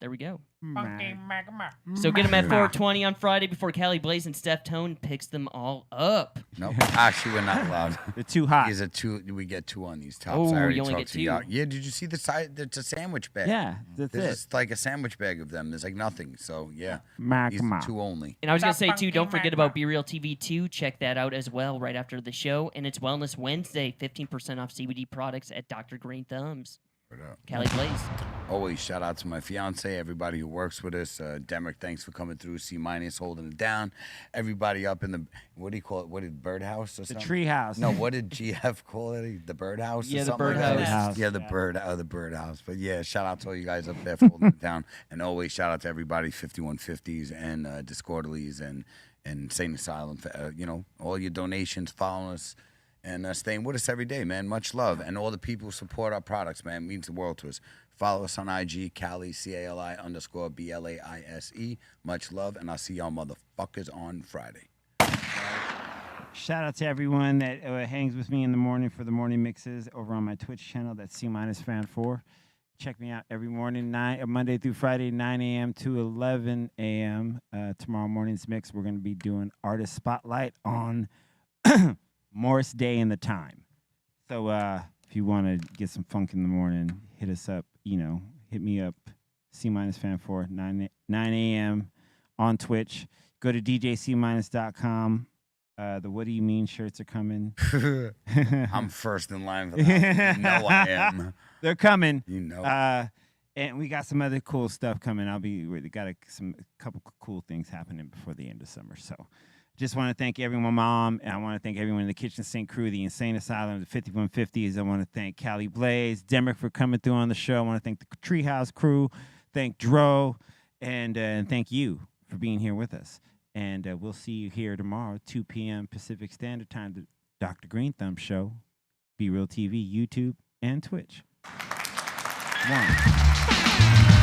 there we go. Funky magma. So get them at 420 on Friday before Callie Blaze and Steph Tone picks them all up. Nope. Actually, we're not allowed. They're too hot. These are two. We get two on these tops. Oh, I already you only talked get to two. y'all. Yeah. Did you see the size? It's a sandwich bag. Yeah, that's There's it. just like a sandwich bag of them. There's like nothing. So yeah. These Magma. are two only. And I was going to say, too, Funky don't forget magma. about Be Real TV 2. Check that out as well right after the show. And it's Wellness Wednesday, 15% off CBD products at Dr. Greenthumb's. Callie Blaze. Always shout out to my fiance, everybody who works with us. Demrick, thanks for coming through. C- holding it down. Everybody up in the, what do you call it? What did birdhouse or The something? tree house. No, what did GF call it? The birdhouse? Yeah, or the something like that? birdhouse. Yeah, the birdhouse. But yeah, shout out to all you guys up there for holding it down. And always shout out to everybody, 5150s and Discorderlies and Saint Asylum. For, all your donations, following us. And staying with us every day, man. Much love. And all the people who support our products, man. It means the world to us. Follow us on IG, Cali, CALI_BLAISE. Much love. And I'll see y'all motherfuckers on Friday. Shout out to everyone that hangs with me in the morning for the morning mixes over on my Twitch channel. That's C-Fan4. Check me out every morning, Monday through Friday, 9 a.m. to 11 a.m. Tomorrow morning's mix, we're going to be doing Artist Spotlight on Morris Day and the Time. So if you want to get some funk in the morning, hit us up. Hit me up. C-Fan4, 9 a.m. on Twitch. Go to djc-.com. The What Do You Mean shirts are coming. I'm first in line for that. You know I am. They're coming. You know. And we got some other cool stuff coming. We got a couple cool things happening before the end of summer. So just want to thank everyone, Mom, and I want to thank everyone in the Kitchen Sink crew, the Insane Asylum, the 5150s. I want to thank Callie Blaze, Demrick for coming through on the show. I want to thank the Treehouse crew, thank Dro, and thank you for being here with us. And we'll see you here tomorrow, 2 p.m. Pacific Standard Time, the Dr. Greenthumb Show, Be Real TV, YouTube, and Twitch. 1.